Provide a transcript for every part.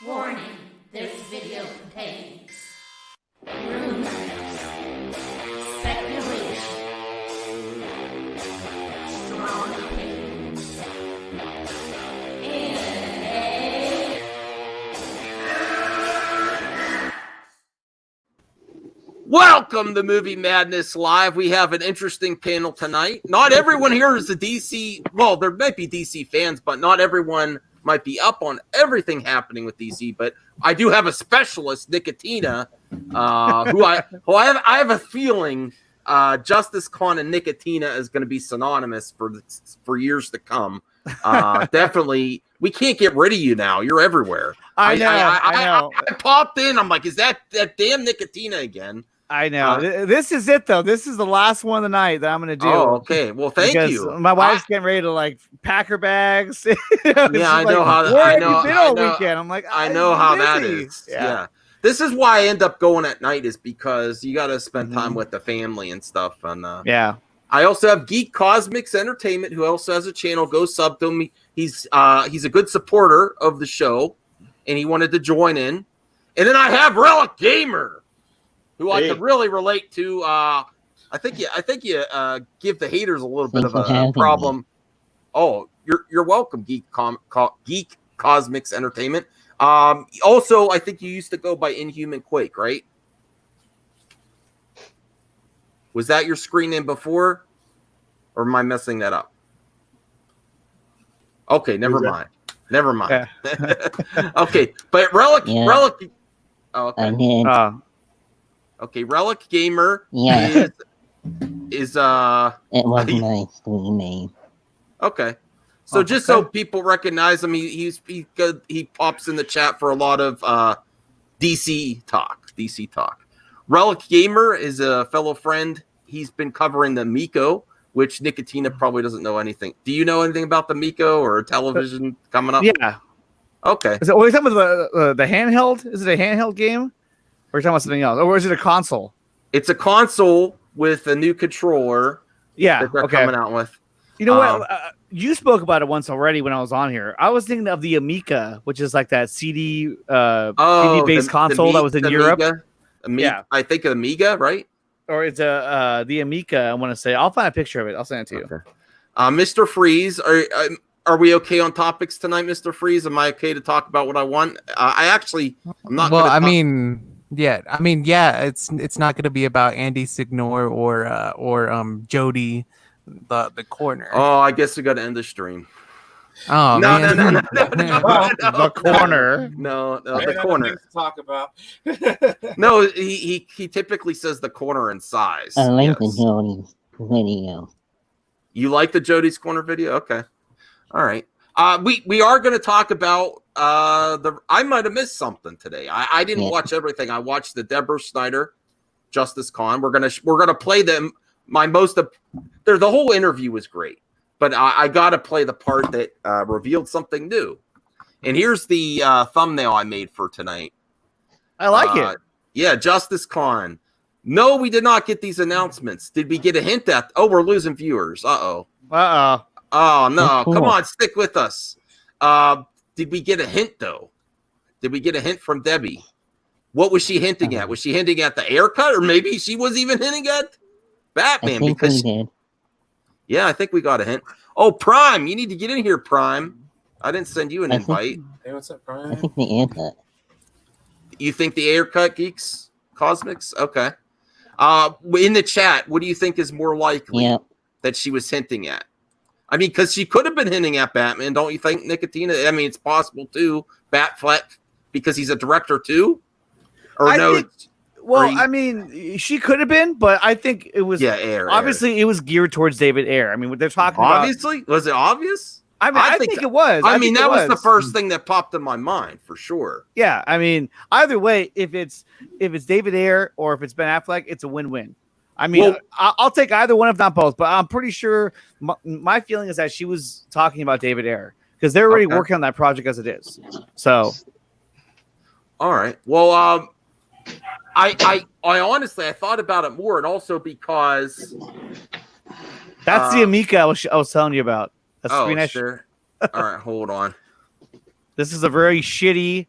Warning, this video contains rumors, speculation, strong opinions, and welcome to Movie Madness Live. We have an interesting panel tonight. Not everyone here is a DC, well, there might be DC fans, but not everyone might be up on everything happening with DC. But I do have a specialist, Nicotina, who I have a feeling Justice Con and Nicotina is going to be synonymous for years to come. Definitely, we can't get rid of you now. You're everywhere. I know. I popped in. I'm like, is that damn Nicotina again? I know. This is it, though. This is the last one of the night that I'm going to do. Oh, okay. Well, thank you. My wife's getting ready to pack her bags. Yeah, I know how. Where I know. have you been all weekend? I'm like, I know how that busy. is. Yeah. This is why I end up going at night, is because you got to spend time with the family and stuff. And yeah. I also have Geek Cosmics Entertainment, who also has a channel. Go sub to him. He's a good supporter of the show, and he wanted to join in. And then I have Relic Gamer, who I could really relate to. I think you give the haters a little bit of a problem. Oh, you're welcome, Geek Cosmics Entertainment. Also, I think you used to go by Inhuman Quake, right? Was that your screen name before, or am I messing that up? Okay, never mind. Yeah. Okay, but Relic. Oh, okay. Okay, Relic Gamer is it was my screen name. Okay. So just so people recognize him, he pops in the chat for a lot of DC talk. Relic Gamer is a fellow friend. He's been covering the Miko, which Nicotina probably doesn't know anything. Do you know anything about the Miko or television coming up? Yeah. Okay. Is it, are you talking about the handheld? Is it a handheld game? Or are you talking about something else? Or is it a console? It's a console with a new controller. Yeah. That they're coming out with. You know what? You spoke about it once already when I was on here. I was thinking of the Amiga, which is like that CD-based console that was in Europe. Yeah. I think Amiga, right? Or it's the Amiga, I want to say. I'll find a picture of it. I'll send it to you. Okay. Mr. Freeze, are we okay on topics tonight, Mr. Freeze? Am I okay to talk about what I want? I'm not. Well, it's not going to be about Andy Signor or Jody, the corner. Oh, I guess we got to end the stream. Oh no. The corner. No, the corner. To talk about. No, he typically says the corner in size. I like the Jody's video. You like the Jody's Corner video? Okay. All right. We are going to talk about I might have missed something today. I didn't watch everything. I watched the Deborah Snyder Justice Con. We're gonna play them. The whole interview was great, but I got to play the part that revealed something new. And here's the thumbnail I made for tonight. I like it. Yeah, Justice Con. No, we did not get these announcements. Did we get a hint at? Oh, we're losing viewers. Oh no! Come on, stick with us. Did we get a hint though? Did we get a hint from Debbie? What was she hinting at? Was she hinting at the haircut, or maybe she was even hinting at Batman? I think we did. Yeah, I think we got a hint. Oh, Prime, you need to get in here, Prime. I didn't send you an invite. Hey, what's up, Brian? I think the haircut. You think the haircut, Geeks Cosmics? Okay. In the chat, what do you think is more likely that she was hinting at? I mean, because she could have been hinting at Batman, don't you think, Nicotina? I mean, it's possible too. Batfleck, because he's a director too. Or I mean, she could have been, but I think it was. Yeah, Ayer. Obviously, it was geared towards David Ayer. I mean, what they're talking obviously? Was it obvious? I mean, I think it was. I mean, that was the first thing that popped in my mind for sure. Yeah, I mean, either way, if it's David Ayer or if it's Ben Affleck, it's a win-win. I mean, I'll take either one, if not both. But I'm pretty sure my feeling is that she was talking about David Ayer because they're already working on that project as it is. So, all right. Well, I honestly thought about it more, and also because that's the Amiga I was telling you about. Sure. All right, hold on. This is a very shitty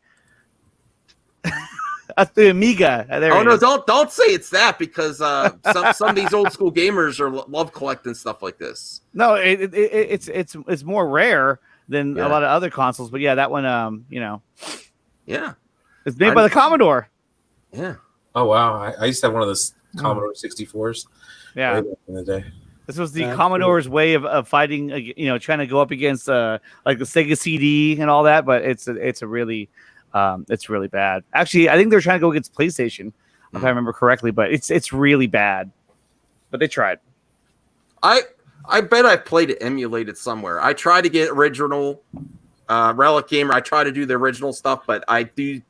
That's the Amiga. There Oh it no! is. Don't say it's that because some of these old school gamers love collecting stuff like this. No, it's more rare than a lot of other consoles. But yeah, that one, Yeah, it's made by the Commodore. Yeah. Oh wow! I used to have one of those Commodore 64s. Yeah, way back in the day. This was the Commodore's way of fighting, trying to go up against like the Sega CD and all that. But it's really bad. Actually, I think they're trying to go against PlayStation, if I remember correctly. But it's really bad. But they tried. I bet I played it emulated somewhere. I try to get original Relic Gamer. I try to do the original stuff, but I do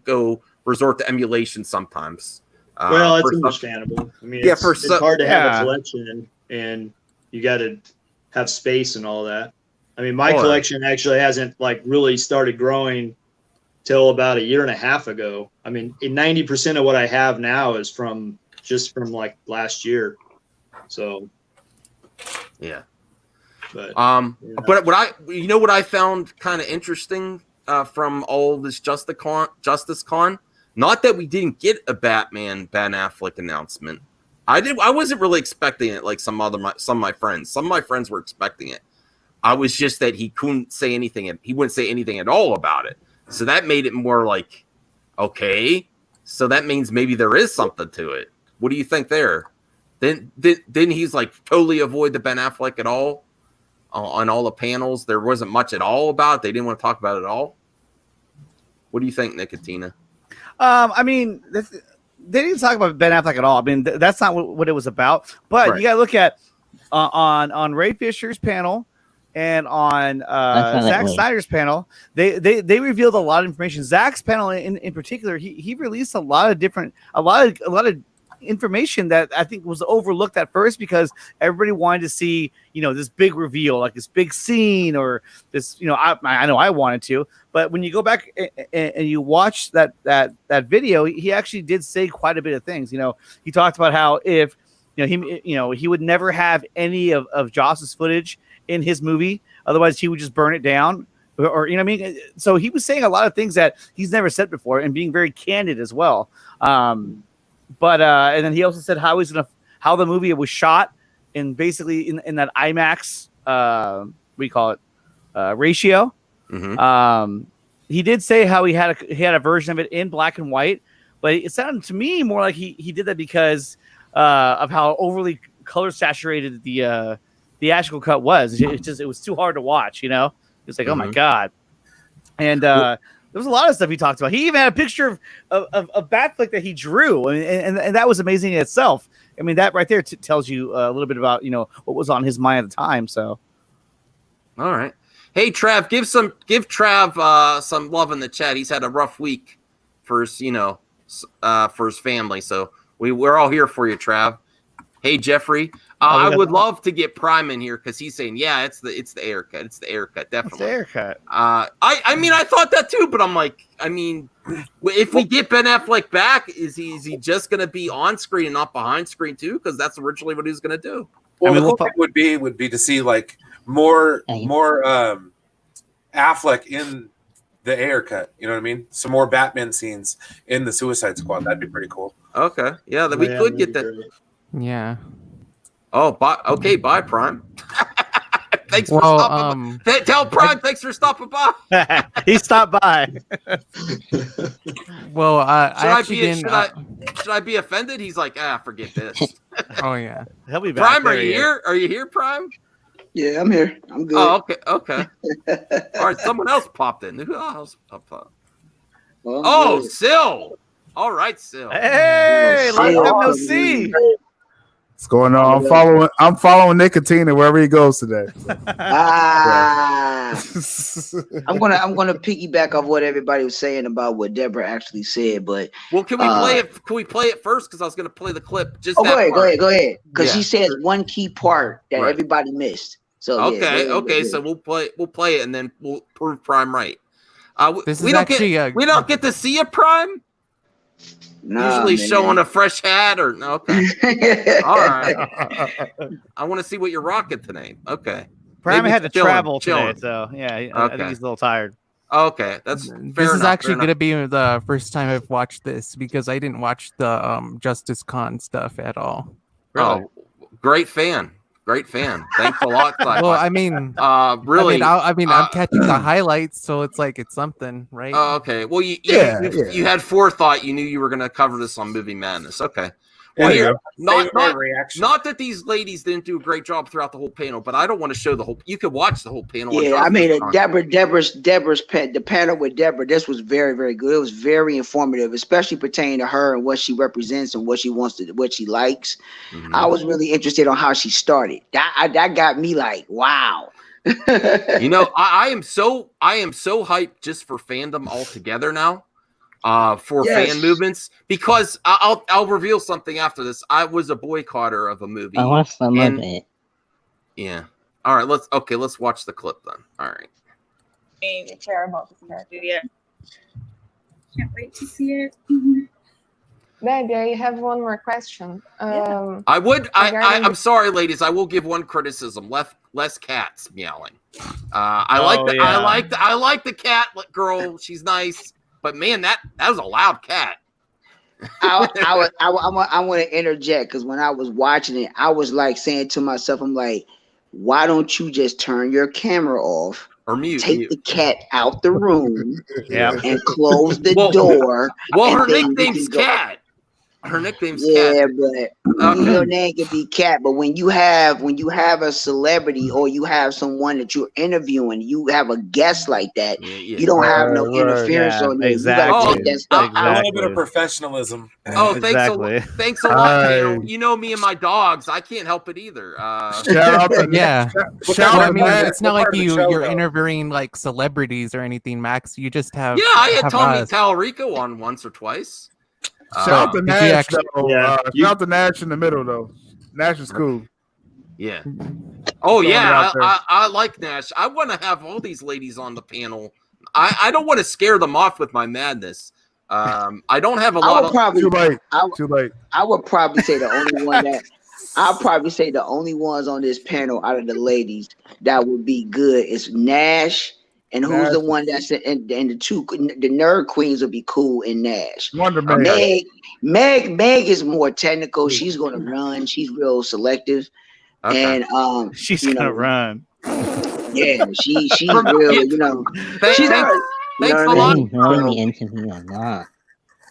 go resort to emulation sometimes. Well, it's understandable. I mean, it's hard to have a collection, and you got to have space and all that. I mean, my collection actually hasn't like really started growing till about a year and a half ago. I mean, 90% of what I have now is from like last year. So, yeah. But but what I found kind of interesting from all this Justice Con, not that we didn't get a Batman Ben Affleck announcement. I wasn't really expecting it like some of my friends. Some of my friends were expecting it. I was just that he couldn't say anything. He wouldn't say anything at all about it. So that made it more like, okay, so that means maybe there is something to it. What do you think there? Then he's like totally avoid the Ben Affleck at all on all the panels. There wasn't much at all about it. They didn't want to talk about it at all. What do you think, Nicotina? I mean, they didn't talk about Ben Affleck at all. I mean, that's not what it was about. But you got to look at on Ray Fisher's panel and on Zack Snyder's panel. They revealed a lot of information. Zack's panel in particular, he released a lot of information that I think was overlooked at first because everybody wanted to see, this big reveal, like this big scene or this, I know I wanted to, but when you go back and you watch that video, he actually did say quite a bit of things. He talked about how if, he would never have any of Joss's footage in his movie. Otherwise he would just burn it down or you know what I mean? So he was saying a lot of things that he's never said before and being very candid as well. But and then he also said how the movie was shot in basically in that IMAX ratio. Mm-hmm. He did say how he had a version of it in black and white, but it sounded to me more like he did that because of how overly color saturated the theatrical cut was. It was too hard to watch. It's like, oh my god, and. There was a lot of stuff he talked about. He even had a picture of Batfleck that he drew, and that was amazing in itself. I mean, that right there tells you a little bit about what was on his mind at the time. So, all right, hey Trav, give Trav some love in the chat. He's had a rough week for his for his family, so we're all here for you, Trav. Hey Jeffrey, I would love to get Prime in here because he's saying, yeah, it's the Ayer cut. It's the Ayer cut, definitely. It's the Ayer cut. I mean, I thought that too, but I'm like, I mean, if we get Ben Affleck back, is he just going to be on screen and not behind screen too? Because that's originally what he was going to do. Well, the cool thing would be to see like more Affleck in the Ayer cut. You know what I mean? Some more Batman scenes in the Suicide Squad. That'd be pretty cool. Okay, yeah, that we could get that. Yeah. Oh, bye, Prime. Thanks for stopping by. Tell Prime thanks for stopping by. He stopped by. Well, should I be offended? He's like, forget this. Oh yeah, he'll be back. Prime, are you here? Are you here, Prime? Yeah, I'm here. I'm good. Oh, okay. All right, someone else popped in. Who else popped up? Well, Sil. All right, Sil. Hey, long time no see. What's going on? I'm following Nicotina wherever he goes today. I'm gonna piggyback off what everybody was saying about what Deborah actually said, but can we play it? Can we play it first? Because I was gonna play the clip. Just go ahead. Because she says one key part that everybody missed. So okay. So we'll play it, and then we'll prove Prime right. We don't get to see a Prime. Usually showing a fresh hat or okay. All right. I want to see what you're rocking today. Okay. Prime had to travel today, so yeah, I think he's a little tired. Okay, that's fair This is enough, actually fair going to be the first time I've watched this because I didn't watch the Justice Con stuff at all. Really? Oh, great fan. Great fan. Thanks a lot, Sci-Fi. Well, I mean, really. I'm catching the highlights, so it's like it's something, right? Okay. Well, you had forethought. You knew you were going to cover this on Movie Madness. Okay. Well, here, not that these ladies didn't do a great job throughout the whole panel, but I don't want to show the whole. You could watch the whole panel. Yeah, I mean, the panel with Deborah. This was very, very good. It was very informative, especially pertaining to her and what she represents and what she wants to, what she likes. Mm-hmm. I was really interested on how she started. That got me like, wow. You know, I am so hyped just for fandom altogether now. For fan movements, because I'll reveal something after this. I was a boycotter of a movie. I watched some of it. Yeah. All right. Let's watch the clip then. All right. I care about this character. Yeah. Can't wait to see it. Mm-hmm. Baby, I have one more question. I'm sorry, ladies. I will give one criticism. Less cats meowing. I like the cat girl. She's nice. But man, that was a loud cat. I want to interject because when I was watching it, I was like saying to myself, I'm like, why don't you just turn your camera off or mute? Take the cat out the room, and close the door. Well, her nickname's Cat. Her nickname's Cat. Yeah, but your name could be Cat. But when you have a celebrity or you have someone that you're interviewing, you have a guest like that, you don't have no interference on it. Exactly. You take that a little bit of professionalism. Oh, thanks a lot, Daniel. You know me and my dogs. I can't help it either. Shout out to it's not like you're interviewing like celebrities or anything, Max. You just have I had Tommy Tallarico on once or twice. Shout out to Nash, though. Shout out to Nash in the middle, though. Nash is cool. Yeah. Oh, yeah. I like Nash. I want to have all these ladies on the panel. I don't want to scare them off with my madness. I don't have a lot of... Too late. I would probably say the only one that... I'll probably say the only ones on this panel out of the ladies that would be good is Nash. And who's the one that's and the nerd queens will be cool in Nash. Wonder Meg is more technical. She's gonna run. She's real selective, and she's gonna run. Yeah, she's real. You know, she's not. Thanks a lot. Interview a lot.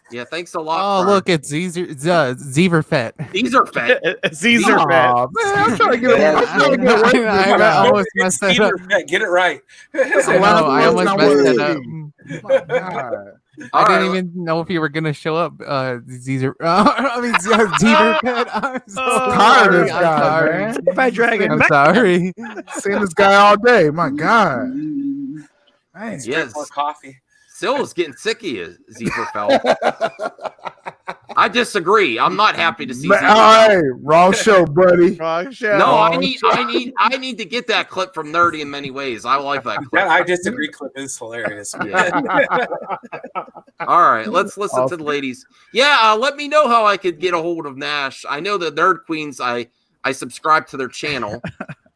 Yeah, thanks a lot. Oh, look, it's Zeverfet. Zeverfet. Zeverfet. Oh, man, I'm trying to get it. I almost messed that up. Get it right. I almost messed that up. I didn't even know if you were gonna show up. Zeverfet. I'm so tired of this guy, man. By dragon. I'm sorry. Seeing this guy all day. My God. Man, yes. More coffee. Syl is getting sick of you, Zeverfeld. I disagree. I'm not happy to see. All right, wrong show, buddy. Wrong show. No, I need to get that clip from Nerdy in Many Ways. I like that clip. I disagree. Clip is hilarious. Yeah. All right, let's listen to the ladies. Yeah, let me know how I could get a hold of Nash. I know the Nerd Queens. I subscribe to their channel.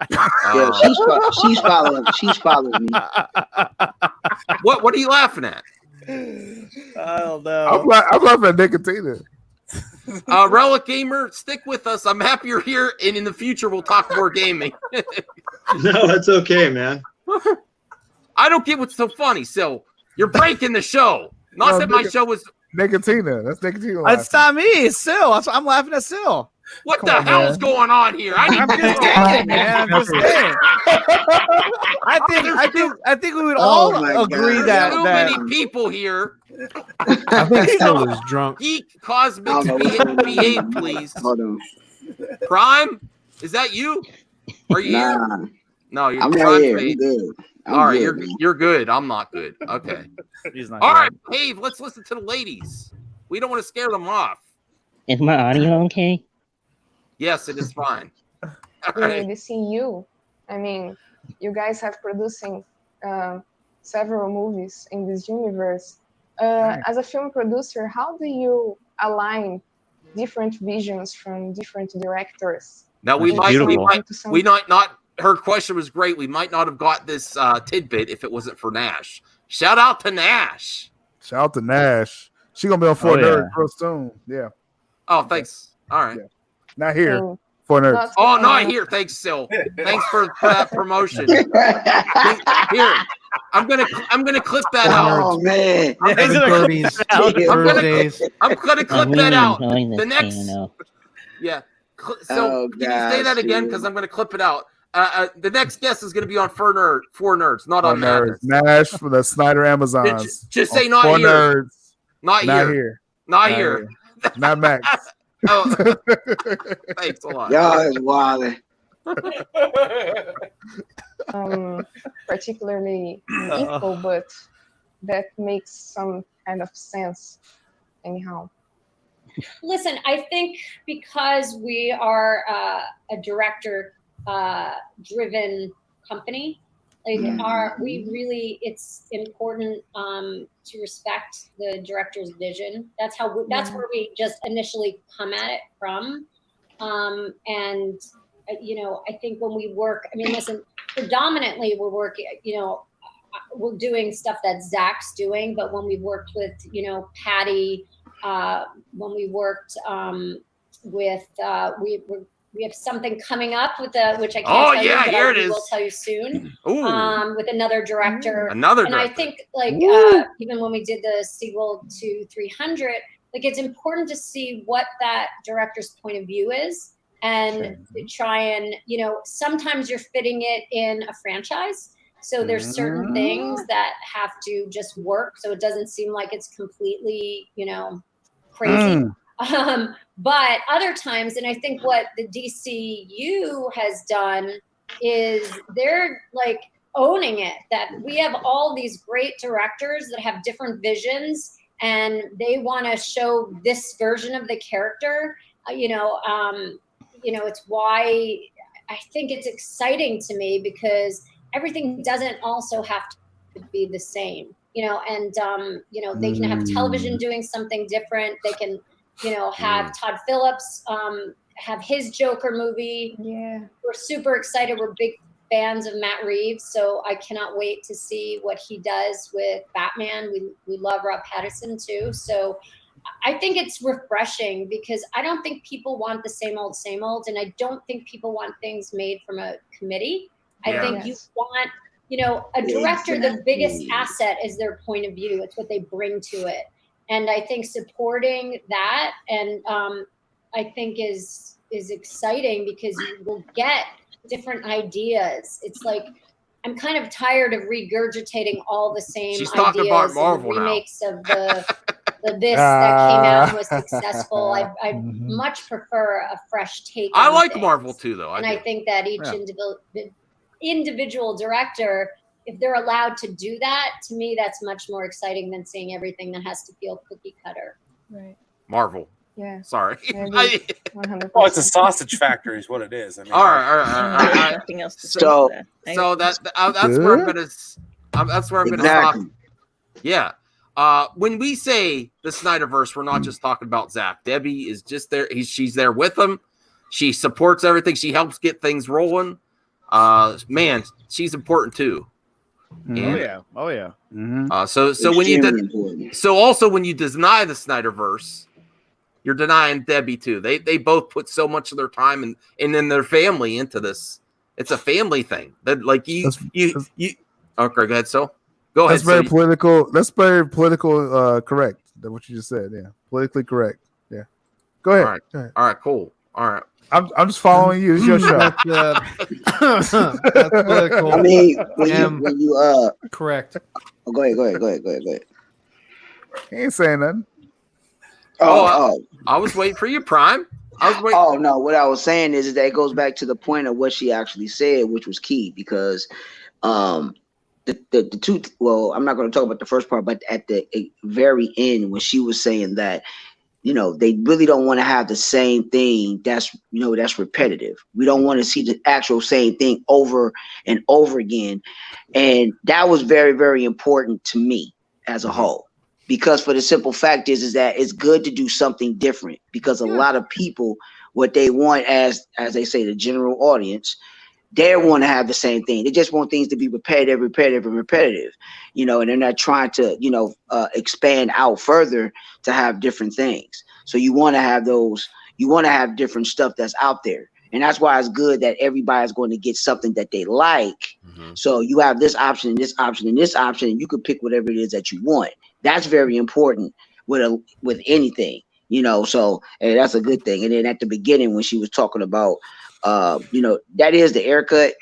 Yeah, she's following me. What are you laughing at? I don't know. I'm laughing at Nicotina. Relic Gamer, stick with us. I'm happy you're here, and in the future we'll talk more gaming. No, that's okay, man. I don't get what's so funny. So you're breaking the show. Not that my show was Nicotina. That's Nicotina. It's not me. It's Syl. I'm laughing at Syl. What the hell's going on here? I need to saying, man. I'm just saying. I think we would all agree that too many people here. I think Syl is drunk. Geek Cosmics, behave, please. Hold on. Prime, is that you? Are you here? No, you're I'm not here. I'm good. All right, you're good. I'm not good. Okay. He's not all good. right, Dave. Let's listen to the ladies. We don't want to scare them off. Is my audio okay? Yes, it is fine. Really to see you. I mean, you guys have producing several movies in this universe. As a film producer, how do you align different visions from different directors? Now we might not. Her question was great. We might not have got this tidbit if it wasn't for Nash. Shout out to Nash. Shout out to Nash. She gonna be on For Nerds real soon. Yeah. Oh, thanks. All right. Yeah. Not here. For Nerds. Oh, not here. Thanks, Sil. Thanks for that promotion. Here, I'm gonna clip that out. Oh man, I'm gonna clip that out. The next, yeah. So can you say that again? Because I'm gonna clip it out. The next guest is gonna be on For Nerds, not on Madness. Nash for the Snyder Amazons. Just say not here. Nerds. Not here. Not here. Not Max. Oh, thanks a lot. Y'all is wild. Particularly equal, but that makes some kind of sense anyhow. Listen, I think because we are a director driven company, it's important to respect the director's vision. That's where we just initially come at it from. And I think when we work, listen, predominantly we're working, we're doing stuff that Zach's doing, but when we worked with, Patty, when we worked with, we have something coming up with which I can't tell you, but I will tell you soon. With another director. And I think even when we did the sequel to 300, it's important to see what that director's point of view is and try and, sometimes you're fitting it in a franchise. So there's certain things that have to just work. So it doesn't seem like it's completely, crazy. But other times, and I think what the DCU has done is they're owning it, that we have all these great directors that have different visions and they want to show this version of the character. It's why I think it's exciting to me, because everything doesn't also have to be the same, and they can have television doing something different. They can have Todd Phillips have his Joker movie. Yeah, we're super excited. We're big fans of Matt Reeves, so I cannot wait to see what he does with Batman. We love Rob Pattinson too, so I think it's refreshing, because I don't think people want the same old, and I don't think people want things made from a committee. I think you want, a director, the biggest asset is their point of view. It's what they bring to it. And I think supporting that and I think is exciting, because you will get different ideas. It's like, I'm kind of tired of regurgitating all the same She's ideas talking about Marvel and remakes of the this that came out and was successful. I much prefer a fresh take. I on like things. Marvel too, though. I think that each individual director, if they're allowed to do that, to me, that's much more exciting than seeing everything that has to feel cookie cutter. Right. Marvel. Yeah. Sorry. 100%. Well, it's a sausage factory, is what it is. I mean, all right. Nothing else to say So to that. that's where I'm gonna. That's where I'm gonna stop. Yeah. When we say the SnyderVerse, we're not just talking about Zach. Debbie is just there. She's there with him. She supports everything. She helps get things rolling. Man, she's important too. And, Oh yeah. So when you deny the SnyderVerse, you're denying Debbie too. They both put so much of their time and then their family into this. It's a family thing. That you. Okay, go ahead. So go ahead. That's very political. That's very political. Correct. That's what you just said. Yeah, politically correct. Yeah. Go ahead. All right. Go ahead. All right. Cool. All right. I'm just following you. It's your show. That's political. I mean, when you correct. Oh, go ahead. He ain't saying nothing. I was waiting for you, Prime. Oh no, what I was saying is that it goes back to the point of what she actually said, which was key, because the two, well, I'm not going to talk about the first part, but at the very end, when she was saying that, they really don't want to have the same thing that's repetitive. We don't want to see the actual same thing over and over again. And that was very, very important to me as a whole, because for the simple fact is that it's good to do something different, because a lot of people, what they want, as they say, the general audience, they want to have the same thing. They just want things to be repetitive, you know, and they're not trying to, you know, expand out further to have different things. So you want to have those, you want to have different stuff that's out there. And that's why it's good that everybody's going to get something that they like. So you have this option and this option and this option, and you can pick whatever it is that you want. That's very important with anything, you know. So hey, that's a good thing. And then at the beginning when she was talking about you know, that is the Ayer cut,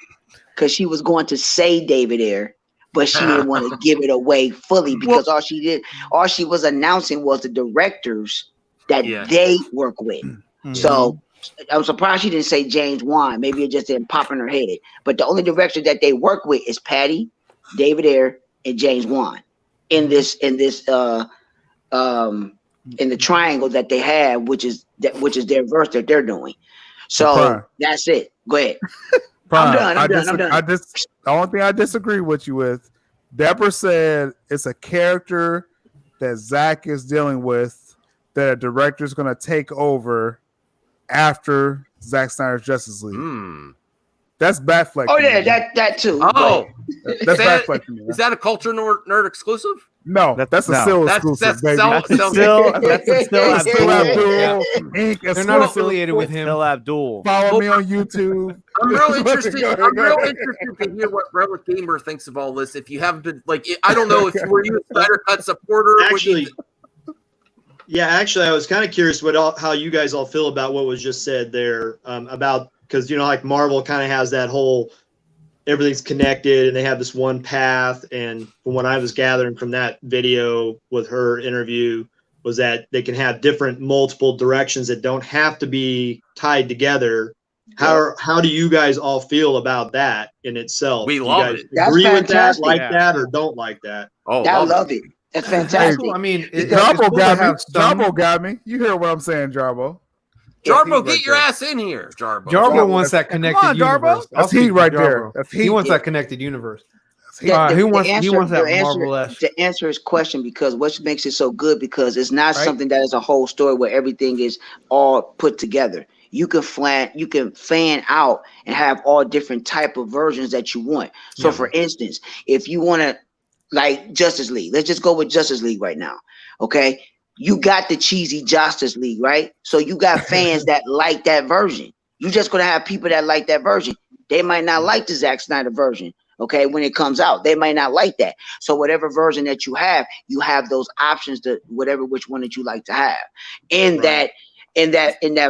because she was going to say David Ayer, but she didn't want to give it away fully, because all she was announcing was the directors that they work with. So I'm surprised she didn't say James Wan. Maybe it just didn't pop in her head. But the only director that they work with is Patty, David Ayer, and James Wan in the triangle that they have, which is their verse that they're doing. So that's it. Go ahead. I'm done. The only thing I disagree with you with, Deborah said it's a character that Zach is dealing with that a director is going to take over after Zack Snyder's Justice League. That's Batfleck. Oh yeah, that too. Oh, that's Batfleck to me. Is that a Culture Nerd exclusive? No, that's a still exclusive, baby. That's still Abdul. They're not affiliated with him. Still Abdul. Follow me on YouTube. I'm real interested to hear what Relic Gamer thinks of all this. If you haven't been, like, I don't know if you were a Snyder Cut supporter. Actually, I was kind of curious how you guys all feel about what was just said there about, because, you know, like Marvel kind of has that whole everything's connected and they have this one path. And from what I was gathering from that video with her interview was that they can have different multiple directions that don't have to be tied together. How do you guys all feel about that in itself? We love it. Agree with that, like that, or don't like that? Oh, I love it. That's fantastic. I mean, Jarbo got me. You hear what I'm saying, Jarbo? Jarbo, get your ass in here, Jarbo. Jarbo wants that connected universe. That's heat right there. He wants that connected universe. He wants that Marvel-esque. To answer his question, because what makes it so good, because it's not something that is a whole story where everything is all put together. You can fan out and have all different type of versions that you want. So for instance, if you want to, like Justice League, let's just go with Justice League right now. Okay. You got the cheesy Justice League, right? So you got fans that like that version. You're just going to have people that like that version. They might not like the Zack Snyder version. Okay. When it comes out, they might not like that. So whatever version that you have those options to which one that you like to have in that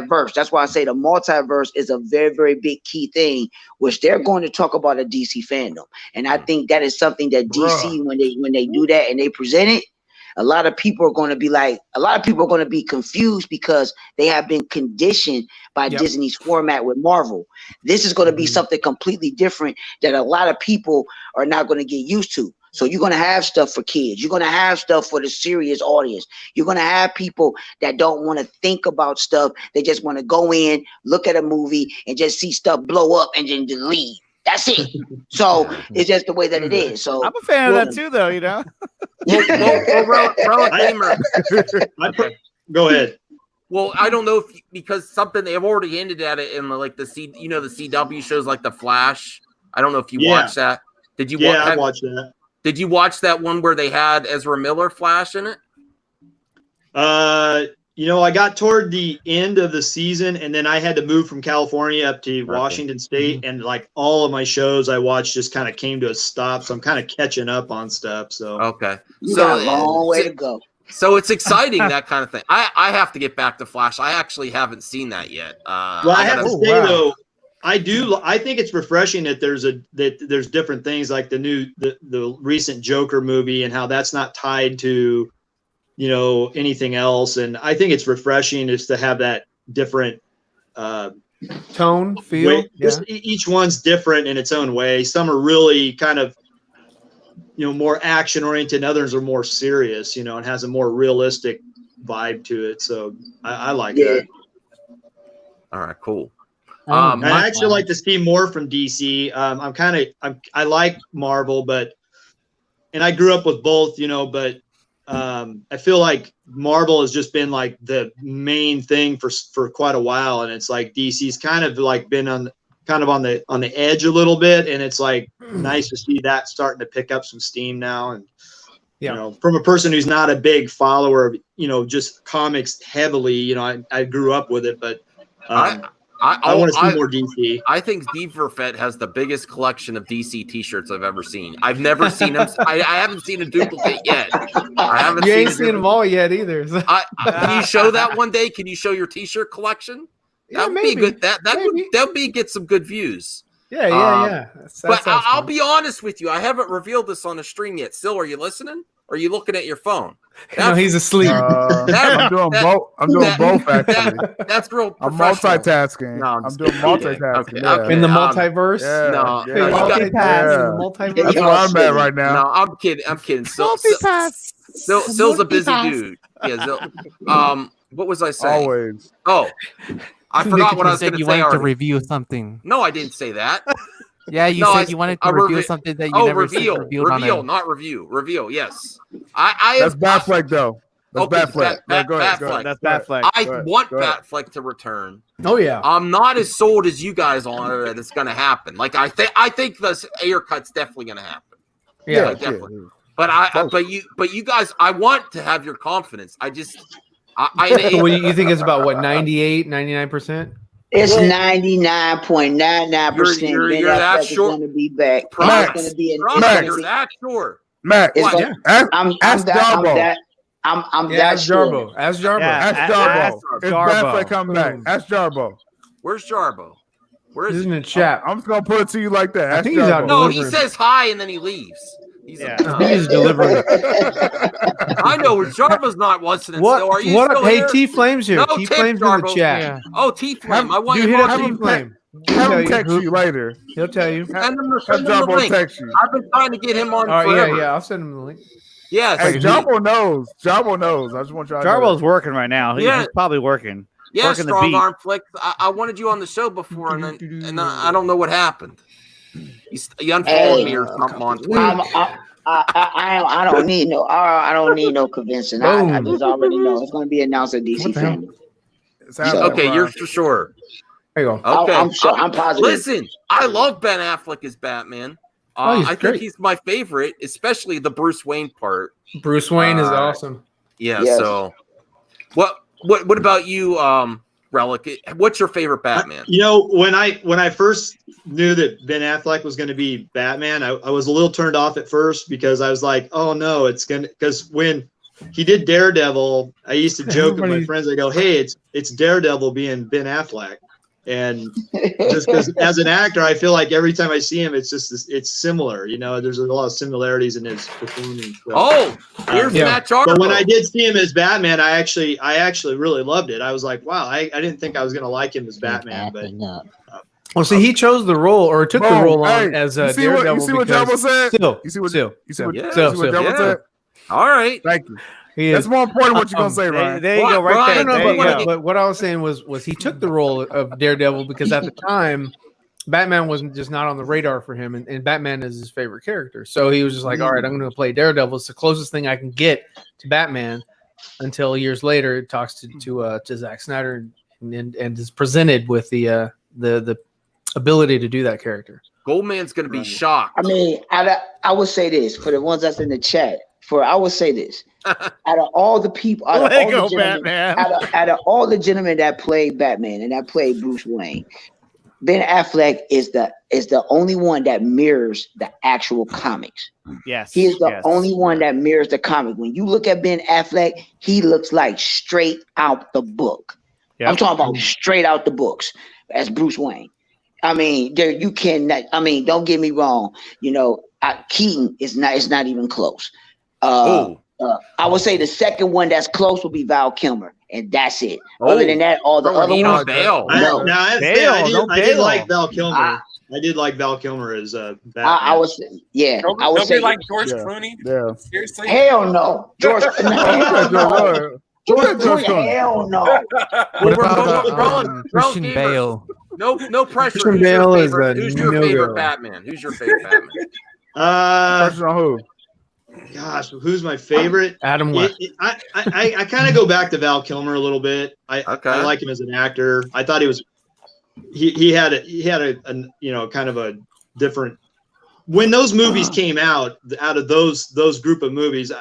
verse. That's why I say the multiverse is a very, very big key thing, which they're going to talk about at DC Fandom. And I think that is something that DC, when they do that and they present it, a lot of people are going to be confused because they have been conditioned by Disney's format with Marvel. This is going to be something completely different that a lot of people are not going to get used to. So you're going to have stuff for kids. You're going to have stuff for the serious audience. You're going to have people that don't want to think about stuff. They just want to go in, look at a movie, and just see stuff blow up and then leave. That's it. So it's just the way that it is. So I'm a fan of that too, though. You know. Go ahead. Well, I don't know because something they've already hinted at it in like the CW shows like The Flash. I don't know if you watched that. Did you? Yeah, I watched that. Did you watch that one where they had Ezra Miller Flash in it? You know, I got toward the end of the season, and then I had to move from California up to Washington State, and like all of my shows I watched just kind of came to a stop. So I'm kind of catching up on stuff. So okay, you got a long way to go. So it's exciting, that kind of thing. I have to get back to Flash. I actually haven't seen that yet. Well, I have to say though, I think it's refreshing that there's different things like the recent Joker movie and how that's not tied to, you know, anything else. And I think it's refreshing just to have that different tone, feel. Each one's different in its own way. Some are really kind of, you know, more action oriented, and others are more serious, you know, and has a more realistic vibe to it. So I like that. All right, cool. I actually like to see more from DC. I like Marvel, and I grew up with both, you know, but I feel like Marvel has just been like the main thing for quite a while, and it's like DC's kind of like been on kind of on the edge a little bit, and it's like nice to see that starting to pick up some steam now. And you know, from a person who's not a big follower of, you know, just comics heavily, you know, I grew up with it, but I want to see more DC. I think Steve Verfett has the biggest collection of DC T-shirts I've ever seen. I've never seen him. I haven't seen a duplicate yet. I haven't. You ain't seen them all yet either. So. Can you show that one day? Can you show your T-shirt collection? That would be good. That would be get some good views. Yeah. But I'll be honest with you. I haven't revealed this on the stream yet. Still, are you listening? Or are you looking at your phone? No, he's asleep. I'm doing both. I'm doing both actually. That's real. I'm multitasking. No, I'm doing multitasking. Okay. In the multiverse. Yeah. In the multiverse. That's where I'm at right now. No, I'm kidding. Sill's a busy dude. Yeah. What was I saying? Always. Oh, I forgot what I was going to say. You wanted to review something. No, I didn't say that. Yeah, you said you wanted to reveal something that you never revealed on reveal, not review. Reveal, yes. That's Batfleck, though. That's Batfleck. That's Batfleck. I want Batfleck to return. Oh yeah. I'm not as sold as you guys on it that it's going to happen. Like I think the Ayer cut's definitely going to happen. Yeah, definitely. Yeah. But you guys, I want to have your confidence. I just, you think it's about what 98, 99%? It's 99.99%. You're that sure. Going to be back. Max, you're that sure. Max, I'm that Jarbo. Ask Jarbo. Ask Jarbo. It's Batfleck coming back. Ask Jarbo. Where's Jarbo? Where is he's he? in the chat. I'm just gonna put it to you like that. I think he's out. No, he says hi and then he leaves. He's delivering. I know where Jarbo's not listening. What? Still. Are you what still up? here? Hey, T Flames here. No, T Flames in the chat. Yeah. Oh, T Flame. I want you you hit up to T Flame. Have him text you later. He'll tell you. Send him the link. Text you. I've been trying to get him on forever. Yeah, I'll send him the link. Yes. Hey, Jarbo knows. Jarbo knows. I just want y'all to know. Jarbo's working right now. He's probably working. Yeah, working strong arm flick. I wanted you on the show before, and I don't know what happened. You unfollowed me or something on Twitter. I don't need no convincing. I just already know it's going to be announced at DC Fandom. Okay, you're for sure. There you go. Okay, I'm sure. I'm positive. Listen, I love Ben Affleck as Batman. I think he's my favorite, especially the Bruce Wayne part. Bruce Wayne is awesome. Yeah. Yes. So, what about you, Relic? What's your favorite Batman? You know, when I first knew that Ben Affleck was going to be Batman, I was a little turned off at first because I was like, oh no, because when he did Daredevil, I used to joke with my friends. I go, hey, it's Daredevil being Ben Affleck. And just because as an actor, I feel like every time I see him, it's similar. You know, there's a lot of similarities in his performance. So, here's Matt Jarbo. But when I did see him as Batman, I actually really loved it. I was like, wow, I didn't think I was going to like him as Batman. But well, see, he chose the role or took the role on as Daredevil. You see what Jarbo said? You see what Jarbo said? All right. Thank you. That's more important what you're gonna say, Ryan. There you go, right there. But what I was saying was he took the role of Daredevil because at the time, Batman wasn't just not on the radar for him, and Batman is his favorite character. So he was just like, all right, I'm going to play Daredevil. It's the closest thing I can get to Batman. Until years later, it talks to Zack Snyder and is presented with the ability to do that character. Goldman's going to be shocked. I mean, I would say this for the ones that's in the chat. I would say this. Out of all the people, out of all the gentlemen that played Batman and that played Bruce Wayne, Ben Affleck is the only one that mirrors the actual comics. Yes, he is the only one that mirrors the comic. When you look at Ben Affleck, he looks like straight out the book. Yep. I'm talking about straight out the books as Bruce Wayne. I mean, you cannot. I mean, don't get me wrong. You know, Keaton is not. It's not even close. I would say the second one that's close will be Val Kilmer, and that's it. Other than that, all the other ones. I did like Val Kilmer. I did like Val Kilmer as Batman. I would say like George Clooney. Yeah. Seriously? Hell no, George. George Clooney. Hell no. Christian Bale. No pressure. Christian Bale is who's your favorite Batman? Who's your favorite Batman? Pressure on who? Gosh, who's my favorite? Adam West. I kind of go back to Val Kilmer a little bit. I like him as an actor. I thought he was he had a you know, kind of a different. When those movies came out of those group of movies,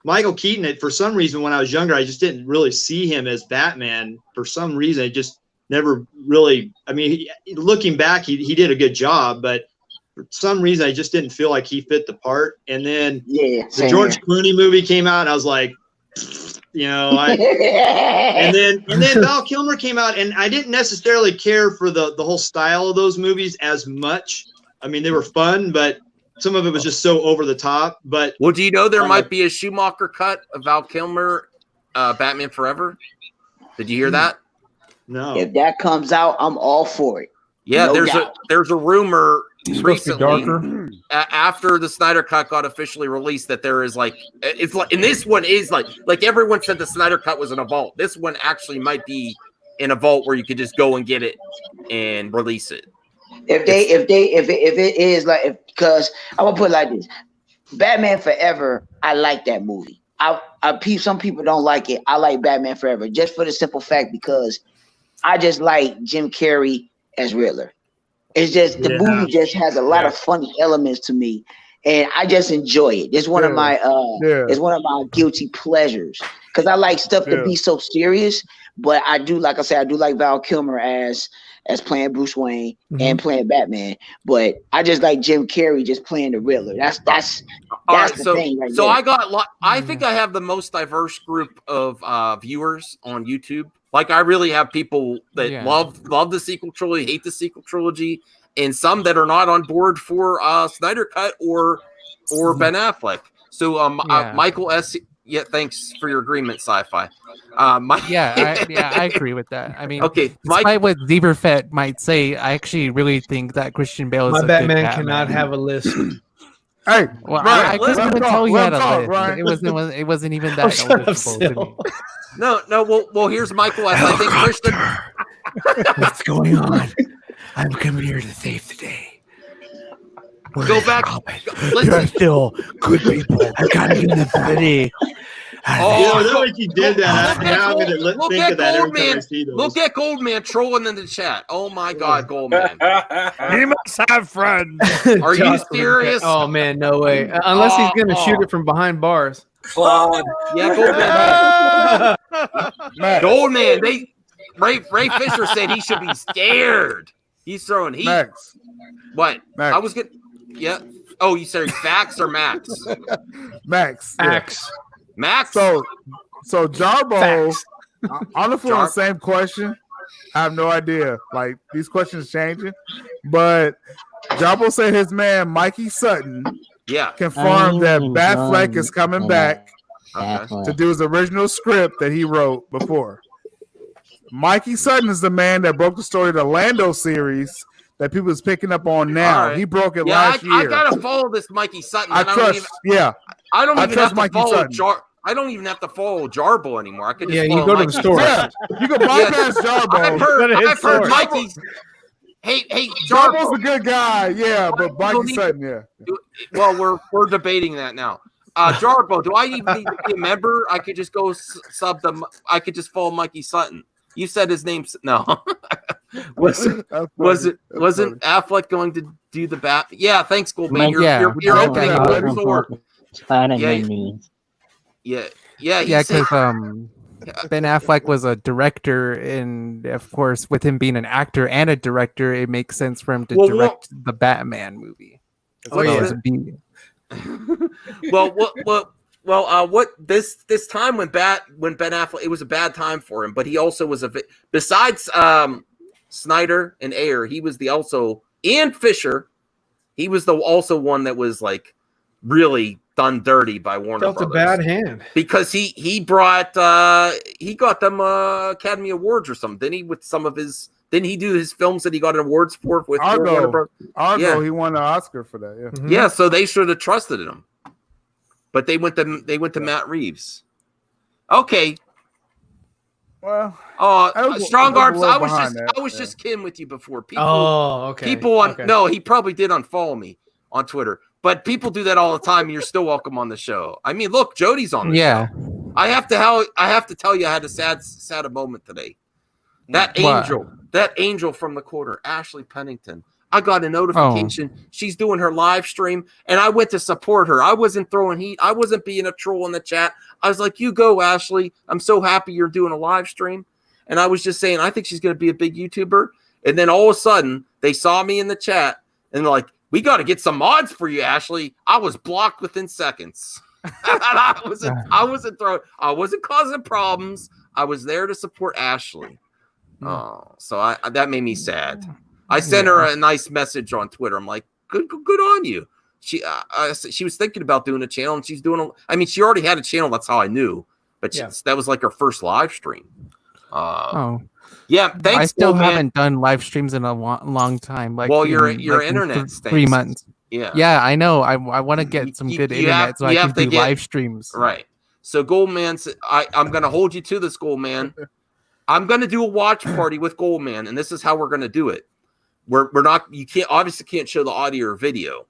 Michael Keaton, for some reason, when I was younger, I just didn't really see him as Batman. For some reason, I just never really. I mean, looking back, he did a good job, but for some reason, I just didn't feel like he fit the part. And then the George Clooney movie came out, and I was like, you know, and then Val Kilmer came out, and I didn't necessarily care for the whole style of those movies as much. I mean, they were fun, but some of it was just so over the top. But well, do you know there might be a Schumacher cut of Val Kilmer, Batman Forever? Did you hear that? No. If that comes out, I'm all for it. Yeah, No there's doubt. a rumor recently darker. After the Snyder Cut got officially released that there is like it's like, and this one is like everyone said the Snyder Cut was in a vault. This one actually might be in a vault where you could just go and get it and release it. If it is like, because I'm gonna put it like this, Batman Forever, I like that movie. Some people don't like it. I like Batman Forever just for the simple fact because I just like Jim Carrey as Riddler. It's just the movie just has a lot of funny elements to me, and I just enjoy it. It's one of my it's one of my guilty pleasures because I like stuff to be so serious. But I do, like I said, I do like Val Kilmer as playing Bruce Wayne and playing Batman. But I just like Jim Carrey just playing the Riddler. That's the thing. Right so there. I think I have the most diverse group of viewers on YouTube. Like I really have people that love the sequel trilogy, hate the sequel trilogy, and some that are not on board for Snyder Cut or Ben Affleck. So Michael S. Yeah, thanks for your agreement, Sci-Fi. I agree with that. I mean, okay, despite what Zeverfett might say, I actually really think that Christian Bale is my Batman cannot have a list. Hey, well, Brian, I couldn't even tell you had a list. Brian. It wasn't even that noticeable to me. No. Well, here's Michael S. I think Christian. What's going on? I'm coming here to save the day. Go back. You're still good people. I got it in the city. That way you did that. Now I'm going to think of that every time I see those. Look at Goldman trolling in the chat. Oh my God, Goldman. He must have friends. Are you serious? Oh man, no way. Unless he's going to shoot it from behind bars. Yeah, Goldman. Goldman. Ray Fisher said he should be scared. He's throwing heat. Max. What? Max. I was good. Yeah. Oh, you said Fax or Max? Max. Max. Max. So Jarbo, honestly, on the same question, I have no idea. Like these questions changing, but Jarbo said his man Mikey Sutton, confirmed that Batfleck is coming back to do his original script that he wrote before. Mikey Sutton is the man that broke the story of the Lando series that people is picking up on now. Right. He broke it last year. I gotta follow this Mikey Sutton. I don't even have to follow Jarbo anymore. I could just you go to the store. Yeah, you can bypass Jarbo. I've heard Mikey's. Hey, Jarbo's a good guy, but Mikey Sutton, Well, we're debating that now. Jarbo, do I even need to be a member? I could just go sub them. I could just follow Mikey Sutton. You said his name's no. wasn't Affleck going to do the bat? Yeah, thanks, Goldman. You're opening a good sword. Yeah. Because Ben Affleck was a director, and of course, with him being an actor and a director, it makes sense for him to direct the Batman movie. What this time when Ben Affleck, it was a bad time for him, but he also was besides Snyder and Ayer, he was and Fisher, he was also one that was like really done dirty by Warner Brothers. Felt a bad hand because he got them Academy Awards or something. Didn't he do his films that he got awards for with Warner Brothers? Argo, he won an Oscar for that. Yeah. Mm-hmm. Yeah, so they should have trusted him. But they went to Matt Reeves. Okay. Well, Strong Arms. I was just kidding with you before. People, no, he probably did unfollow me on Twitter. But people do that all the time, and you're still welcome on the show. I mean, look, Jody's on the show. I have to tell you, I had a sad moment today. That angel, that angel from the corner, Ashley Pennington. I got a notification. She's doing her live stream, and I went to support her. I wasn't throwing heat. I wasn't being a troll in the chat. I was like, you go, Ashley. I'm so happy you're doing a live stream. And I was just saying, I think she's going to be a big YouTuber. And then all of a sudden, they saw me in the chat, and they're like, we got to get some mods for you, Ashley. I was blocked within seconds. I wasn't causing problems. I was there to support Ashley. So that made me sad. I sent her a nice message on Twitter. I'm like, good on you. She was thinking about doing a channel, and she's doing. She already had a channel. That's how I knew. But that was like her first live stream. Yeah. Thanks. I still haven't done live streams in a long time. Like, well, your internet stinks. 3 months. Yeah, I know. I want to get some good internet so I can do live streams. Right. So Goldman, I'm going to hold you to this, Goldman. I'm going to do a watch party with Goldman, and this is how we're going to do it. We're not. You can't show the audio or video,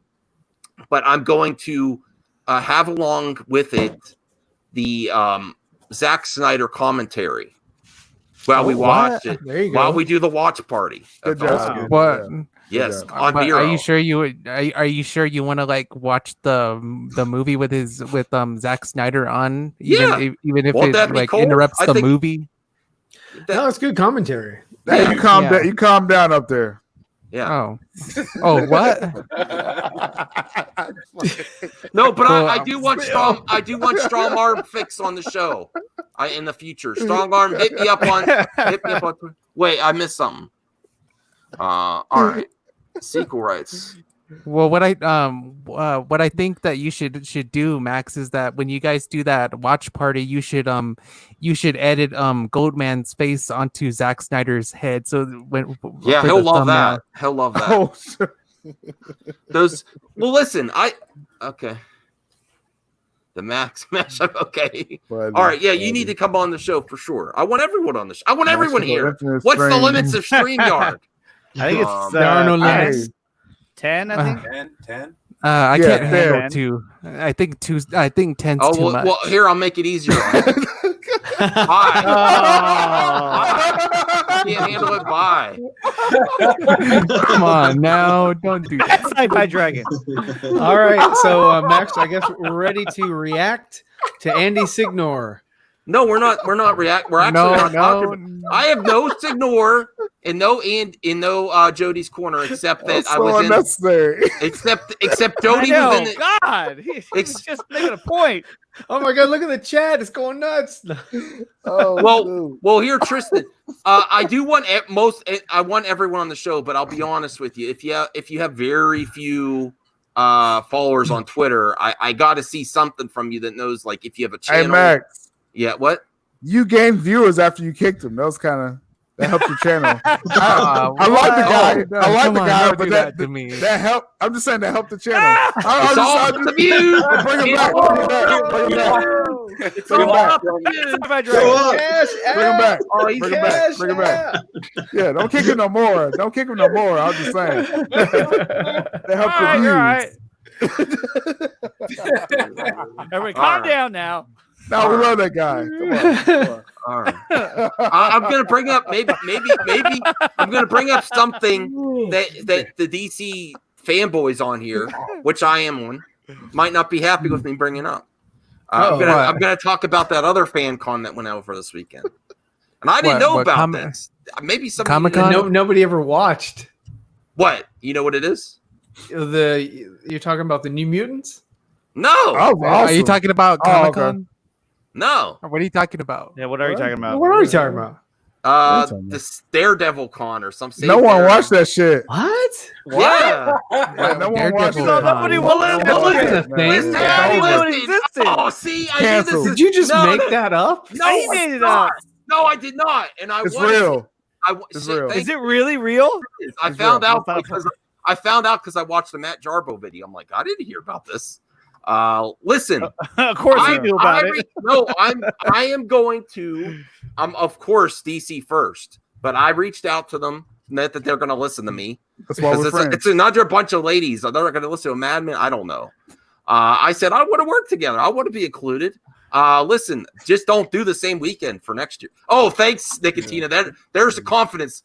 but I'm going to have along with it the Zack Snyder commentary while we watch it. There you go. While we do the watch party. Good job. What? Yes, But on Miro. are you sure you want to like watch the movie with Zack Snyder on? Even if Won't it that be like cool? interrupts I the think- movie. No, it's good commentary. Hey, you calm down up there. Yeah. Oh, what? No, but Well, I do want strong. I do want strong arm fix on the show. In the future, strong arm. Hit me up on. Wait, I missed something. All right. Sequel rights. Well, what I think that you should do, Max, is that when you guys do that watch party, you should edit Goldman's face onto Zack Snyder's head. So He'll love that. He'll love that. Oh, sure. Well, listen, okay. The Max mashup. Okay. All right. Yeah, you need to come on the show for sure. I want everyone on the show. I want everyone here. What's the limits of StreamYard? I think it's there are no limits. 10, I think. 10. I can't handle 10. 2. I think 2. I think 10's Oh, too much. well, here I'll make it easier. Bye. Can't handle it. Bye. Come on now, don't do that. Sci-Fi Dragons. All right, so Max, I guess we're ready to react to Andy Signor. No, we're not. We're not react. We're actually not talking. I have no Signor and no Jody's corner except that I was unnecessary. Except Jody was in it. God, he's just making a point. Oh my God, look at the chat. It's going nuts. Well, here, Tristan. I do want I want everyone on the show, but I'll be honest with you. If you have very few followers on Twitter, I got to see something from you that knows, like, if you have a channel. Hey, Max. Yeah, what? You gained viewers after you kicked him. That was that helped your channel. I like the guy. No, I like the guy, don't but do that to me. that helped. I'm just saying that helped the channel. It's all about the views. Bring him back. Bring him back. It's all about the views. Bring him back. Oh, he's Bring him back. Bring him back. Yeah, don't kick him no more. Don't kick him no more. I'm just saying. That helped the views. Everybody, calm down now. No, we love that guy. Come on. All right. I'm gonna bring up maybe I'm gonna bring up something that the DC fanboys on here, which I am one, might not be happy with me bringing up. I'm gonna talk about that other fan con that went over this weekend, and I didn't know about this. Maybe some Comic-Con? Nobody ever watched. What? You know what it is? You're talking about the New Mutants? No. Oh, awesome. Are you talking about Comic-Con? Okay. No. What are you talking about? Yeah, what are you talking about? What are you talking about? This Daredevil con or something. No one watched that shit. What? Yeah. No one watched Daredevil that. Nobody will Listen. Oh, see, I knew this. Did you just make that up? No, he made it up. No, I did not. And It's real. Is it really real? I found out because I watched the Matt Jarbo video. I'm like, I didn't hear about this. Listen, of course you knew about it. No, I am going to. I'm of course DC first, but I reached out to them. Not that they're going to listen to me. That's why we're friends. It's another bunch of ladies. They're going to listen to a madman. I don't know. I said I want to work together. I want to be included. Listen, just don't do the same weekend for next year. Oh, thanks, Nicotina. There's the confidence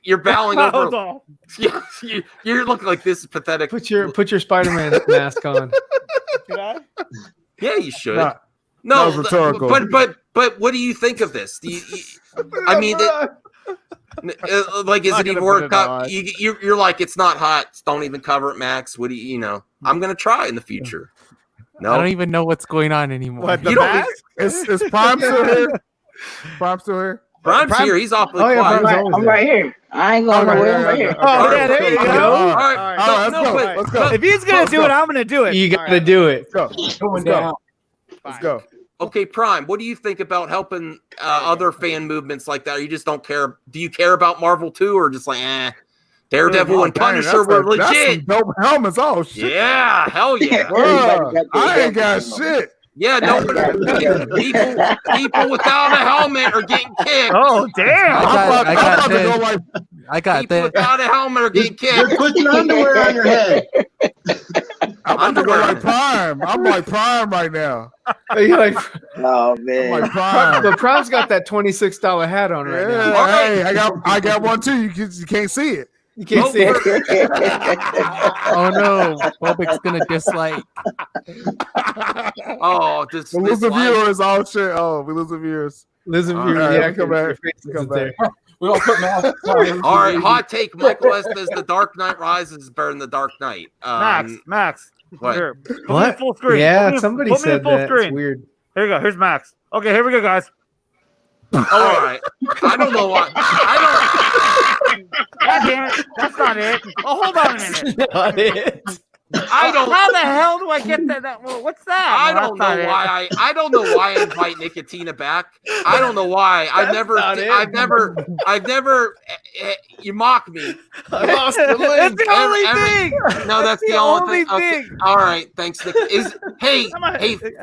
You're bowing over. Yeah, you're looking like this is pathetic. Put your Spider-Man mask on. Should I? Yeah, you should. Nah, no, that was rhetorical. But what do you think of this? Do you I mean, like, is it even worth? You're like, it's not hot. Don't even cover it, Max. What do you know? I'm gonna try in the future. No, I don't even know what's going on anymore. What, the You don't mask? Is Prime still here? Prime still here? Prime's here. He's awfully Oh, yeah, quiet. Prime's I'm right here. I ain't going nowhere. I'm right here. Oh, yeah, there you go. All right. All right. All right, No, let's go. but- Let's go. If he's gonna do it, I'm gonna do it. You All got to right. do it. Let's go. Let's go. Let's go. Okay, Prime, what do you think about helping other fan movements like that? Or you just don't care? Do you care about Marvel too, or just like, Daredevil and Punisher were That's legit? some dope helmets. Oh shit! Yeah, hell yeah. Bruh, I ain't got shit. Yeah, no, people without a helmet are getting kicked. Oh damn! I got to go like I got People that. without a helmet are getting You're kicked. putting underwear on your head. I'm about to go like Prime. I'm like Prime right now. You're like, Oh I'm man. like Prime. but Prime's got that $26 hat on right now. Yeah, hey, I got one too. You can't see it. You can't see it. Oh no, Bobic's gonna dislike. Oh, just We lose the viewers. Oh shit! Oh, we lose the viewers. Listen, All right, yeah, come back. your face Come isn't back. there. We all put masks on. all right. Hot take: Michael West says The Dark Knight Rises is better than The Dark Knight. Max. What? Here, put me in What? full screen. Yeah, Put me somebody in said full that. It's Screen. weird. Here you go. Here's Max. Okay, here we go, guys. All right. I don't know why. God damn it. That's not it. Oh, hold on a minute. Not it. I don't. How the hell do I get that? What's that? I No, don't that's know not why it. I don't know why I invite Nicotina back. I don't know why. I've never. You mock me. I lost the That's link. the only thing. No, that's the only thing. Okay. All right, thanks, Nick. Hey,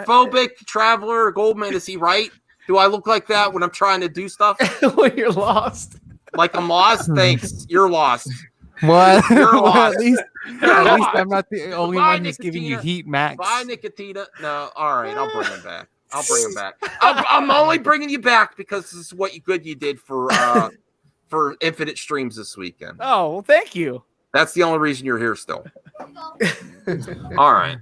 phobic traveler Goldman, is he right? Do I look like that when I'm trying to do stuff? When you're lost. Like I'm lost? Thanks. You're lost. What? You're Well, lost. at least lost. I'm not the only Bye, one who's giving you Nicotina. heat, Max. Bye, Nicotina. No, all right, I'll bring him back. I'm only bringing you back because this is what good you did for Infinite Streams this weekend. Oh, well, thank you. That's the only reason you're here still. All right.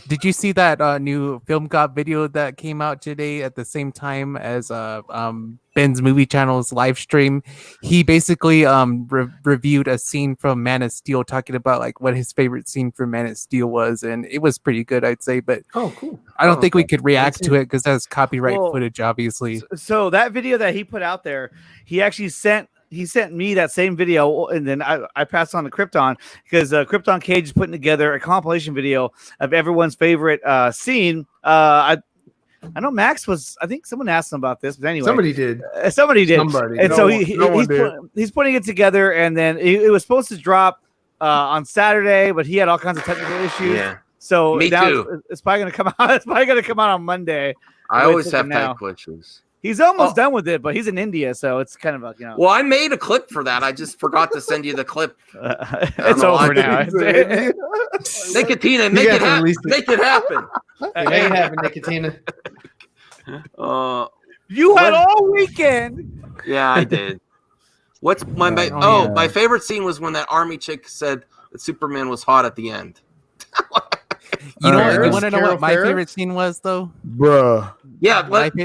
Did you see that new Film God video that came out today at the same time as Ben's Movie Channel's live stream? He basically reviewed a scene from Man of Steel, talking about like what his favorite scene from Man of Steel was, and it was pretty good, I'd say. But oh, cool. I don't think we could react to it because that's copyright Well, footage, obviously. So that video that he put out there, he actually sent me that same video, and then I passed on to Krypton because Krypton Cage is putting together a compilation video of everyone's favorite scene. I know Max was. I think someone asked him about this, but anyway, Somebody did. Somebody did. Somebody. And No so one- he's putting it together, and then it was supposed to drop on Saturday, but he had all kinds of technical issues. Yeah. So Me now too. it's probably gonna come out. It's probably gonna come out on Monday. I The way always it's have looking now. technical issues. He's almost done with it, but he's in India, so it's kind of a Well, I made a clip for that. I just forgot to send you the clip. It's over now. Nicotina, make it happen. Make it happen. It ain't happening, Nicotina. You had all weekend. Yeah, I did. What's my my favorite scene was when that army chick said that Superman was hot at the end. You want to know what my favorite scene was, though? Bruh. Yeah, let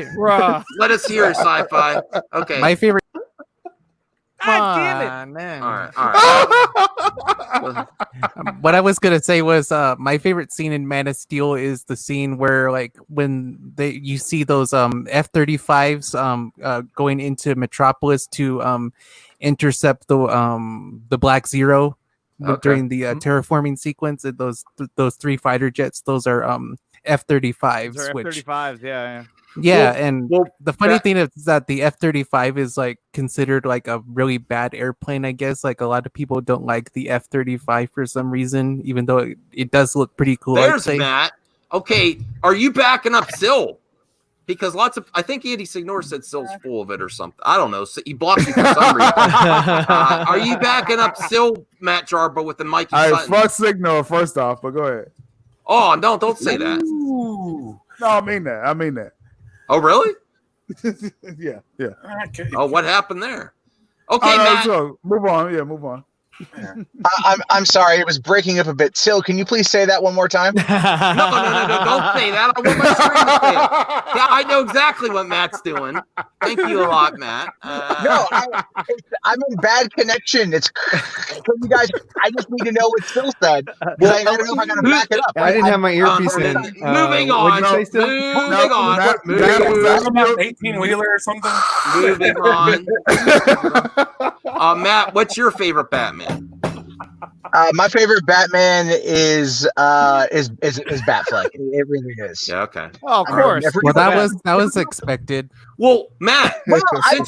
us hear it, sci-fi. Okay. My favorite. God damn it. Man. All right. What I was gonna say was my favorite scene in Man of Steel is the scene where like when you see those F-35s going into Metropolis to intercept the Black Zero during the terraforming sequence. And those three fighter jets, those are F-35s. Those are F-35s, yeah. Yeah, and the funny thing is that the F-35 is like considered like a really bad airplane, I guess. Like a lot of people don't like the F-35 for some reason, even though it does look pretty cool. There's Matt. Okay, are you backing up Syl? Because I think Andy Signor said Syl's full of it or something. I don't know. So he blocked you for some reason. Are you backing up Syl, Matt Jarbo, with the Mikey All right, Sutton? fuck Signal first off, but go ahead. Oh, no, don't say that. No, I mean that. Oh, really? Yeah. Okay. Oh, what happened there? Okay, Oh, no, Matt. so move on. Yeah, move on. I'm sorry, it was breaking up a bit. Sil, can you please say that one more time? No, don't say that. I want my screen to say it. Yeah, I know exactly what Matt's doing. Thank you a lot, Matt. No, I'm in bad connection. It's for you guys. I just need to know what Sil said. I don't know if I got to back it up. I didn't have my earpiece in. Moving on. What'd you say, Sil? Moving on. Moving on. 18-wheeler or something. Moving on. Matt, what's your favorite Batman? My favorite Batman is Batfleck. It really is. Yeah, okay. Oh, of course. Well, that was expected. Well, Matt, Well, I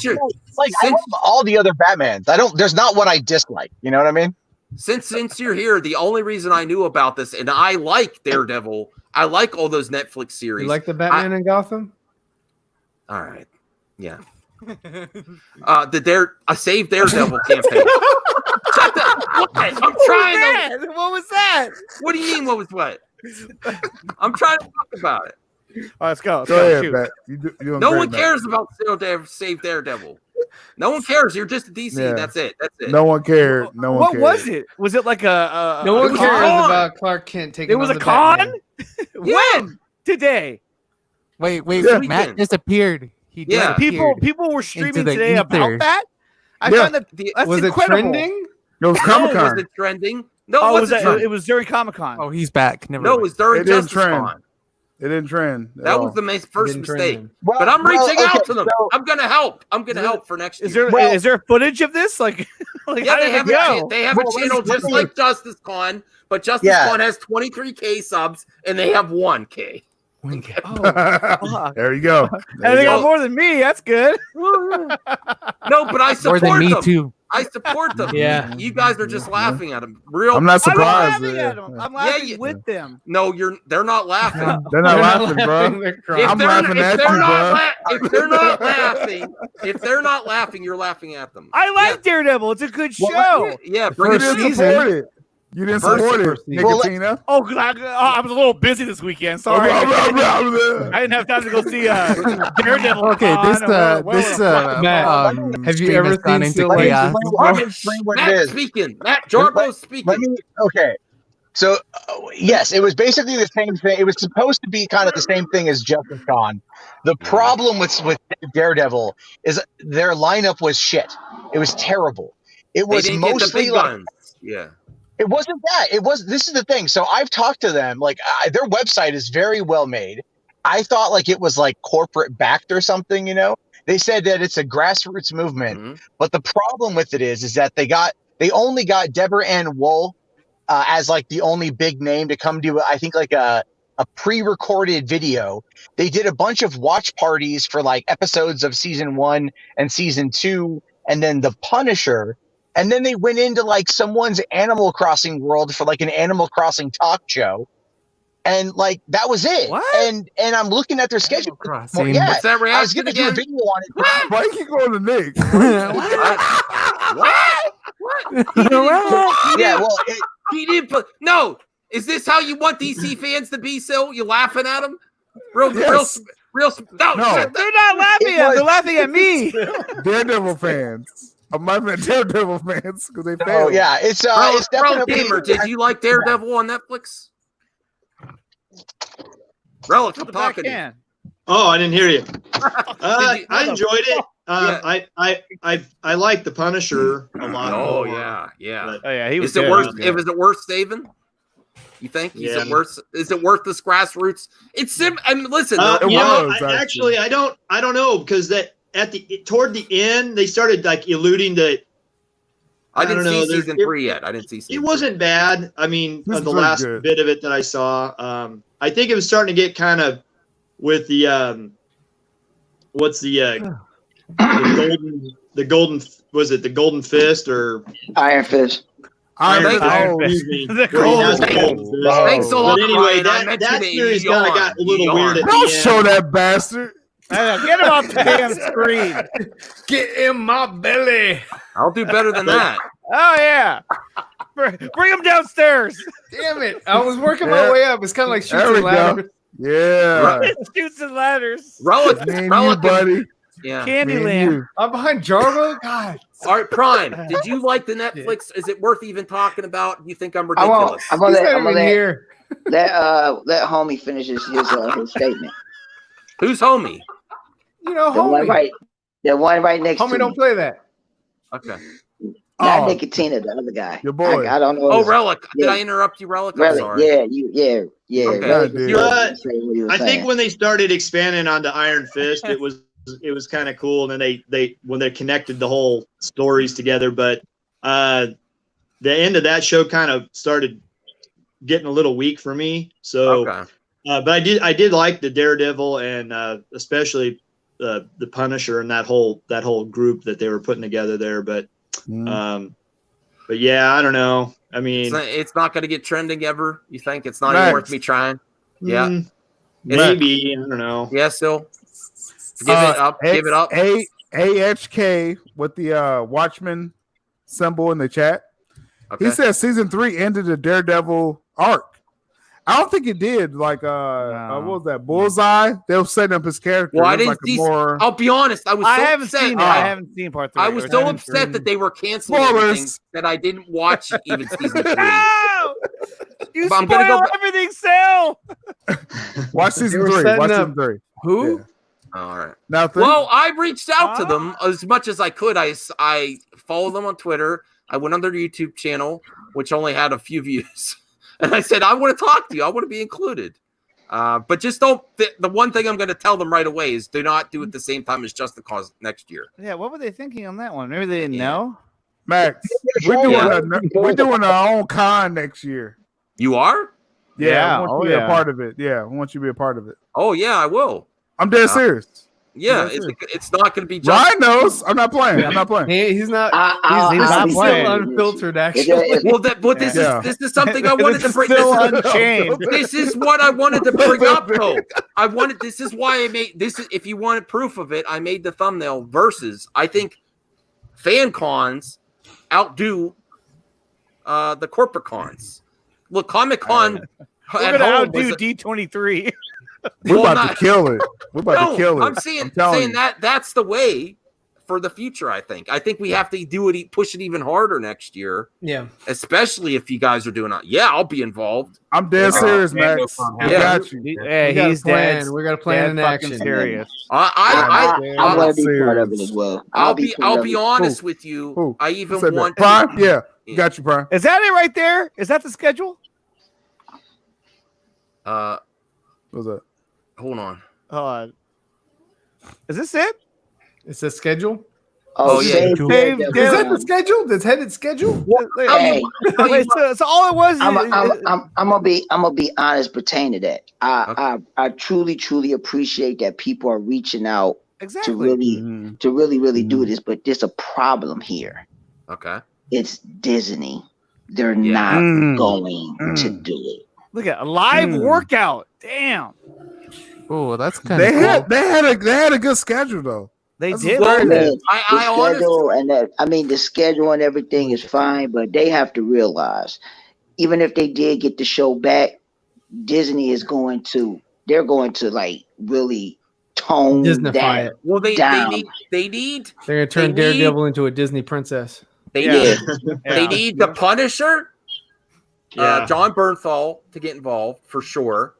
love all the other Batmans. There's not one I dislike. You know what I mean? Since you're here, the only reason I knew about this, and I like Daredevil, I like all those Netflix series. You like the Batman in Gotham? All right. Yeah. The Save Daredevil campaign. Shut the, I'm trying to. What was that? What do you mean? What was what? I'm trying to talk about it. All right, let's go. Go ahead, Matt. No one cares about Save Daredevil. No one cares. You're just a DC. Yeah. That's it. No one cared. No one What cared. was it? Was it like a No one it was cares a con? about Clark Kent taking. It was on a the con? Batman. When? Today. Wait, Yeah. Matt disappeared. He Yeah. disappeared People were streaming into the today ether. about that. I Yeah. found that that's Was it incredible. trending? It was Comic No, Con. was it trending? No, Oh, it wasn't trending. it was during Comic-Con. Oh, he's back. Never No, it mind. was during It didn't Justice trend. Con. It didn't trend. at That all. was the first Didn't mistake. trend. Well, But I'm reaching out okay, to them. so- I'm gonna help. I'm gonna help for next year. Is there footage of this? Like Yeah, how they did have it go? they have Well, a channel let just me- like Justice Con, but Justice Con has 23K subs and they have 1K. Fuck. There you go. And they got more than me. That's good. No, but I More support than me them. too. I support them. Yeah. You guys are just laughing at them. Real. I'm not I'm not surprised. laughing at them. I'm laughing with them. No, they're not laughing. They're not laughing, bro. They're If crying. I'm they're- laughing if at they're you, not bro. if they're not laughing, you're laughing at them. I like Daredevil. It's a good Well, show. Yeah, You bring it didn't in. support it. You didn't support it, First season. Nicotina. Oh, 'cause I was a little busy this weekend. Sorry. I didn't have time to go see Daredevil. Okay, this Matt, have you stream ever has gone seen into Silver chaos. Let me explain what it Matt is. speaking. Matt Jarbo's speaking. Let me. Okay. So yes, it was basically the same thing. It was supposed to be kind of the same thing as Justice Con. The problem with Daredevil is their lineup was shit. It was terrible. It They was didn't get the mostly big like guns. Yeah. it wasn't that. It was. This is the thing. So I've talked to them. Like their website is very well made. I thought like it was like corporate backed or something. You know, they said that it's a grassroots movement. Mm-hmm. But the problem with it is that they only got Deborah Ann Wool as like the only big name to come to I think like a pre-recorded video. They did a bunch of watch parties for like episodes of season 1 and season 2, and then The Punisher. And then they went into like someone's Animal Crossing world for like an Animal Crossing talk show. And like that was it. What? And I'm looking at their schedule. Crossing. Yeah, What's that I was reaction gonna do a again? video on it. Why you keep going to Nick? Yeah, well, He didn't put. No, is this how you want DC fans to be? So you laughing at them? Real. No, No. They're not laughing at. They're laughing at me. Daredevil fans. I'm laughing at Daredevil fans because they oh failed. yeah, it's Bro definitely Gamer, did you like Daredevil on Netflix? Relic, I'm talking to you. Oh, I didn't hear you. Did you- I enjoyed it. I like the Punisher a lot. Oh more, yeah. but- Oh yeah, he was Is it good. worth? Is it worth saving? You think? Yeah. Is it worth this grassroots? It's sim. I mean, listen. It you know, was, actually, I don't know because that toward the end they started like alluding to. I didn't don't know, see season 3 yet. I didn't see. It wasn't bad. I mean, This is the pretty last good. bit of it that I saw, I think it was starting to get kind of with the what's the golden was it the Golden Fist or Iron Fist. Iron Fist. Excuse me, The where he has the Golden Golden Fist. Thanks a lot. But anyway, Ryan. I mentioned that it. series Yawn. kind of got a little Yawn. weird at the Don't end. show that bastard. Get him off the damn screen. Get in my belly. I'll do better than that. Oh yeah. Bring him downstairs. Damn it! I was working my way up. It's kind of like There shooting we go. ladder. Yeah. Shoots and ladders. Relic, Me and Relic, you, buddy. yeah. Candyland. I'm behind Jargo. God. All right, Prime. Did you like the Netflix? Is it worth even talking about? You think I'm I'm gonna, ridiculous? I'm gonna He's let, not I'm gonna even let, here. let homie finish his statement. Who's homie? You know, The one homie. right, the one right next Homie to don't me. play that. Okay. Not Nicotina, the other guy. Your boy. I don't know. Oh, his- Relic. Did yeah. I interrupt you, Relic? I'm Relic, sorry. yeah. Okay. Relic dude. was saying what he was I think saying. when they started expanding onto Iron Fist, it was kind of cool, and then when they connected the whole stories together. But the end of that show kind of started getting a little weak for me. So, Okay. but I did like the Daredevil and especially the Punisher and that whole group that they were putting together there. But yeah, I don't know. I mean, It's not going to get trending ever. You think it's not Max. even worth me trying? Yeah. maybe I don't know. Yeah. Still. Give it up. Give it up. AHK with the Watchmen symbol in the chat. Okay. He says season 3 ended the Daredevil arc. I don't think it did. Like, what was that? Bullseye? They were setting up his character. Well, I It was didn't like a see. more I'll be honest. I was. I so haven't upset. seen it. I haven't seen part 3. I was so upset that they were canceling everything that I didn't watch even season 3. No! You But I'm spoil gonna go. everything, Sal. Watch season were 3. setting Watch up- season 3. Who? Yeah. All right. Nothing. Well, I reached out to them as much as I could. I followed them on Twitter. I went on their YouTube channel, which only had a few views, and I said, "I want to talk to you. I want to be included." But just don't. The one thing I'm going to tell them right away is do not do it the same time as Just the Cause next year. Yeah, what were they thinking on that one? Maybe they didn't know. Max, we're doing our own con next year. You are? Yeah, I want you to be a part of it. Yeah, I want you to be a part of it. Oh yeah, I will. I'm dead serious. Yeah, it's not going to be just. Ryan knows. I'm not playing. I'm not playing. He's not. He's not He's playing. still unfiltered, actually. Well, this is something I wanted to bring. Still unchained. This is what I wanted to bring up, though. This is why I made this. If you wanted proof of it, I made the thumbnail versus. I think fan cons outdo the corporate cons. Look, Comic Con. We're gonna outdo D23. We're about to kill it. We're about to kill it. I'm saying that's the way for the future. I think we have to do it, push it even harder next year. Yeah, especially if you guys are doing it. Yeah, I'll be involved. I'm dead serious, Max. Yeah, got you. Yeah, he's dead. We got a plan in action. Serious. I'm gonna be part of it as well. I'll be honest with you. I even want Prime. Yeah, got you, Prime. Is that it right there? Is that the schedule? What was that? Hold on. Is this it? It's a schedule. Oh yeah. Is that the schedule? That's headed schedule. Hey, Wait, so all it was. I'm gonna be honest pertaining to that. I truly appreciate that people are reaching out to really do this, but there's a problem here. Okay. It's Disney. They're not going to do it. Look at a live workout. Damn. Oh, that's kind of cool. They had a good schedule though. They That's did. the schedule and that. I mean, the schedule and everything is fine, but they have to realize, even if they did get the show back, Disney is going to. They're going to like really tone Disney-fy that it. Well, down. They need. They're gonna turn Daredevil into a Disney princess. They need the Punisher. John Bernthal to get involved for sure.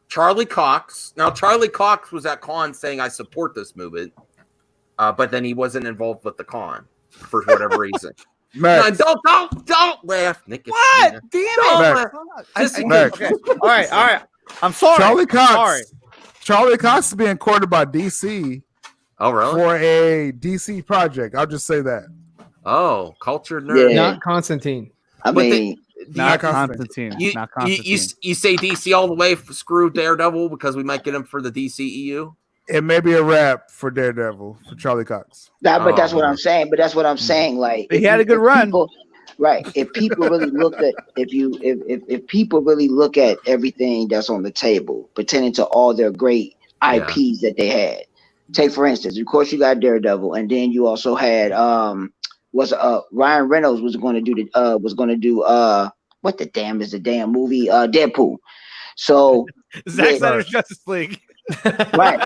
Charlie Cox. Now, Charlie Cox was at con saying, "I support this movement," but then he wasn't involved with the con for whatever reason. Max. No, don't laugh, Nick. What? Damn it! All right. I'm sorry. Charlie Cox. Sorry. Charlie Cox is being courted by DC. Oh, really? For a DC project. I'll just say that. Oh, cultured nerd. Yeah. Not Constantine. I mean, Not Constantine. You say DC all the way. Screw Daredevil because we might get him for the DCEU. It may be a wrap for Daredevil for Charlie Cox. but that's what I'm saying. But that's what I'm saying. Like he had a good run. Right. If people really look at if people really look at everything that's on the table pertaining to all their great IPs that they had. Take for instance, of course you got Daredevil, and then you also had Ryan Reynolds was going to do what the damn is the damn movie Deadpool. So Zack Snyder's Justice League. Right.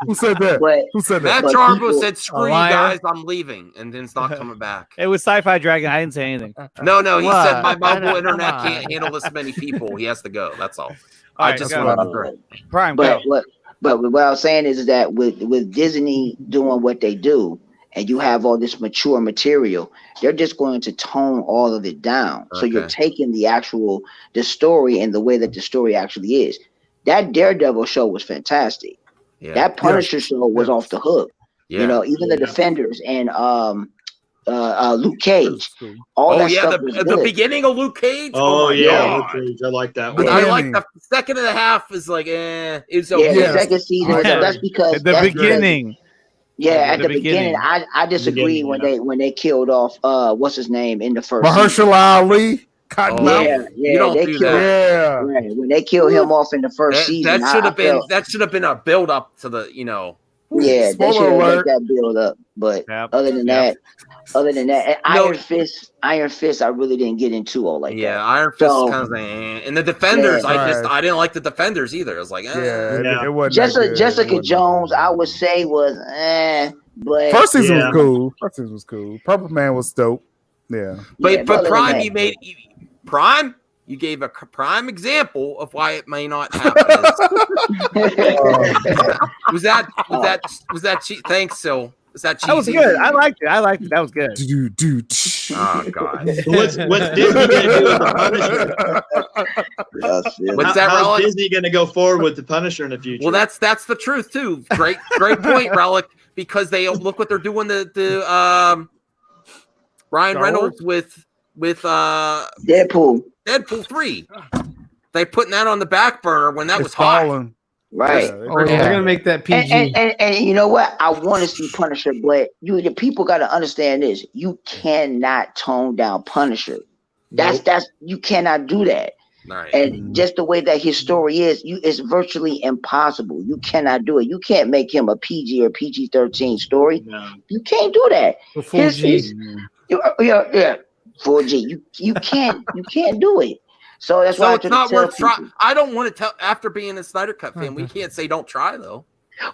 Who said that? Who said that? Matt Jarbo said, "Screw you guys, I'm leaving," and then it's not coming back. It was Sci-Fi Dragon. I didn't say anything. No, he What? said my mobile internet can't handle this many people. He has to go. That's all. I just wanted to Prime. But what I was saying is that with Disney doing what they do, and you have all this mature material, they're just going to tone all of it down. So you're taking the story and the way that the story actually is. That Daredevil show was fantastic. Yeah. That Punisher show was off the hook. Yeah. You know, even the Defenders and Luke Cage. All that stuff was good. The beginning of Luke Cage. Oh yeah, Luke Cage. I like that one. I like the second and a half is like it's okay. Yeah, the second season. That's because the beginning. At the beginning, I disagree when they killed off what's his name in the first. Mahershala Ali. You don't do that. Right, when they killed him off in the first season, that should have been a build up to the Yeah, they should have made that build up. But other than that, and Iron Fist, I really didn't get into all like that. Yeah, Iron Fist is kind of and the Defenders, I didn't like the Defenders either. I was like, it wasn't Jessica Jones, I would say was but first season was cool. Purple Man was dope. Yeah, but Prime, you gave a prime example of why it may not happen. was that cheap? Thanks, Sil. Was that cheesy? That was good. I liked it. That was good. Oh God. What's Disney gonna do with the Punisher? How's Disney gonna go forward with the Punisher in the future? Well, that's the truth too. Great point, Relic. Because they look what they're doing. The Ryan Reynolds with Deadpool 3. They putting that on the back burner when that was hot. Right. They're gonna make that PG. And you know what? I want to see Punisher, but the people got to understand this. You cannot tone down Punisher. That's you cannot do that. Right. And just the way that his story is, it's virtually impossible. You cannot do it. You can't make him a PG or PG-13 story. No. You can't do that. Full G. Full G. You can't do it. So that's why it's not worth trying. I don't want to tell. After being a Snyder Cut fan, we can't say don't try though.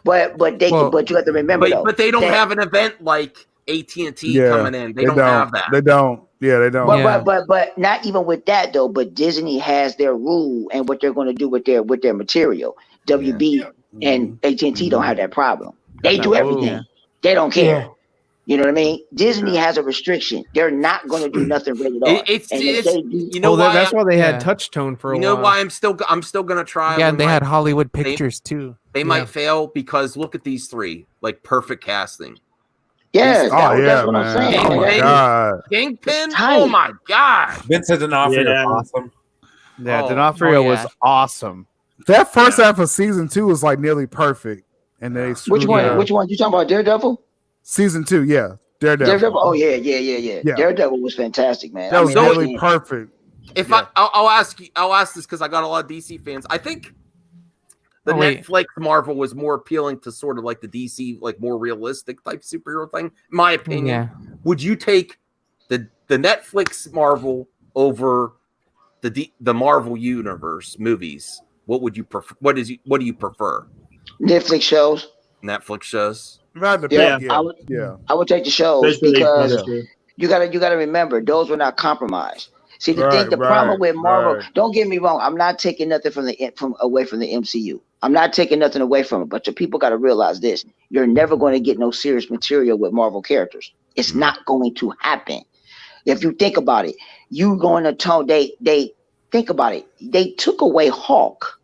But you have to remember but they don't have an event like AT&T coming in. They don't have that. They don't. Yeah, they don't. But not even with that though. But Disney has their rule and what they're going to do with their material. WB and AT&T don't have that problem. They do everything. They don't care. Yeah. You know what I mean? Disney has a restriction. They're not going to do nothing rated R. That's why they had touch tone for a while. You know why I'm still going to try. Yeah, and they had Hollywood Pictures too. They might fail because look at these three, like perfect casting. Yeah, that's what I'm saying. Oh my God. Kingpin. Oh my God. Vincent D'Onofrio, awesome. Yeah, D'Onofrio was awesome. That first half of season 2 was like nearly perfect, and they which one? Which one? You talking about Daredevil? Season 2, yeah. Daredevil. Oh yeah. Daredevil was fantastic, man. That was really perfect. I'll ask this because I got a lot of DC fans. I think the Netflix Marvel was more appealing to sort of like the DC, like more realistic type superhero thing. In my opinion. Yeah. Would you take the Netflix Marvel over the Marvel Universe movies? What would you prefer? What do you prefer? Netflix shows. I would take the shows because you gotta remember those were not compromised. See the problem with Marvel. Don't get me wrong. I'm not taking nothing away from the MCU. I'm not taking nothing away from it. But the people got to realize this: you're never going to get no serious material with Marvel characters. It's not going to happen. If you think about it, you going to tone. They think about it. They took away Hulk.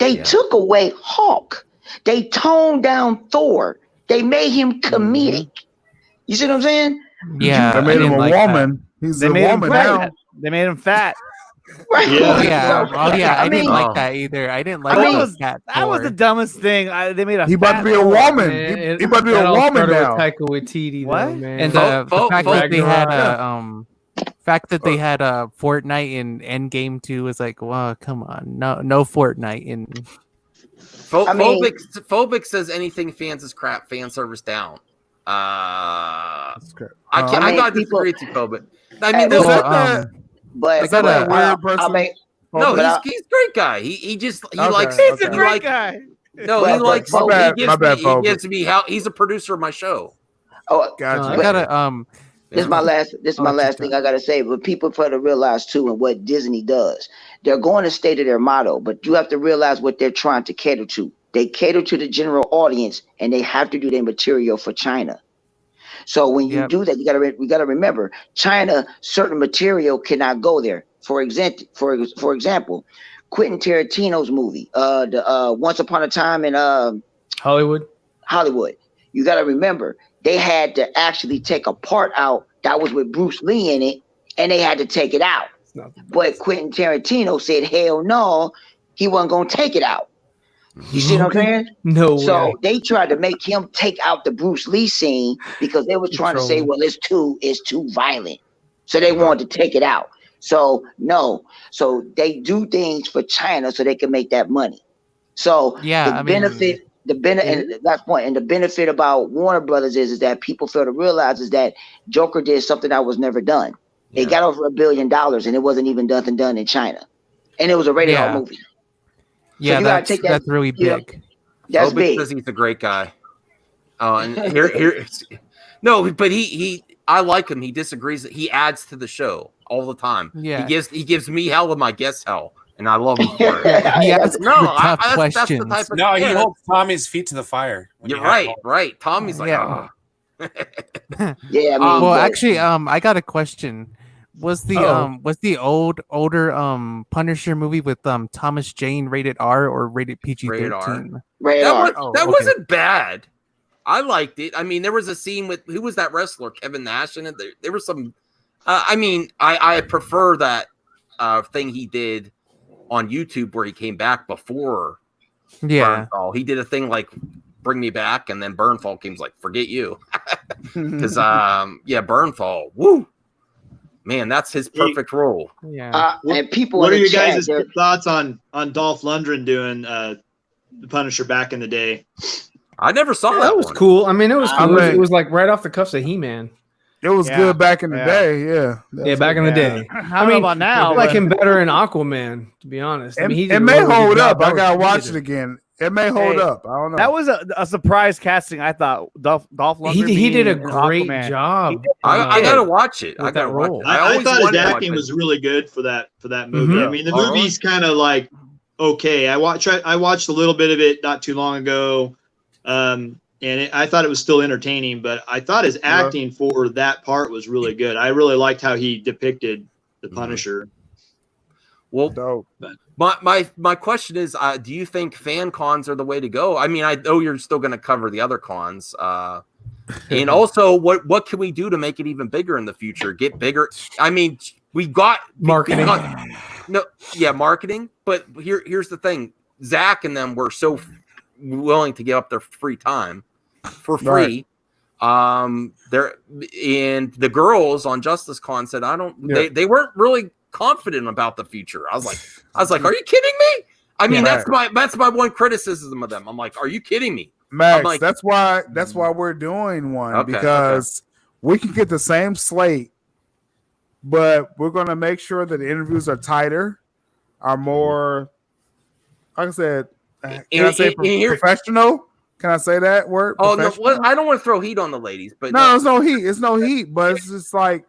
They took away Hulk. They toned down Thor. They made him comedic. You see what I'm saying? Yeah. They made him a woman. He's a woman now. They made him fat. Right. Yeah. I didn't like that either. I didn't like that. That was the dumbest thing. They made a. He about to be a woman. He about to be a woman now. Taika Waititi, what? Man. And the fact that they had Fortnite in Endgame 2 was like, well, come on, no Fortnite in. Phobic says anything fans is crap. Fan service down. I got to disagree with you, Phobic. I mean, But Is that a but, weird person? I mean, No, but he's a great guy. He just he Okay, likes. He's a okay. great guy. No, But- he likes. but- My He bad, gives folks. he gives me how he's a producer of my show. oh, Gotcha. I But- gotta this is my last. This is Oh, my that's last thing I gotta say. But people fail to realize too, and what Disney does, they're going to state of their motto. But you have to realize what they're trying to cater to. They cater to the general audience, and they have to do their material for China. So when you Yep. do that, we gotta remember, China, certain material cannot go there. For example, Quentin Tarantino's movie, the Once Upon a Time in Hollywood. You got to remember, they had to actually take a part out that was with Bruce Lee in it, and they had to take it out. But Quentin Tarantino said, hell no, he wasn't going to take it out. You see what I'm saying? No So way. they tried to make him take out the Bruce Lee scene because they were trying to say, well, it's too violent. So they wanted to take it out. So no. So they do things for China so they can make that money. So Yeah, the I mean- benefit, and last point, and the benefit about Warner Brothers is that people fail to realize is that Joker did something that was never done. It got over $1 billion and it wasn't even done in China. And it was a rated R movie. So Yeah, you gotta take that, that's really you know, big. That's Obit big. says he's a great guy. And here, no, but I like him. He disagrees. He adds to the show all the time. Yeah. he gives me hell and my guests hell, and I love him for it. Yeah, he asks No, the tough that's the questions. type of No, he yeah, holds Tommy's feet to the fire. when You're you have right, him. Tommy's like, Yeah. oh. Yeah, I mean, well, but- actually, I got a question. Was the older Punisher movie with Thomas Jane rated R or rated PG-13? Rated R. That wasn't bad. I liked it. I mean, there was a scene with who was that wrestler, Kevin Nash, in it. There was some. I mean, I prefer that thing he did on YouTube where he came back before. Yeah. Burnfall. He did a thing like "Bring Me Back," and then Burnfall came like "Forget You," because Burnfall. Woo, man, that's his perfect role. Yeah. And people, What in are the your chat, guys' they're- thoughts on Dolph Lundgren doing the Punisher back in the day? I never saw That was one. cool. I mean, it was I cool. mean- It was like right off the cuffs of He-Man. It was good back in the day. Yeah. Yeah, back in the day. I don't know about now. I like but- him better in Aquaman, to be honest. I mean, he It did a may really good hold job. up. I That gotta was- he watch did it again. It may hold Hey, up. I don't know. That was a surprise casting. I thought Dolph Lundgren. He did a being great Aquaman. job. He did- I gotta watch it. With I gotta that watch role. it. I always thought his wanted to watch acting it. was really good for that movie. I mean, the movie's kind of like okay. I watched a little bit of it not too long ago, and I thought it was still entertaining. But I thought his acting for that part was really good. I really liked how he depicted the Punisher. Well, Dope. my question is, do you think fan cons are the way to go? I mean, I know you're still going to cover the other cons, and also what can we do to make it even bigger in the future? Get bigger. I mean, we got Marketing. marketing. But here's the thing: Zach and them were so willing to give up their free time for free. There and the girls on Justice Con said, I don't. Yeah. They weren't really confident about the future. I was like, are you kidding me? I mean, Yeah. that's my one criticism of them. I'm like, are you kidding me? Max, I'm like- that's why we're doing one Okay, because we can get the same slate, but we're gonna make sure that the interviews are tighter, are more. Like I said, can I say professional? Can I say that word? Oh no, Professional? I don't want to throw heat on the ladies, but No, it's no heat. It's no heat, but it's just like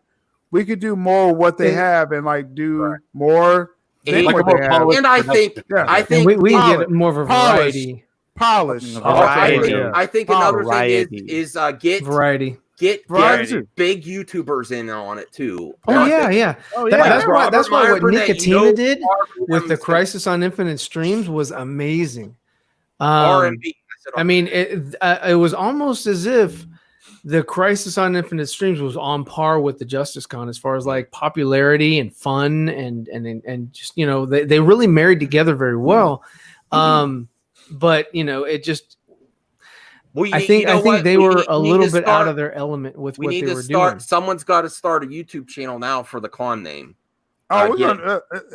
we could do more of what they have and like do more. than what they have. and I think And we Polish, get more of a polish, variety. Polish. I think another thing is get Variety. Get Variety. big YouTubers in on it too. Oh yeah. That's why what Robert Burnett, Nicotina did Robert with the Burnett, Crisis on Infinite Streams was amazing. R&B. I mean, it was almost as if the Crisis on Infinite Streams was on par with the Justice Con as far as like popularity and fun and just they really married together very well. But it just. Well, I think they were a little bit out of their element with we what need they to were start. doing. Someone's got to start a YouTube channel now for the con name. Oh,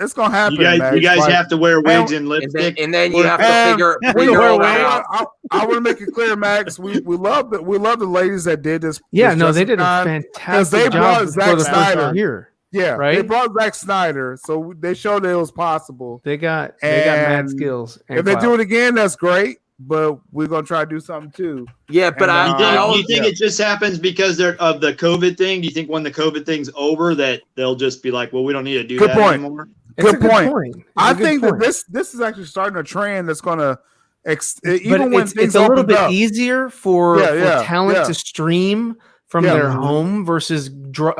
it's gonna happen. You guys have to wear wigs and lipstick, and then you have to figure all that out. I want to make it clear, Max. We love the ladies that did this. Yeah, this no, they Justice did a Con, fantastic they job brought for Zack the first Snyder year. Yeah, right. They brought Zack Snyder, so they showed that it was possible. They got mad skills. If they do it again, that's great. But we're gonna try to do something too. Yeah, but do you think it just happens because they're of the COVID thing? Do you think when the COVID thing's over that they'll just be like, well, we don't need to do that anymore? Good point. I think that this is actually starting a trend that's gonna even when it's a little bit easier for talent to stream from their home versus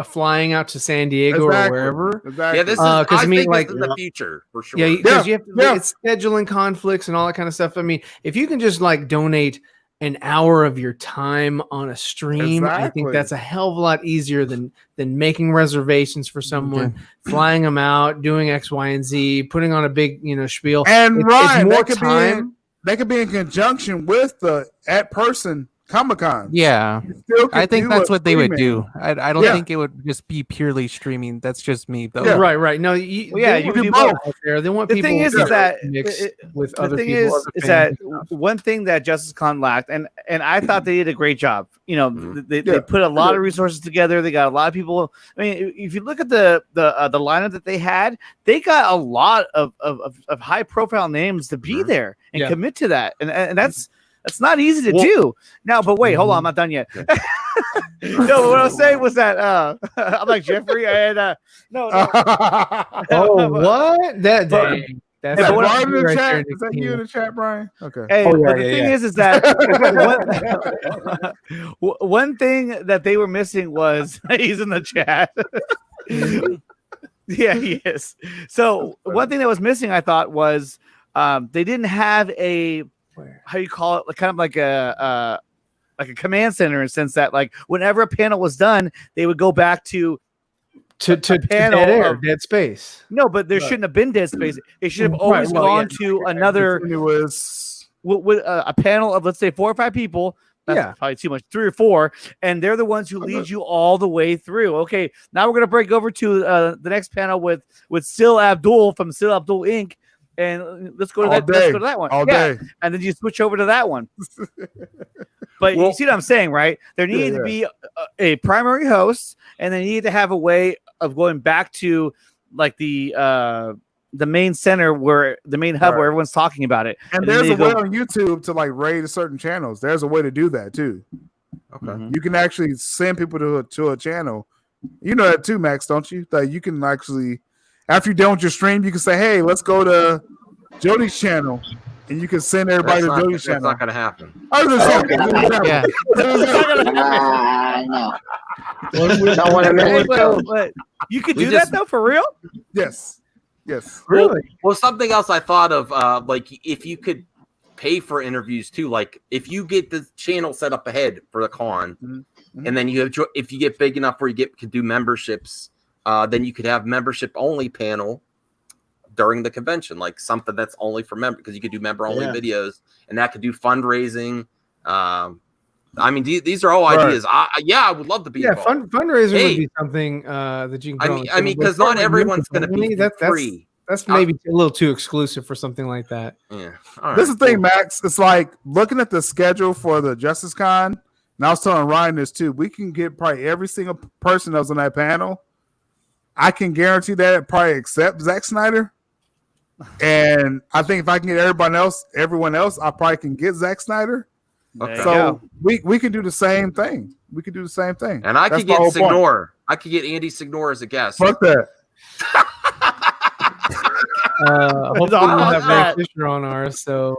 flying out to San Diego or wherever. Yeah, this is I mean, like this is the future for sure. Yeah, because you have to, it's scheduling conflicts and all that kind of stuff. I mean, if you can just like donate an hour of your time on a stream, I think that's a hell of a lot easier than making reservations for someone, flying them out, doing X, Y, and Z, putting on a big spiel. And it's more that time. They could be in conjunction with the at-person Comic-Con. Yeah, I think that's what they would do. I don't think it would just be purely streaming. That's just me, though. Yeah. Right. No, you do do both. both there. They want the people thing is that mix with the other thing people. is that one thing that Justice Con lacked, and I thought they did a great job. You know, they put a lot of resources together. They got a lot of people. I mean, if you look at the lineup that they had, they got a lot of high profile names to be there and commit to that, and that's not easy to do. Now, but wait, hold on, I'm not done yet. No, what I was saying was that I'm like Jeffrey. And no. Oh, what? That's Brian in the chat. Is that you in the chat, Brian? Okay. Hey, but the thing is that one thing that they were missing was he's in the chat. Yeah, he is. So one thing that was missing, I thought, was they didn't have a how you call it, kind of like a command center, in the sense that like whenever a panel was done, they would go back to panel dead space. No, but there shouldn't have been dead space. It should have always gone to another. It was with a panel of, let's say, 4 or 5 people. That's probably too much, 3 or 4, and they're the ones who lead you all the way through. Okay, now we're gonna break over to the next panel with Sil Abdul from Sil Abdul Inc. And let's go to that one. All day. And then you switch over to that one. But you see what I'm saying, right? There needed to be a primary host, and they needed to have a way of going back to like the main center, where the main hub where everyone's talking about it. And there's a way on YouTube to like raid certain channels. There's a way to do that too. Okay. You can actually send people to a channel. You know that too, Max, don't you? That you can actually, after you're done with your stream, you can say, "Hey, let's go to Jody's channel," and you can send everybody to Jody's channel. That's not going to happen. I was just but you could do that though, for real? Yes. Really? Well, something else I thought of, like if you could pay for interviews too, like if you get the channel set up ahead for the con, and then if you get big enough where you could do memberships. Then you could have membership only panel during the convention, like something that's only for members, because you could do member only videos, and that could do fundraising. I mean, these are all ideas. I would love to be involved. Fundraising would be something that you can. I mean, because not everyone's going to be free. That's maybe a little too exclusive for something like that. Yeah. This is the thing, Max. It's like looking at the schedule for the Justice Con, and I was telling Ryan this too. We can get probably every single person that was on that panel. I can guarantee that probably except Zack Snyder. And I think if I can get everyone else, I probably can get Zack Snyder. Okay. So we can do the same thing. And I could get Signor. I could get Andy Signor as a guest. Fuck that. Hopefully we'll have Matt Fisher on ours. So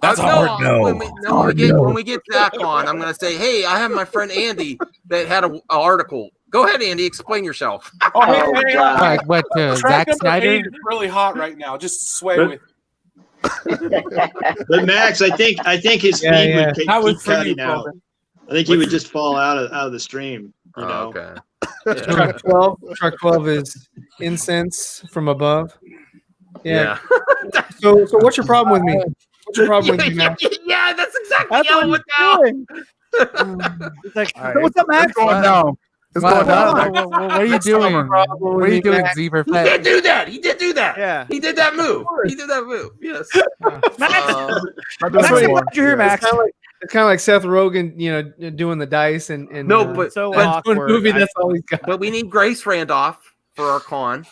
that's hard. No. When we get Zach on, I'm going to say, hey, I have my friend Andy that had an article. Go ahead, Andy. Explain yourself. What Zack Snyder? It's really hot right now. Just sway with. But Max, I think his feed would keep cutting out. I think he would just fall out of the stream. You know? Okay. Truck 12 is incense from above. Yeah. So what's your problem with me? What's your problem with me, Max? Yeah, that's exactly how it went down. It's like, what's up, Max? It's going down. What are you doing? What are you doing, Zever? He did do that. Yeah. He did that move. Yes. Max, what did you hear, Max? It's kind of like Seth Rogen, doing the dice and no, but so that's awkward. one movie. That's all he's got. But we need Grace Randolph for our con.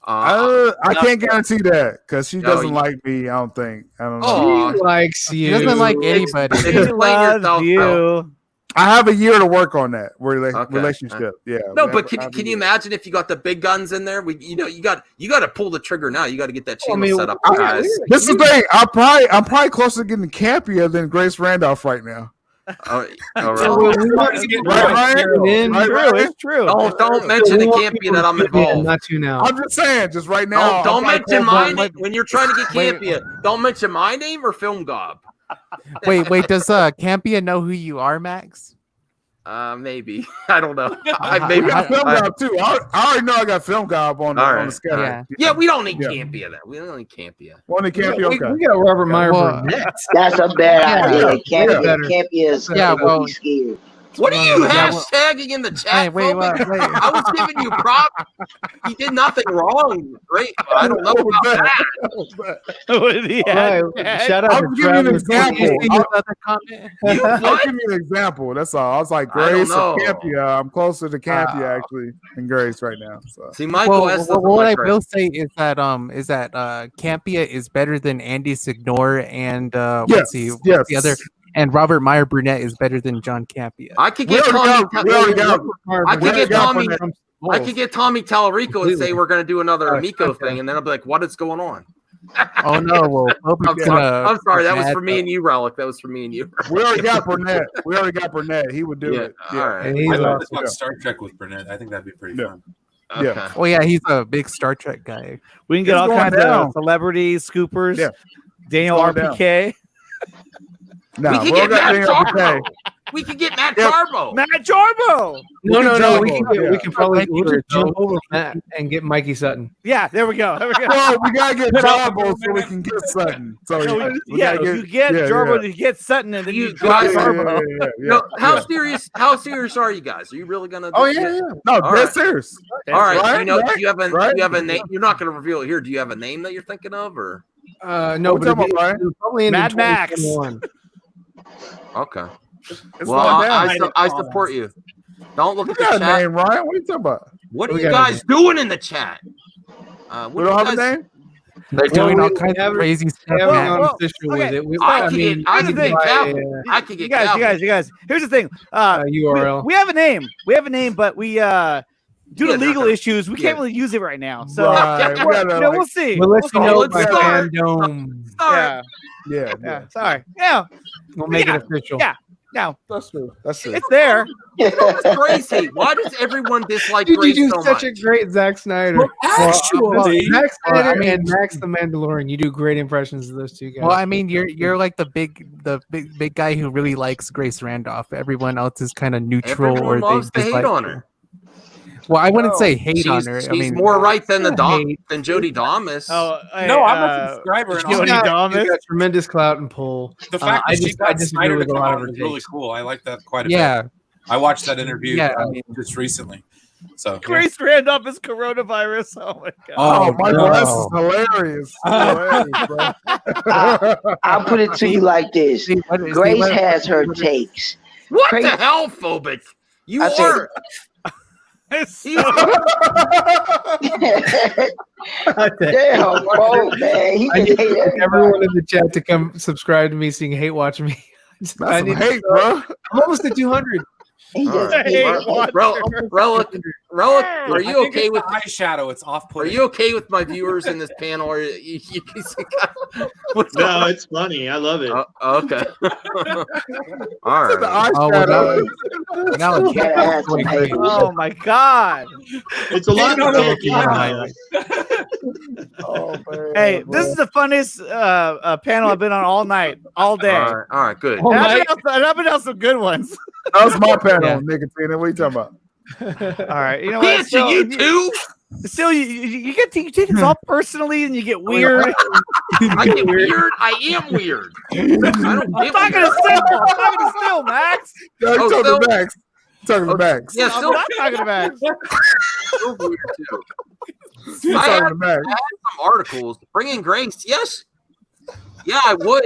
I can't guarantee that because she doesn't like me. I don't think. I don't know. She likes you. She doesn't like anybody. Explain yourself, you. I have a year to work on that relationship. Yeah. No, but can you imagine if you got the big guns in there? You got to pull the trigger now. You got to get that channel set up, guys. This is the thing. I'm probably closer to getting campier than Grace Randolph right now. All right. It's true. Don't mention the campy that I'm involved. Not to now. I'm just saying, just right now. Don't mention my name when you're trying to get Campia. Don't mention my name or Film Gob. Wait. Does Campia know who you are, Max? Maybe. I don't know. We got Film Gob too. I already know I got Film Gob on the schedule. Yeah, we don't need Campia then. We don't need Campia. We got Robert Meyer Burnett. That's a bad idea. Campia is be scared. What are you hashtagging in the chat? Wait. I was giving you props. He did nothing wrong. Great. I don't know about that. What did he have? Shout out I'll to give you an Travis. example. I'll give you an example. That's all. I was like, Grace or Campia. I'm closer to Campia actually than Grace right now. So. See, Michael. What I will say is that Campia is better than Andy Signore and what's the other. And Robert Meyer Burnett is better than John Campia. I could get Tommy Tallarico and say we're going to do another Miko thing, and then I'll be like, "What is going on?" Oh no! Well, I'm sorry. That was for me and you, Relic. That was for me and you. We already got Burnett. He would do it. All right. I love this one Star Trek with Burnett. I think that'd be pretty fun. Okay. Yeah. Oh yeah, he's a big Star Trek guy. We can get all kinds of celebrities, scoopers. Yeah. Daniel RPK. No, we can get Matt Jarbo. We can get Matt Jarbo. Matt Jarbo. No. We can probably jump over Matt and get Mikey Sutton. Yeah, there we go. Well, we gotta get Jarbo so we can get Sutton. So you get Jarbo to get Sutton, and then you guys. Jarbo. No, how serious are you guys? Are you really gonna? No, that's serious. All right. Do you have a name? You're not gonna reveal it here. Do you have a name that you're thinking of, or? No, but probably in Mad Max. Okay. I support you. Don't look at the chat. Name, Ryan. What are you talking about? What are you guys doing in the chat? We don't have a name. They're doing all kinds of crazy stuff. I can get you guys. Here's the thing. URL. We have a name. But we due to legal issues, we can't really use it right now. So we'll see. We'll let you know by Fandom. Yeah. Sorry. Yeah. We'll make it official. Yeah. No, that's true. It's there. Grace hate? Why does everyone dislike Dude, Grace you do so such much? a great Zack Snyder. Well, actually, Zack Snyder and Max the Mandalorian. You do great impressions of those two guys. Well, I mean, you're like the big guy who really likes Grace Randolph. Everyone else is kind of neutral, Everyone loves to hate on her. Well, I wouldn't say hate on her. She's I mean, more right than Jodie Thomas. No, I'm a subscriber. Jodie Thomas got tremendous clout and pull. The fact that she got Snyder to come on is really cool. I like that quite a bit. I watched that interview just recently. So Grace Randolph is coronavirus. Oh my god! Oh my god, this is hilarious, bro. I'll put it to you like this: Grace has her takes. What the hell, phobic? You are. Damn, bro, man. He I just need hate everyone in the chat to come subscribe to me, seeing Hate Watch Me. I need hate, bro. I'm almost at 200. Relic, are you okay with eyeshadow? It's off-putting. Are you okay with my viewers in this panel? Or no, it's funny. I love it. Okay. All right. Oh my god! It's a lot of Hey, this is the funniest panel I've been on all night, all day. All right, good. And I've been on some good ones. That was my panel, Nicotina. What are you talking about? All right, you know what? Still, you too. Still, you take this all personally, and you get weird. I get weird. I am weird. I'm talking to Still, Max. No, you're talking to Max. Talking to Max. Yeah, I'm not talking to Max. Still weird too. I had some articles. Bring in Grace. Yes. Yeah, I would.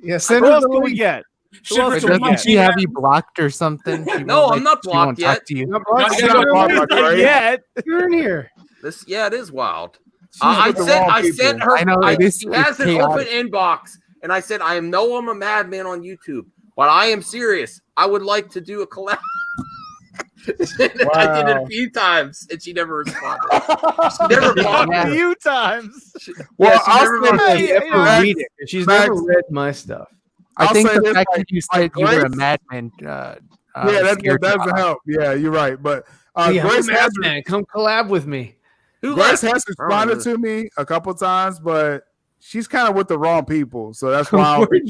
Yeah, What else can we get? Or doesn't she have you blocked or something? No, I'm not blocked yet. You're in here. It is wild. I sent her. She has an open inbox, and I said, I'm a madman on YouTube, but I am serious. I would like to do a collab. I did it a few times, and she never responded. She never blocked me. A few times. She's never read my stuff. I think the fact that you said you were a madman. That doesn't help. Yeah, you're right. But Grace Madman, come collab with me. Grace has responded to me a couple times, but she's kind of with the wrong people, so that's why I don't think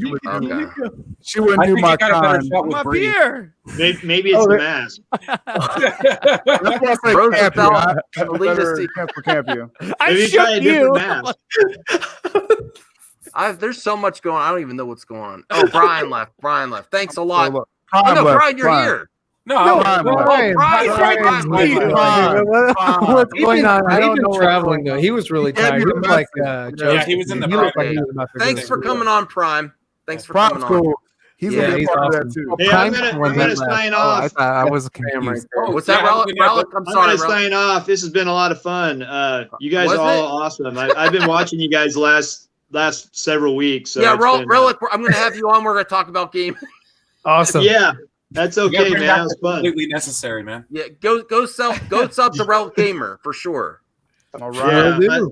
she wouldn't do my con. I'm up here. Maybe it's the mask. That's why I shook you. There's so much going on. I don't even know what's going on. Oh, Brian left. Thanks a lot. Brian, you're here. Brian. What's going on? I don't know. Traveling though. He was really tired. He was like, he was in the back. Thanks for coming on, Prime. Thanks for coming on. He's awesome. Too. Hey, I'm gonna sign off. I was confused. What's that, Relic? I'm sorry, I'm gonna sign off. This has been a lot of fun. You guys are all awesome. I've been watching you guys last several weeks. So Relic. I'm gonna have you on. We're gonna talk about gaming. Awesome. Yeah. That's okay, man. That was fun. Completely necessary, man. Yeah, go sub to Relic Gamer for sure. All right. Yeah,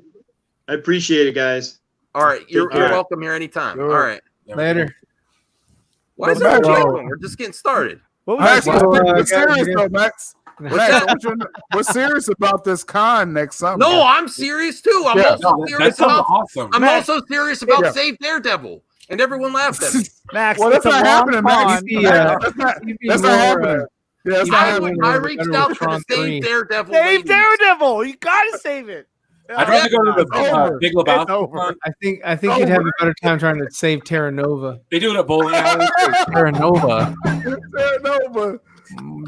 I appreciate it, guys. All right, you're welcome here anytime. Sure. All right. Later. Why is that going? We're just getting started. Max, we're serious though, Max. We're serious about this con next summer. No, I'm serious too. I'm also serious about Save Daredevil. And everyone laughed at me. Max, well, that's not happening, Max. That's not happening. Yeah, I reached out to the Save Daredevil. Save Daredevil! You gotta save it. I'd rather go to the Big Lebowski. I think you'd have a better time trying to save Terra Nova. They do it at bowling alley. Terra Nova.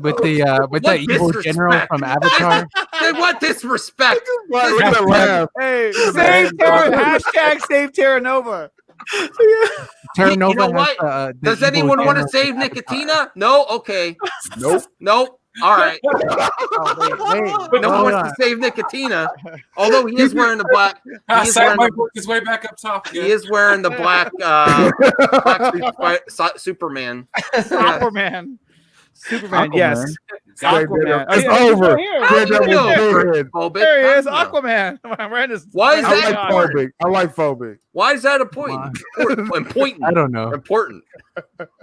With the evil general from Avatar. What disrespect! Hey, save Terra! #save Terra Nova. Terra Nova. You know what? Does anyone want to save Nicotina? No. Okay. Nope. All right. No one wants to save Nicotina, although he is wearing the black. His way back up top. He is wearing the black Superman. Superman, yes. Aquaman. It's over. There he is, Aquaman. Why is that phobic? I like phobic. Why is that important? Important. I don't know. Important.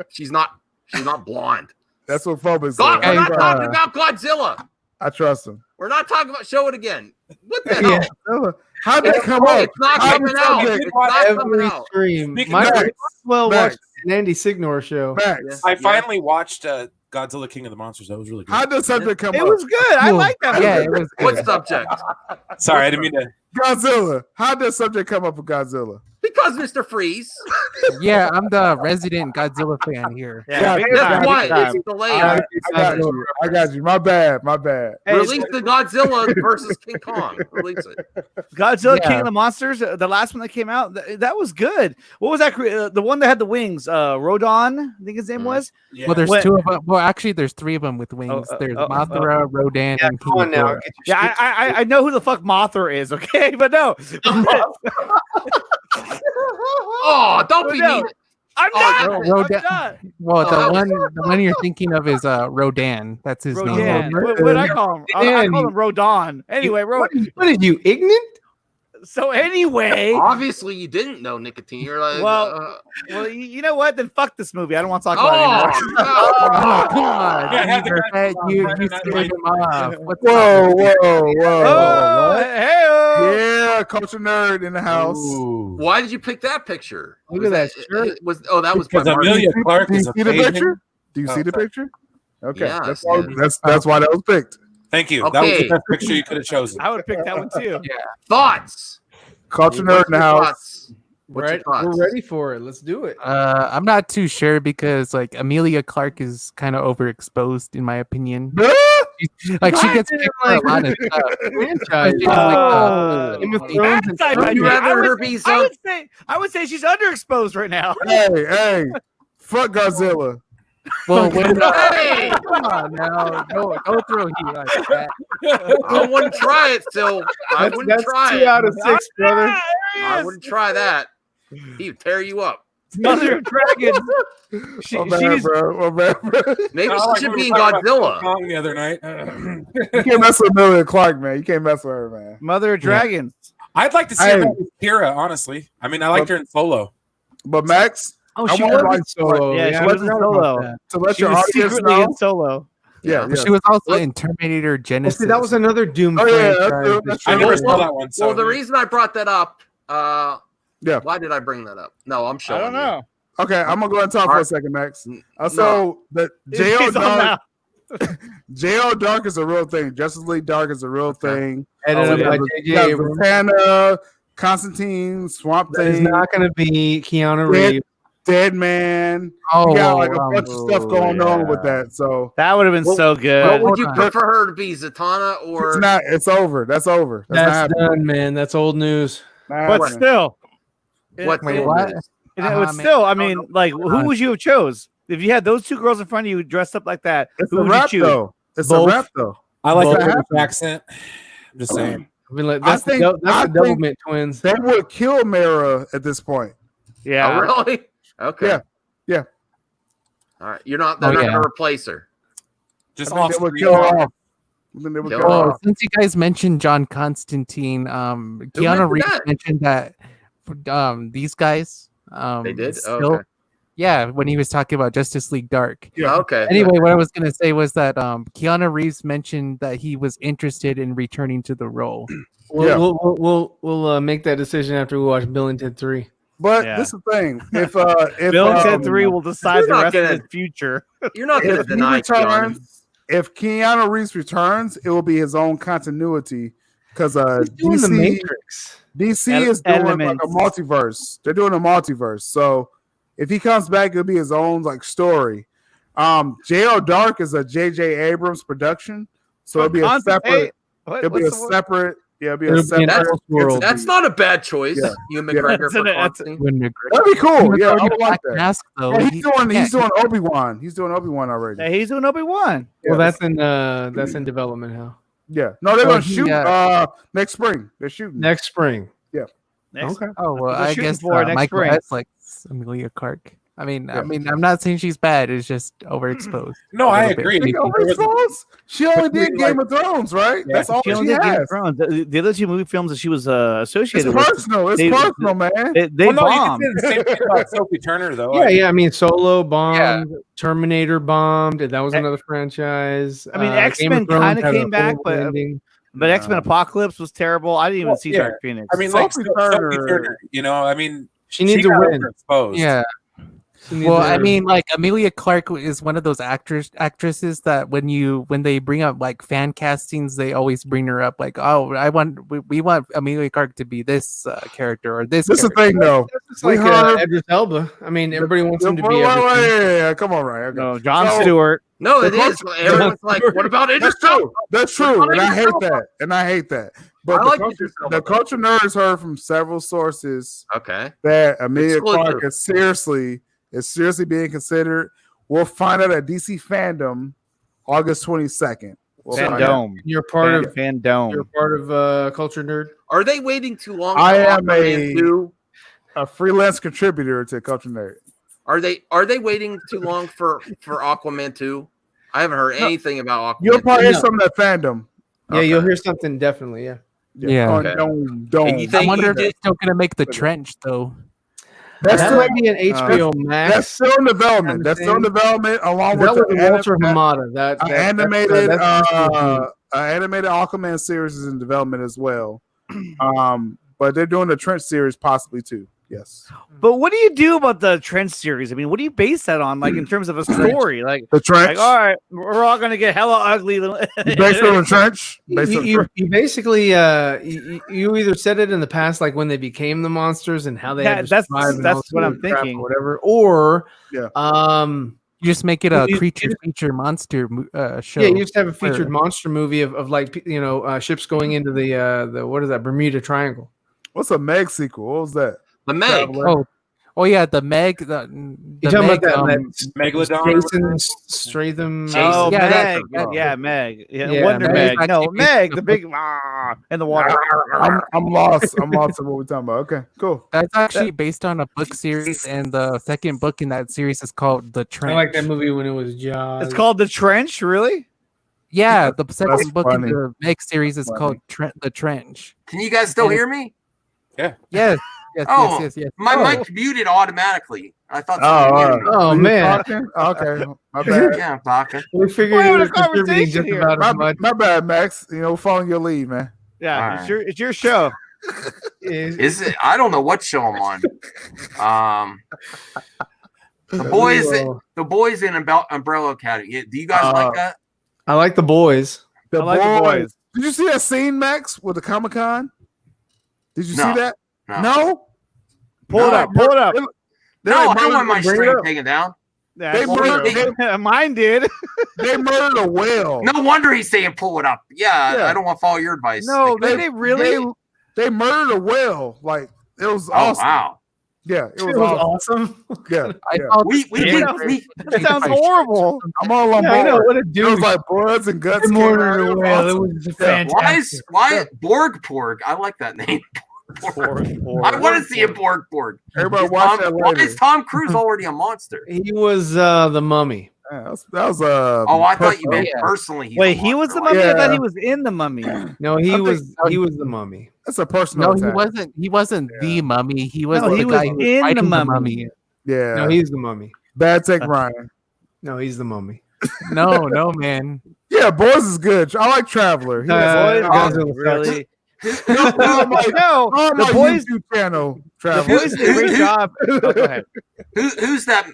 She's not blonde. That's what phobic said. We're not talking about Godzilla. I trust him. We're not talking about. Show it again. What the hell? How did it come up? It's not coming out. It's not coming out. Well, watch an Andy Signor show. I finally watched Godzilla King of the Monsters. That was really good. How did something come up? It was good. I like that. Yeah, it was good. What subject? Sorry, I didn't mean to. Godzilla. How did subject come up with Godzilla? Because Mr. Freeze. Yeah, I'm the resident Godzilla fan here. That's why it's delayed. I got you. My bad. Hey, release the Godzilla versus King Kong. Release it. Godzilla King of the Monsters, the last one that came out, that was good. What was that? The one that had the wings, Rodon, I think his name was. Yeah. Well, there's two of them. Well, actually, there's three of them with wings. There's Mothra, Rodan, and King Ghidorah. Yeah, I know who the fuck Mothra is, okay? But no. Oh, don't be mean. I'm not. Well, the one you're thinking of is Rodan. That's his name. What did I call him? I call him Rodon. Anyway, what are you, ignorant? So anyway, obviously you didn't know Nicotine. You're like, well, you know what? Then fuck this movie. I don't want to talk about it anymore. Oh, come on! You scared him off. Whoa! Oh, hey! Yeah, culture nerd in the house. Ooh. Why did you pick that picture? Look at that shirt. That was because Amelia Clark is see the picture? Do you see the picture? Okay, that's why that was picked. Thank you. Okay. That was the best picture you could have chosen. I would pick that one too. Yeah. Thoughts? Culture nerd in the house. We're ready for it. Let's do it. I'm not too sure because like Amelia Clark is kind of overexposed in my opinion. Like she gets picked for a lot of stuff. I would say she's underexposed right now. Hey, Fuck Godzilla. Well, when, Hey! come on now, don't throw heat like that. I wouldn't try it, Phil. I wouldn't That's try 2 it. out of 6, brother. I wouldn't try that. He would tear you up. Mother of Dragons. She's bro. Maybe I she like should we be in were talking about Godzilla. Kong the other night. You can't mess with Amelia Clark, man. You can't mess with her, man. Mother of Dragons. I'd like to see her with Kira, honestly. I mean, I liked her in Solo. But Max, Oh, I she want was like in Solo. Yeah, Yeah, she I was in forgot about Solo. that. to let She your was audience secretly know. in Solo. Yeah. She was also in Terminator Genesis. See, that was another Doom Oh, yeah, franchise. that's I true. never saw that one. So Well, the reason I brought that up, Yeah. why did I bring that up? No, I'm I showing don't you. know. Okay, I'm gonna go and talk for a second, Max. So the J.O. He's on Dark, now. J.O. Dark is a real thing. Justice League Dark is a real thing. Edited by J.J. Abrams. Zatanna, Constantine, Swamp There's Thing, not going to be Keanu Reeves. Dead Man. Oh, you got like a bunch of stuff going on with that. So that would have been so good. What would you prefer her to be, Zatanna or? It's not. It's over. That's over. That's done, man. That's old news. But still, What? Wait, what? But still, I mean, like, who would you have chose if you had those two girls in front of you dressed up like that? It's Who a would rap you choose? though. It's Both. a rap though. I like Both the British happen. accent. I'm just saying. I mean, like, that's the Doublemint twins. They would kill Mara at this point. Yeah. Oh, really? Okay. Yeah. Yeah. All right. You're not. They're not going to replace her. Just I think off they would screen. kill her off. I think they would kill her Oh, off. since you guys mentioned John Constantine, Keanu mentioned Reeves that? mentioned that these guys They did? still, Okay. yeah, when he was talking about Justice League Dark. Yeah. Okay. Anyway, what I was gonna say was that Keanu Reeves mentioned that he was interested in returning to the role. We'll make that decision after we watch Bill and Ted 3. But Yeah. this is the thing. If Bill and Ted 3 will decide You're the not rest of gonna- his future. You're not going to if he deny Keanu. returns, if Keanu Reeves returns, it will be his own continuity because Doing the DC Matrix. DC is doing like Elements. a multiverse. They're doing a multiverse. So if he comes back, it'll be his own like story. J.O. Dark is a J.J. Abrams production, so it'll be a separate. It'll be a separate. Yeah, it'll be a It'll be an separate. Elseworld. That's not a bad choice. Yeah. You McGregor for That's- Constantine. That'd be cool. Yeah, I would like that. Mask, though. Yeah, he's doing Obi-Wan. He's doing Obi-Wan already. Yeah, he's doing Obi-Wan. Yeah. Well, that's in development now. Yeah. No, they're Oh, gonna he, shoot next spring. They're shooting. Next spring. Next, Okay. Oh well, They're I shooting guess for next Michael spring. has like Amelia Clark. I mean, I'm not saying she's bad. It's just overexposed. No, a I little bit. agree. She overexposed? She only did Game of Thrones, right? Yeah. That's all She she only did Game of has. Thrones. The other two movie films that she was associated It's with. personal. It's personal, man. They Well, no, you bombed. can say the same thing about Sophie Turner, though. Yeah. I mean, Solo bombed, Terminator bombed. That was another franchise. I mean, Game of X-Men Thrones kind of had a came back, horrible ending. but X-Men Apocalypse was terrible. I didn't even see yeah. Dark Phoenix. I mean, like Sophie Sophie Turner. Turner, you know, I mean, She needs a got win. overexposed. Yeah. She needs Well, a- I mean, like Amelia Clark is one of those actresses that when they bring up like fan castings, they always bring her up like, oh, we want Amelia Clark to be this character or this. This is the character. thing, though. it's like we heard- Idris Elba. I mean, everybody wants him to be Wait, everything. yeah. Come on, Ryan. Okay. No, John So- Stewart. No, it The is. Everyone's like, what about Idris That's true. Elba? That's true. And I hate that. And I hate that. But I the, like culture, Idris Elba. the culture nerds heard from several sources Okay. that Amelia Exclusive. Clark is seriously being considered. We'll find out at DC Fandom August 22nd. We'll find out. Fandome. You're part of Fandome. You're part of Culture Nerd. Are they waiting too long? I for am Aquaman 2? a freelance contributor to Culture Nerd. Are they waiting too long for Aquaman 2? I haven't heard anything about Aquaman. You'll probably 2. hear some of that fandom. Yeah, you'll hear something definitely. Yeah. Yeah. Okay. Don't. And you I think wonder if he they're still gonna make the trench though. That's That still, might be an HBO Max. that's still in development. That's still in development along That with was Walter Hamada. That animated that's animated Aquaman series is in development as well. But they're doing the Trench series possibly too. Yes. But what do you do about the Trench series? I mean, what do you base that on? Like in terms of a story? Like The Trench. Like, all right, we're all gonna get hella ugly. Based on the Trench. Based on the Trench. you basically you either said it in the past, like when they became the monsters and how they had to That's survive and that's all what that I'm crap or thinking. whatever, or Yeah. You just make it a You- creature feature monster show. yeah, you used to have a featured Or- monster movie of like ships going into the what is that, Bermuda Triangle. What's a Meg sequel? What was that? The Meg. Oh, Oh yeah, the Meg. You talking about that Megalodon? Jason Statham? Oh, Yeah, Meg. that's- Yeah, Meg. Yeah, Yeah, Wonder Meg. Meg. No, Actually, Meg, the big in the water. I'm lost. I'm lost in what we're talking about. Okay, cool. That's actually based on a book series, and the second book in that series is called The Trench. I like that movie when it was Jaws. It's called The Trench, really? Yeah, the second book in funny. the Meg series is called The Trench. Can you guys still hear me? Yeah. Yes. Oh, yes. my mic muted automatically. I thought. Oh man. Talking? Okay, my bad. Yeah, I'm talking. We figured We're you having were a conversation contributing just here. about as much. My bad, Max. You know, following your lead, man. Yeah, All it's your show. Is it? I don't know what show I'm on. The boys in Umbrella Academy. Do you guys like that? I like The Boys. The I like The Boys. Did you see that scene, Max, with the Comic-Con? Did you No. see that? No. Pull it up. Pull it up. They No, I murdered- don't want my bring it stream up. taken down. Yeah, They murdered- mine did. They murdered a whale. No wonder he's saying pull it up. Yeah. I don't want to follow your advice. No, they really. They murdered a whale. Like it was Oh awesome. wow. Yeah, it was awesome. Yeah, I yeah. thought We That sounds horrible. I'm all on Yeah, I know, board. what a It was dude. like bloods and guts. Good came morning, out. It was whale. It awesome. was Yeah. fantastic. Why Borg? I like that name. I want to see a Borg. Everybody Is watch Tom- that Why later. is Tom Cruise already a monster? He was the Mummy. Yeah, that was Oh, I thought you personal. meant personally. Wait, he was the mummy? I thought he was in the mummy. No, he I was think- he was the Mummy. That's a personal. No, he attack. wasn't. He wasn't the mummy. He was No, the he guy was who was in the fighting the mummy. mummy. Yeah, No, he's the Mummy. bad take, Ryan. No, he's the Mummy. No, man. Yeah, Boys is good. I like Traveler. He has Boys a- is Really? no, No, the boys. YouTube channel. The Traveler. boys did a great job. Oh, go ahead. Who's that?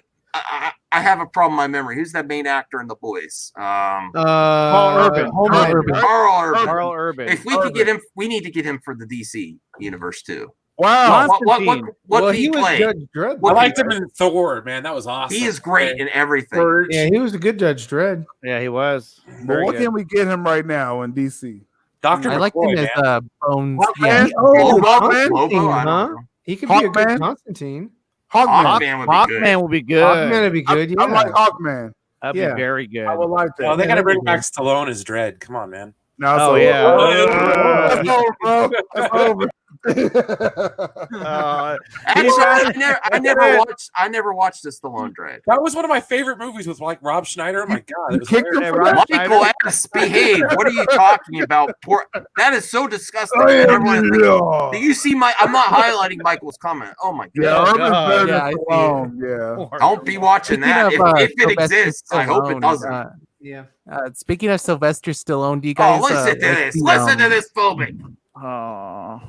I have a problem in my memory. Who's that main actor in The Boys? Carl Urban. Carl Urban. Urban. If we could get him, we need to get him for the DC universe too. Wow. Constantine. What well, did he he was play? Judge Dredd. I liked him in Thor, man. That was awesome. He is great in everything. Yeah, he was a good Judge Dredd. Yeah, he was. But Very what good. can we get him right now in DC? Dr. I like him McCoy, as man. Bones. Hawkman? Yeah. Lobo, Hawkman? Lobo, I don't Huh? know. He could be a good Hawkman? Constantine. Hawkman. Hawkman would be good. Hawkman will be good. Hawkman would be good. Yeah. I like Hawkman. That'd Yeah. be very good. I would like that. Oh, they got to bring that'd be back Stallone as Dredd. Come on, man. No, it's Oh, over. yeah. That's over, bro. That's over. Actually, I never watched the Stallone Dread. That was one of my favorite movies with like Rob Schneider. Oh my god, it was Kicked him hilarious. for that? Michael S. Behave. What are you talking about? That is so disgusting. Oh, yeah, Everyone is yeah. like, do you see my? I'm not highlighting Michael's comment. Oh my Yeah, god! Urban's better yeah, I than see Stallone. Yeah. Don't be watching that. Speaking of, If it Sylvester exists, I hope it Stallone, doesn't. Yeah. Speaking of Sylvester Stallone, do you guys? Oh, listen to this. Listen to this phobic. Oh.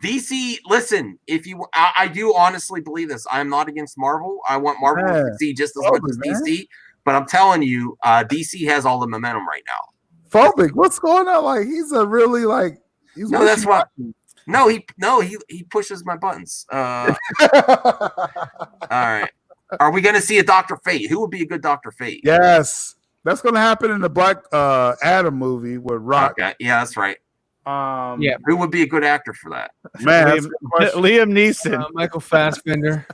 DC, listen, if you, I do honestly believe this. I'm not against Marvel. I want Marvel to succeed just as much as DC. But I'm telling you, DC has all the momentum right now. Phobic, what's going on? Like he's a really like. He's No, that's why. No, he pushes my buttons. All right. Are we going to see a Dr. Fate? Who would be a good Dr. Fate? Yes, that's going to happen in the Black Adam movie with Rock. Okay. Yeah, that's right. Yeah. Who would be a good actor for that? Man, that's a good question. Liam Neeson. Michael Fassbender.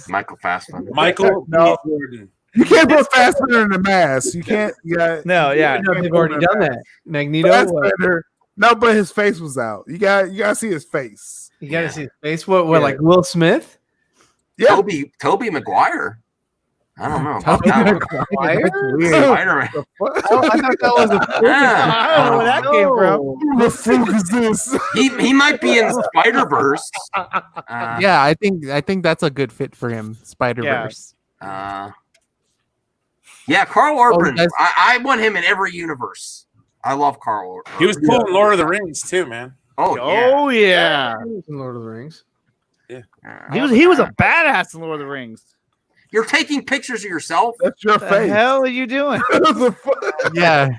Michael Fassbender. Michael No. B. Jordan. You can't put Fassbender in the mask. You can't. You got No, yeah. No, they've already done that. Magneto. Fassbender. No, but his face was out. You got to see his face. You got to see his face. What? Yeah. Like Will Smith? Yeah. Toby Maguire. I don't know. Toby Spider-Man. I thought that was a Yeah. I don't know where that came from. Who the fuck is this? He might be in SnyderVerse. Yeah, I think that's a good fit for him. Spider-Verse. Yeah, Carl Urban. guys- I want him in every universe. I love Carl Urban. He was cool in Lord of the Rings too, man. Oh yeah. Oh yeah. He was in Lord of the Rings. He was a badass in Lord of the Rings. You're taking pictures of yourself. That's your What the face. hell are you doing? The fuck? Yeah.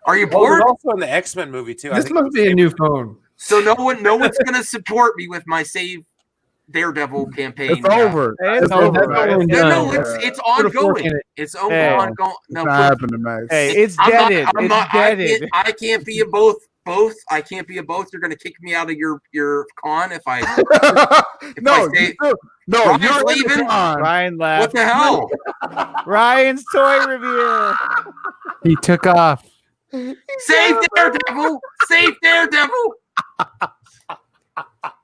Are you Well, bored? he's also in the X-Men movie too. I This think must be a new phone. So no one's gonna support me with my Save Daredevil campaign. It's over. Hey, it's It's over, over. man. No, Yeah. it's Put a fork ongoing. in it. It's Hey. ongoing. It's No, not happening, Max. Hey, it's I'm not- deaded. I'm It's not- deaded. I can't be a both. I can't be a both. You're gonna kick me out of your con if I. No, say- No, Ryan's you're leaving. Ryan left. What the hell? Ryan's toy review. He took off. Save Daredevil! Save Daredevil!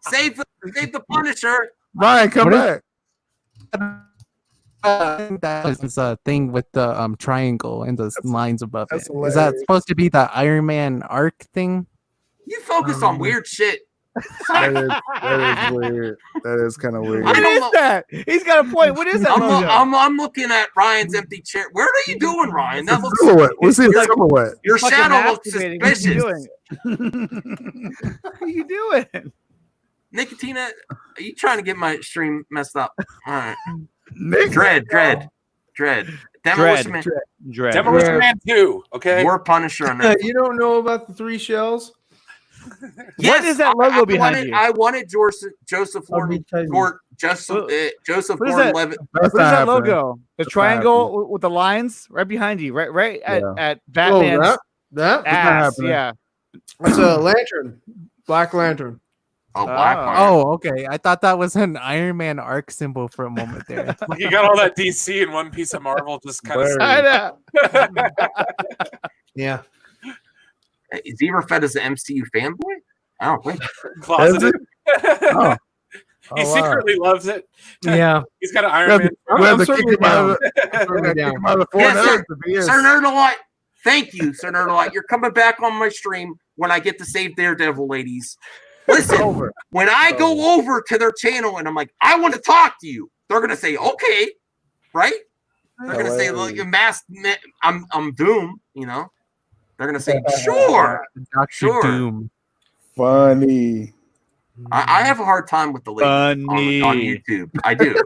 Save the Punisher! Ryan, come back. That is a thing with the triangle and the lines above it. Is hilarious. that supposed to be the Iron Man arc thing? You focus on weird shit. That is weird. That is kind of weird. What is that? He's got a point. What is that? I'm looking at Ryan's empty chair. Where are you doing, Ryan? That looks Silhouette. What's his silhouette? Your Fucking shadow looks masturbating. What are you suspicious. doing? What are you doing? Nicotina, are you trying to get my stream messed up? All right. Dread. Demolition Man. Demolition Man 2. Okay. War Punisher on that. You don't know about the 3 shells? Yes, what is that logo behind you? I wanted Joseph Gordon. Joseph What is Gordon-Levitt. What is that logo? The triangle with the lines right behind you, right at Batman's that ass. Yeah. It's a lantern, Black Lantern. Oh, Black Lantern. Oh, okay. I thought that was an Iron Man arc symbol for a moment there. Like you got all that DC in one piece of Marvel, just kind of. Yeah. Is he ever fed as an MCU fanboy? I don't think. Closeted. Oh. He secretly loves it. Yeah. He's got an Iron Man. Yes, Sir Nerdalite. Thank you, Sir Nerdalite. You're coming back on my stream when I get to save Daredevil, ladies. Listen, when I go over to their channel and I'm like, I want to talk to you, they're gonna say, okay, right? They're gonna say, look, I'm Doom, you know. They're gonna say, sure, Dr. Doom. Funny. I have a hard time with the ladies on YouTube. I do.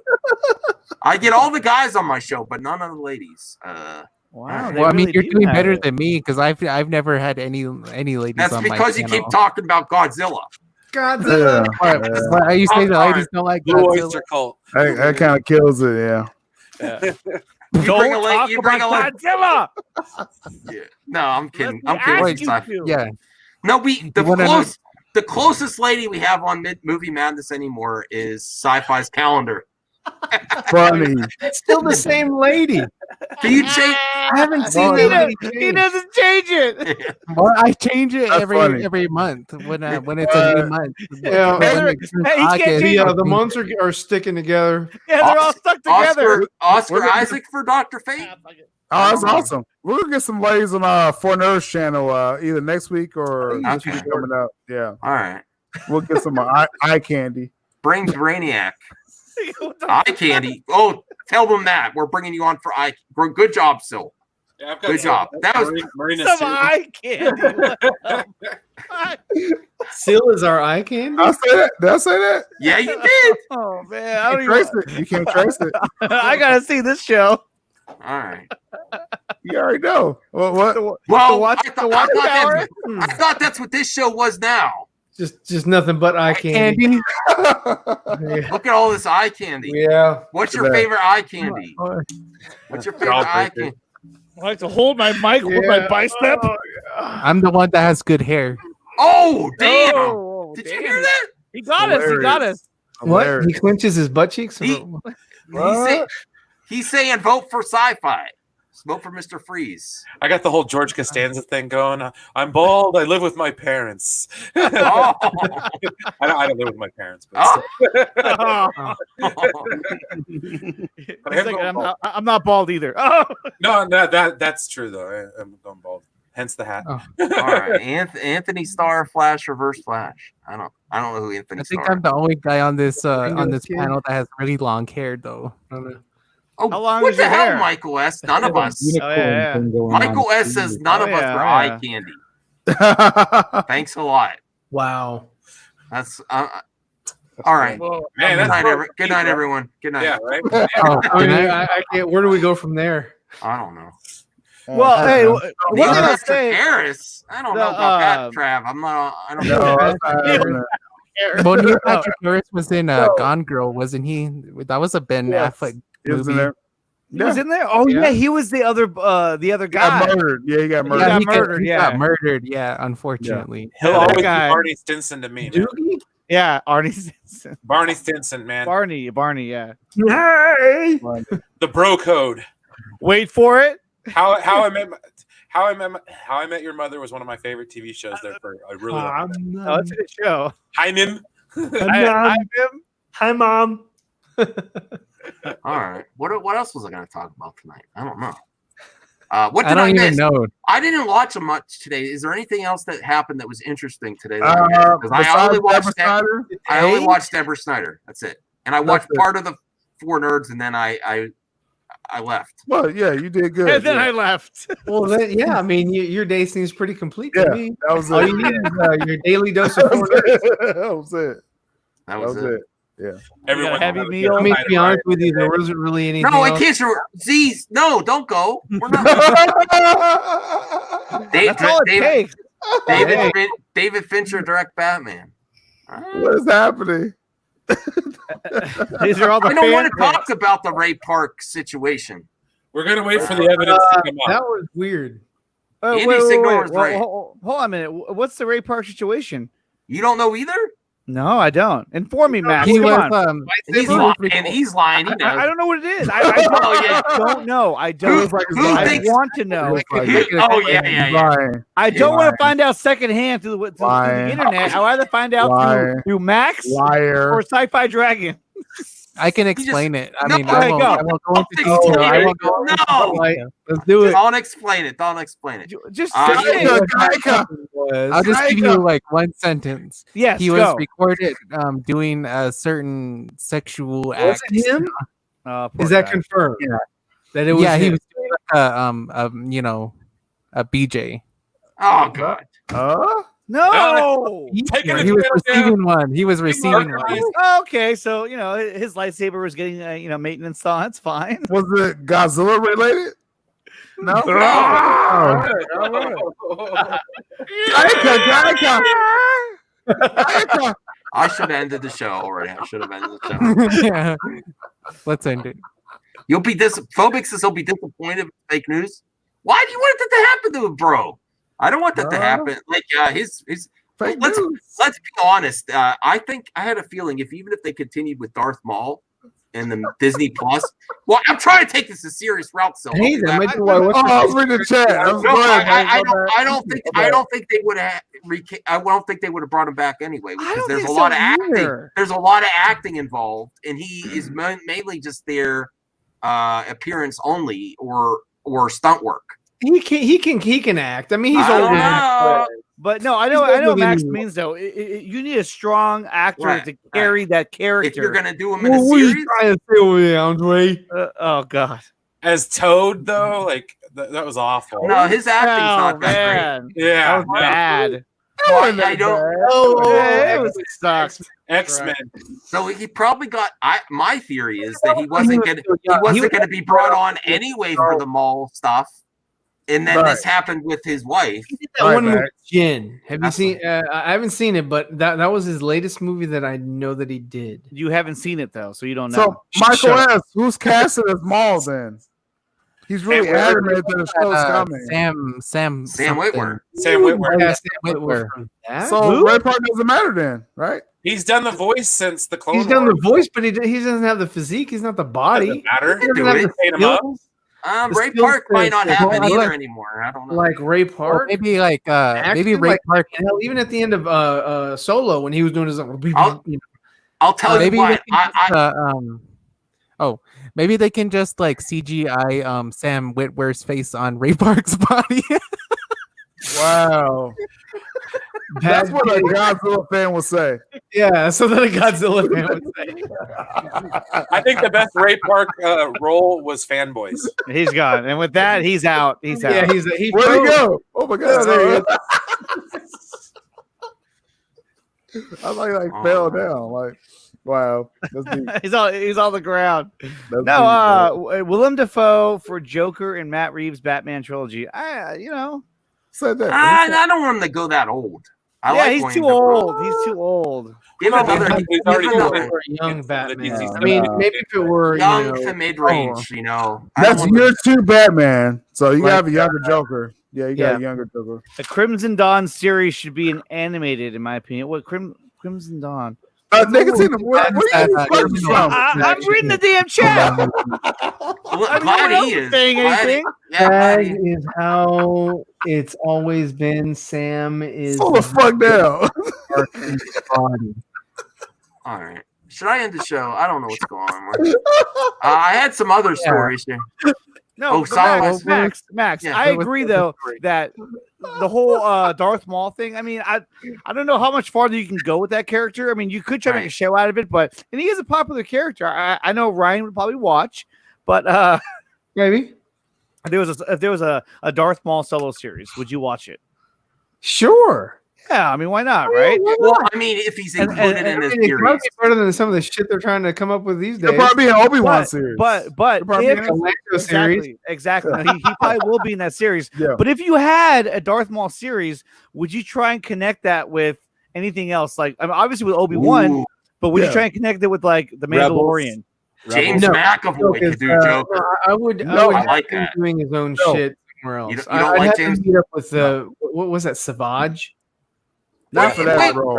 I get all the guys on my show, but none of the ladies. Wow. Well, I mean, you're doing better than me because I've never had any ladies. That's on my because you channel. keep talking about Godzilla. Godzilla. Are you saying the ladies don't like Godzilla? Oyster Cult. That kind of kills it, yeah. You bring a Godzilla. Yeah. No, I'm kidding. I'm Let's kidding. ask you to. Yeah. No, the closest lady we have on Movie Madness anymore is Sci-Fi's calendar. Funny. It's still the same lady. Do you change? I haven't seen that lady He change. doesn't change it. Well, I change it That's funny. every month when it's a new month. Yeah. When it's August, The months are sticking together. Yeah, they're all stuck together. Oscar Isaac for Dr. Fate. Oh, that's awesome. We're gonna get some ladies on For Nerds channel either next week or this week coming up. Yeah. All right. We'll get some eye candy. Bring Brainiac. Eye candy. Oh, tell them that we're bringing you on for eye. Good job, Sil. Yeah, I've got Good job. That was Some eye candy. Seal is our eye candy. I say that. Did I say that? Yeah, you did. Oh man, I You don't can't even. trace it. You can't trace it. I gotta see this show. All right. You already know. What? Well, watch I thought that's what this show was now. Just nothing but eye candy. Look at all this eye candy. Yeah. What's your favorite eye candy? What's your favorite eye candy? I like to hold my mic with my bicep. I'm the one that has good hair. Oh, damn. Oh, Did you hear that? He got us. He got us. What? He clenches his butt cheeks? He's saying vote for Sci-Fi. Vote for Mr. Freeze. I got the whole George Costanza thing going. I'm bald. I live with my parents. Oh. I don't live with my parents. But I'm not bald either. Oh. No, that's true though. I'm going bald. Hence the hat. Oh. All right, Anthony Starr, Flash, Reverse Flash. I don't know who Anthony. I think Starr. I'm the only guy on this panel that has really long hair though. Oh, how long what is the your hell, hair? Michael S? None of us. Oh, yeah. Michael S says none of us are eye candy. Thanks a lot. Wow. That's all right. Man, good night, everyone. Good night. Yeah, right. I can't. Where do we go from there? I don't know. Well, hey, what did I Mr. say? Harris. I don't know about that, Trav. I don't know. Well, Neil Patrick Harris was in Gone Girl, wasn't he? That was a Ben Affleck He was movie. in there. He was in there. Oh yeah, he was the other guy. Got murdered. Yeah, he got murdered. got He murdered. got murdered. Yeah, unfortunately. He'll that always be guy. Barney Stinson to me. Man. Yeah, Arnie Stinson. Barney Stinson, man. Barney, yeah. Hey! The bro code. Wait for it. How I Met Your Mother was one of my favorite TV shows there for a really long time. Oh, it's a good show. Hi, Nim. Hi, Mim. Hi, Mom. All right. What else was I going to talk about tonight? I don't know. What did I don't even miss? know. I didn't watch much today. Is there anything else that happened that was interesting today? Because I only watched Deborah Snyder. That's it. And I watched part of the Four Nerds, and then I left. Well, yeah, you did good. And then I left. Well, then, yeah, I mean, your day seems pretty complete to me. That was All it. you need is your daily dose of Four Nerds. That was it. That was it. Yeah. Everyone heavy meal. I mean, to be honest with you, there wasn't really anything. No, I else. can't. Z's. No, don't go. We're not. That's all it takes. David Fincher direct Batman. What is happening? These are all the I don't want to fan talk about the Ray Park situation. We're gonna wait for the evidence to come That up. was weird. Andy wait. Signor Well, is right. hold on a minute. What's the Ray Park situation? You don't know either? No, I don't. Inform me, Max. He Come was on. He's lying. He knows. I don't know what it is. I don't know. I don't. I want to know. Oh, yeah. I don't want to find out secondhand through the internet. I'd rather find out through Max or Sci-Fi Dragon. I can explain it. I mean, I won't go into detail. I won't go. No. Let's do it. Don't explain it. Just I'll just give you like one sentence. Yes, he was recorded doing a certain sexual act. Was it him? Is that confirmed? Yeah. That it was. Yeah, he him? was doing a BJ. Oh God. No. He was receiving one. He was receiving one. Okay, so his lightsaber was getting maintenance on. It's fine. Was it Godzilla related? No. No. I should have ended the show already. Yeah. Let's end it. You'll be Phobix will be disappointed with fake news. Why do you want that to happen to him, bro? I don't want that to happen. Like his let's be honest. I think I had a feeling even if they continued with Darth Maul and the Disney Plus. Well, I'm trying to take this a serious route. So hey, that might be why. I was reading the chat. I don't think they would have. I don't think they would have brought him back anyway because there's a lot of acting. There's a lot of acting involved, and he is mainly just their appearance only or stunt work. He can act. I mean, he's older. But no, I know Max means though. You need a strong actor to carry that character. If you're gonna do him in a series, trying to say over there, Andre? Oh God. As Toad though, like that was awful. No, his acting's not that great. Yeah, that was bad. I don't. It was sucked. X-Men. So he probably got. My theory is that he wasn't gonna be brought on anyway for the mall stuff. And then this happened with his wife. He did that one with Jen. Have you seen? I haven't seen it, but that was his latest movie that I know that he did. You haven't seen it though, so you don't know. So Michael S. Who's casted as Maul then? He's really adamant that the show's coming. Sam Witwer. Sam Witwer. Yeah, Sam Witwer. So Ray Park doesn't matter then, right? He's done the voice since the Clone He's done the voice, but he doesn't have the physique. He's not the body. Doesn't matter. He doesn't have the skills. Ray Park might not have it either anymore. I don't know. Like Ray Park, maybe Ray Park. Hell, even at the end of Solo, when he was doing his, I'll tell you what. Maybe they can just like CGI Sam Witwer's face on Ray Park's body. Wow. That's what a Godzilla fan would say. Yeah, so that a Godzilla fan would say. I think the best Ray Park role was Fanboys. He's gone, and with that, he's out. He's out. Yeah, where'd he go? Oh my God! There he is. I like fell down. Like, wow, he's on the ground. Willem Dafoe for Joker and Matt Reeves Batman trilogy. Said that. I don't want him to go that old. He's too old. He's too old. Give another. Young Batman. I mean, maybe if it were young to mid range, That's year 2 Batman. So you have a younger Joker. Yeah, you got a younger Joker. The Crimson Dawn series should be animated, in my opinion. Crimson Dawn. Nigga, seen the where you from? I'm reading the damn chat. Glad he is. Saying anything. That is how it's always been. Sam is Slow the fuck down. All right. Should I end the show? I don't know what's going on. I had some other stories here. No, Max. Yeah, I agree though that the whole Darth Maul thing. I mean, I don't know how much farther you can go with that character. I mean, you could try to make a show out of it, but and he is a popular character. I know Ryan would probably watch, but maybe if there was a Darth Maul solo series, would you watch it? Sure. Yeah, I mean, why not, right? Well, I mean, if he's included in this series, probably better than some of the shit they're trying to come up with these days. It'll probably be an Obi-Wan series. But series. Exactly. He probably will be in that series. Yeah. But if you had a Darth Maul series, would you try and connect that with anything else? Like, I mean, obviously with Obi-Wan, but would you try and connect it with like the Mandalorian? James McAvoy could do Joker. I would like him that. doing his own shit somewhere else. You don't like James? Meet up with what was that, Savage? Not for that role.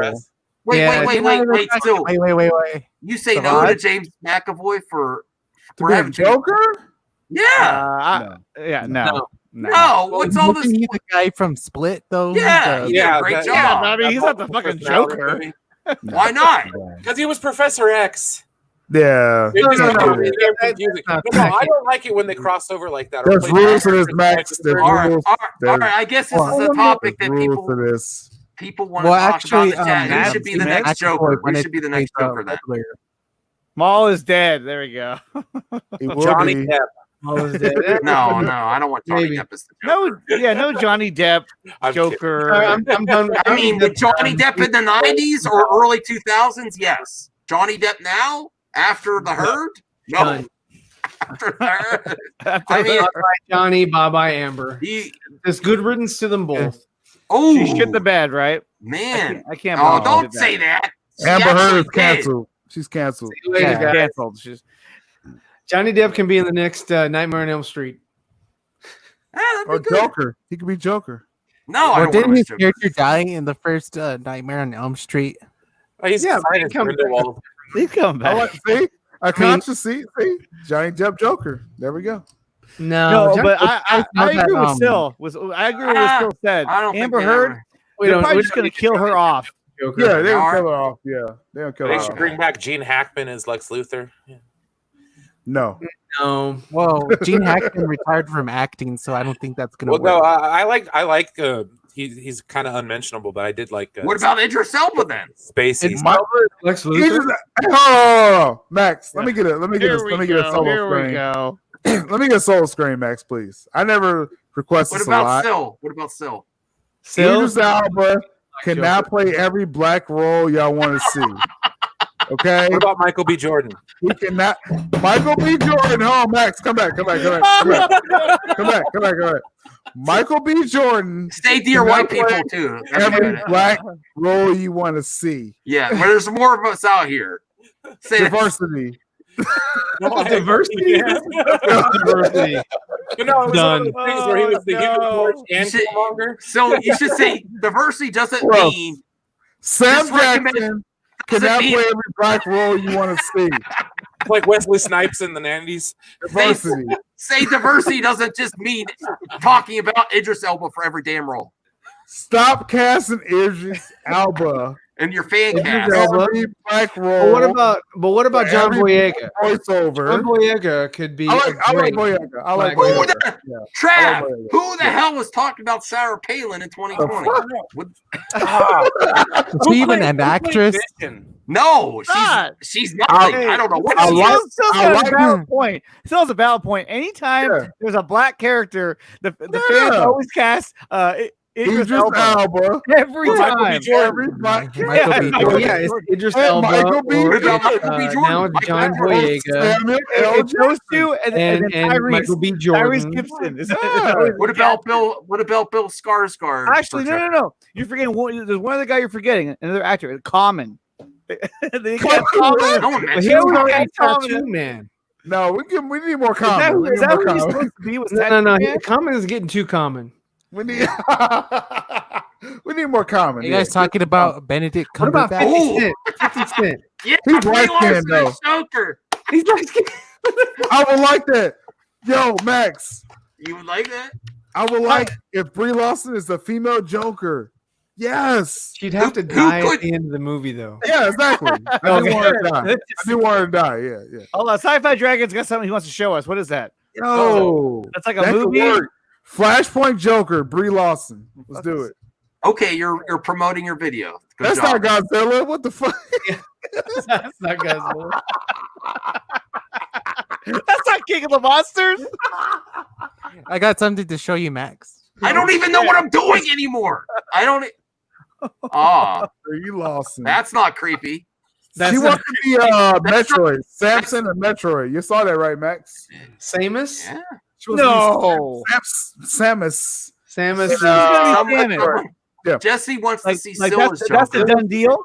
Wait. Still, wait. You say no to James McAvoy for having Joker? Yeah. No. What's all this? He's the guy from Split, though. Yeah, he did a great job. Yeah, I mean, he's not the fucking Joker. Why not? Because he was Professor X. Yeah. I don't like it when they cross over like that. There's rules to this, Max. There's rules. All right. I guess this is a topic that people want to talk about in the chat. Who should be the next Joker? Who should be the next Joker then? Maul is dead. There we go. Johnny Depp. Maul is dead. No, I don't want Johnny Depp as the Joker. No Johnny Depp Joker. I'm done. I mean, with Johnny Depp in the 90s or early 2000s, yes. Johnny Depp now? After the Herd? No. Done. After the Herd? I mean, Johnny, bye-bye, Amber. Just good riddance to them both. Oh, she shit the bed, right? Man, I can't. Oh, don't say that. Amber Heard is canceled. She's canceled. Canceled. Johnny Depp can be in the next Nightmare on Elm Street. Or Joker. He could be Joker. No, or didn't his character die in the first Nightmare on Elm Street? He's He's coming back. See, Johnny Depp Joker. There we go. No, but I agree with Sil. I agree with what Sil said. Amber Heard, they're probably just going to kill her off. Joker. Yeah, they will kill her off. Yeah, they will kill her off. They should bring back Gene Hackman as Lex Luthor. Yeah. No. Well, Gene Hackman retired from acting, so I don't think that's going to work. No, I like. He's kind of unmentionable, but I did like. What about Idris Elba then? Spacey. Lex Luthor. Oh, Max, let me get a solo screen. Go. Let me get a solo screen, Max, please. I never requested. What about Sil? What about Sil? Idris Elba cannot play every black role y'all want to see. Okay. What about Michael B. Jordan? He cannot. Michael B. Jordan. Oh, Max, come back. Michael B. Jordan. Stay dear white people too. Every black role you want to see. Yeah, well, there's more of us out here. Diversity. Diversity. Diversity. You know, it was one of those things where he was the Human Torch and Killmonger. So you should say diversity doesn't mean Sam Jackson cannot play every black role you want to see. Like Wesley Snipes in the 90s. Diversity. Say diversity doesn't just mean talking about Idris Elba for every damn role. Stop casting Idris Elba in your fan cast. Every black role. What about John Boyega? Voiceover. John Boyega could be. I like Boyega. I like Boyega. Trav, who the hell was talking about Sarah Palin in 2020? Is she even an actress? No, she's not. I don't know what she is. Still has a valid point. Anytime there's a black character, the fans always cast Idris Elba every time. Every black character. It's Idris Elba. Michael B. Now it's John Boyega. It's those two and Michael B. Jordan. Tyrese Gibson. What about Bill Skarsgård? Actually, no. You're forgetting one. There's one other guy you're forgetting. Another actor, Common. Cartoon Man. No, we need more Common. Is that what he's supposed to be? No. Common is getting too common. We need. We need more comment. You guys talking about Benedict What about Cumberbatch? 50 Cent? 50 Cent. Yeah, He's Brie light Larson skinned though. is Joker. He's light skinned. I would like that. Yo, Max. You would like that? I would like if Brie Larson is the female Joker. Yes. She'd have to die at the end of the movie, though. Yeah, exactly. I do want her to die. I do want her to die. Yeah, yeah. Hold on, Sci-Fi Dragon's got something he wants to show us. What is that? Yo, that's like a that could movie. work. Flashpoint Joker, Brie Larson. Let's do it. Okay, you're promoting your video. Good That's job. not Godzilla. What the fuck? That's not Godzilla. That's not King of the Monsters. I got something to show you, Max. I don't even know what I'm doing anymore. I don't. You lost. That's not creepy. She wants to be Metroid, Samson and Metroid. You saw that, right, Max? Samus? Yeah. No. Samus. Samus. Yeah. Jesse wants to see Like Silver's that's the Joker. done deal.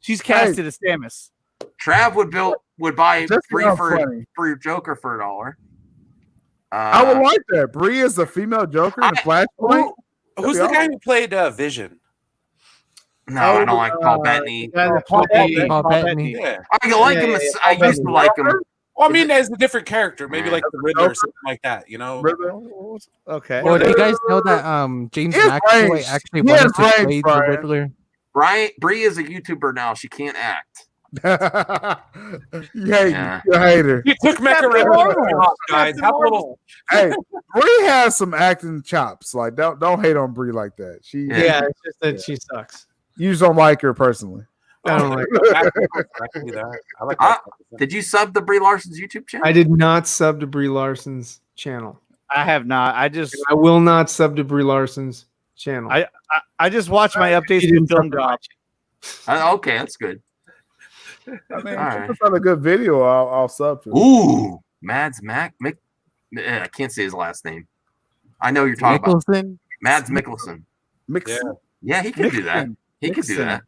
She's casted as Samus. Trav would buy That's Brie not for funny. your Joker for $1. I would like that. Brie is the female Joker in Flashpoint. Who's the guy who played Vision? No, I don't like Paul Bettany. Paul Bettany. Yeah. I like him. I used to like him. Well, I mean, as a different character, maybe like the Riddler or something like that, you know? Okay. Well, do you guys know that James He has McAvoy range. actually He wanted has to range, play the Brian. Riddler? Brie is a YouTuber now. She can't act. You hate her. You took Mecha off, guys. Have a little. Hey, Brie has some acting chops. Like, don't hate on Brie like that. She, Yeah, it's just that she sucks. you just don't like her personally. I don't like I can do that. I like that. Did you sub the Brie Larson's YouTube channel? I did not sub to Brie Larson's channel. I have not. I will not sub to Brie Larson's channel. I just watched my updates to Film Drop. Okay, that's good. I mean, All right. if it's not a good video, I'll sub to it. Ooh, Mads Mick. I can't say his last name. I know you're talking about Mads Mikkelsen. Yeah, he could do that. He could do that.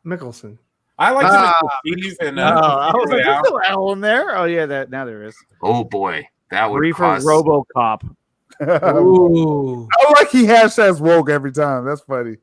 Mickelson. I like him as Steve and I was like, there's no L in there. Oh yeah, that now there is. Oh boy, that would Reefer cost. RoboCop. Ooh. I like he hashtags woke every time. That's funny.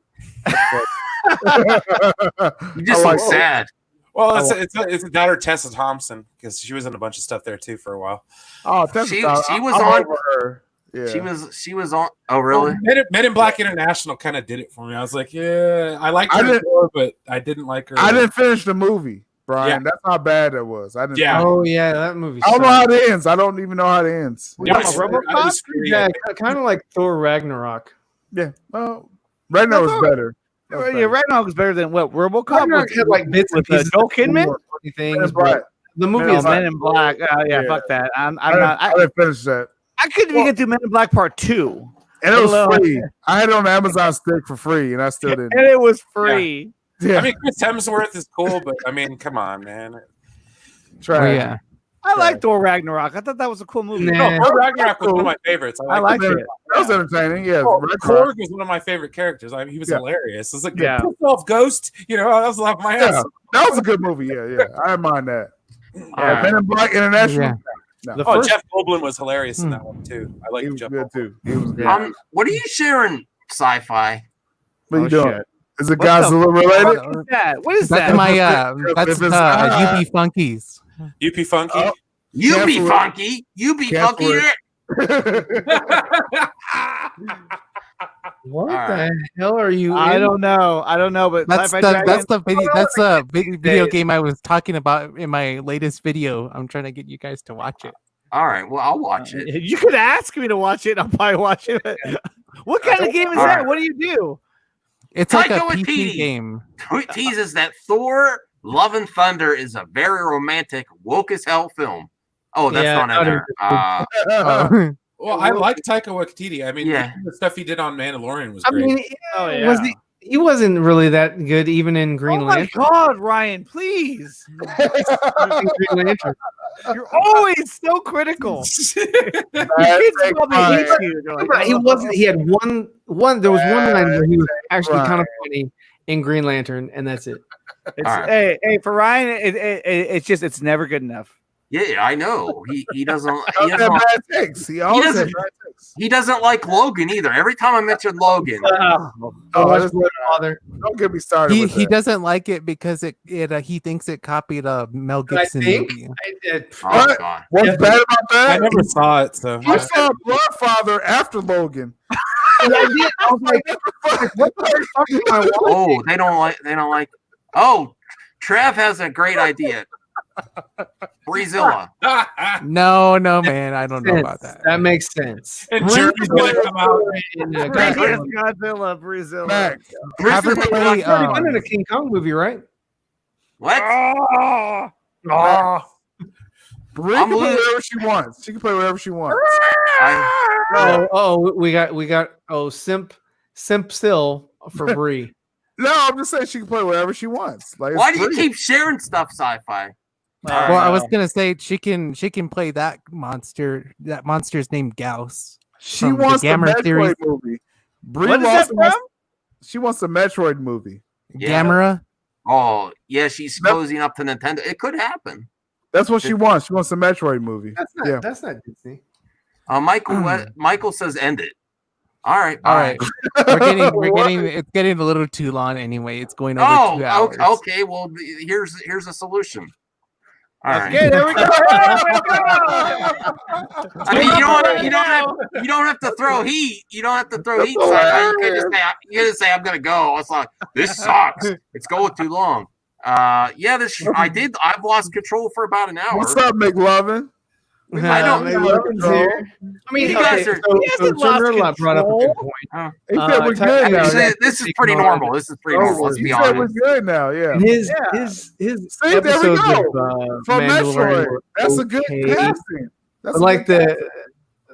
You just look sad. Well, it's a daughter Tessa Thompson because she was in a bunch of stuff there too for a while. Oh, Tessa She Thompson. was I'm on. over her. Yeah. She was on. Oh really? Men in Black International kind of did it for me. I was like, yeah, I liked her, but I didn't like her. I didn't finish the movie, Brian. Yeah. That's how bad it was. I didn't. Yeah. Oh yeah, that movie. I don't know how it ends. I don't even know how it ends. Yeah, kind of like Thor Ragnarok. Yeah. Well, Ragnarok was better. Yeah, Ragnarok was better than what? RoboCop Ragnarok had like bits and pieces. Joel Kidman. Funny things, but the movie is Men in Black. Yeah, fuck that. I'm not. I didn't finish that. I couldn't even get through Men in Black Part 2. And it was free. I had it on Amazon Stick for free, and I still didn't. And it was free. Yeah. I mean, Chris Hemsworth is cool, but I mean, come on, man. Try. Yeah. I like Thor Ragnarok. I thought that was a cool movie. No, Thor Ragnarok was one of my favorites. I liked it. That was entertaining. Yeah. Korg was one of my favorite characters. I mean, he was hilarious. It's like Yeah. piss off Ghost. You know, that was off my ass. Yeah. That was a good movie. Yeah. I didn't mind that. Men in Black International. Yeah. No. Jeff Goldblum was hilarious in that one too. I like He was Jeff good Goldblum. too. He was good. What are you sharing, sci-fi? What are you doing? Shit. Is it Godzilla related? What is that? What is That's that? my that's UB Funkies. UP Funky. You be Cancel it. funky. You be Cancel funky. it. What All the right. hell are you? I in? don't know. But That's Sci-Fi the video game I was talking about in my latest video. I'm trying to get you guys to watch it. All right. Well, I'll watch it. You could ask me to watch it. I'll probably watch it. What kind of game is All that? right. What do you do? It's like a Taika PC Waititi game. teases that Thor: Love and Thunder is a very romantic, woke as hell film. Oh, that's Yeah, not in there. Oh. Well, I like Taika Waititi. I mean, Yeah. the stuff he did on Mandalorian was I great. mean, Oh, yeah. was he wasn't really that good even in Green Oh my Lantern. God, Ryan! Please, Green Lantern. you're always so critical. Kids probably hate you. They're like, Right, he wasn't. He had one. There was one line where he was actually kind of funny in Green Lantern, and that's it. It's, All right. hey, for Ryan, it's just it's never good enough. Yeah, I know. He doesn't. He doesn't bad takes. He always has bad takes. He doesn't like Logan either. Every time I mention Logan, Father. Don't get me started. He doesn't like it because he thinks it copied a Mel Gibson movie. Oh God! What's bad about that? I never saw it, so I saw Bloodfather after Logan. I did. I was like, what the fuck am I watching? Oh, they don't like. Oh, Trev has a great idea. Breezilla. No, man, I don't know about that. That makes sense. And Jeremy's gonna come out. Godzilla, Breezilla. Haven't He's played, already been in a King Kong movie, right? What? Brie can play whatever she wants. She can play whatever she wants. We got simp still for Brie. No, I'm just saying she can play whatever she wants. Like, why do you keep sharing stuff, sci-fi? Well, I was gonna say she can play that monster. That monster's named Gauss. She wants the Metroid series. movie. Brie What is that from? She wants the Metroid movie. Yeah. Gamera. Oh, yeah, she's closing up to Nintendo. It could happen. That's what she wants. She wants the Metroid movie. That's not Disney. Michael says end it. All right. It's getting a little too long anyway. It's going over 2 hours. Okay. Well, here's a solution. All right. Okay, there we go. I mean, you don't have to throw heat. You don't have to throw heat. You can just say I'm gonna go. It's like this sucks. It's going too long. I've lost control for about an hour. What's up, McLovin? I don't know. I mean, you guys are. Brought up a good point. He said we're good now. This is pretty normal. Let's be honest. He said we're good now. Yeah. His See, there we go. From Metroid. That's a good casting. That's like the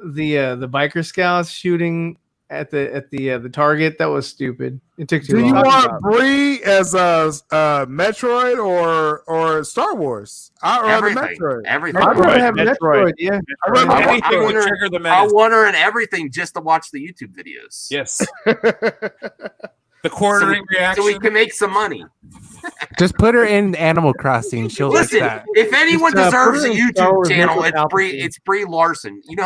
biker scouts shooting at the target. That was stupid. It took too long. Do you want Brie as a Metroid or Star Wars? Everything. I'd rather have Metroid. Yeah. I want her in everything just to watch the YouTube videos. Yes. The quartering reaction. So we can make some money. Just put her in Animal Crossing. She'll listen. like that. If anyone deserves a YouTube channel, it's Brie Larson. You know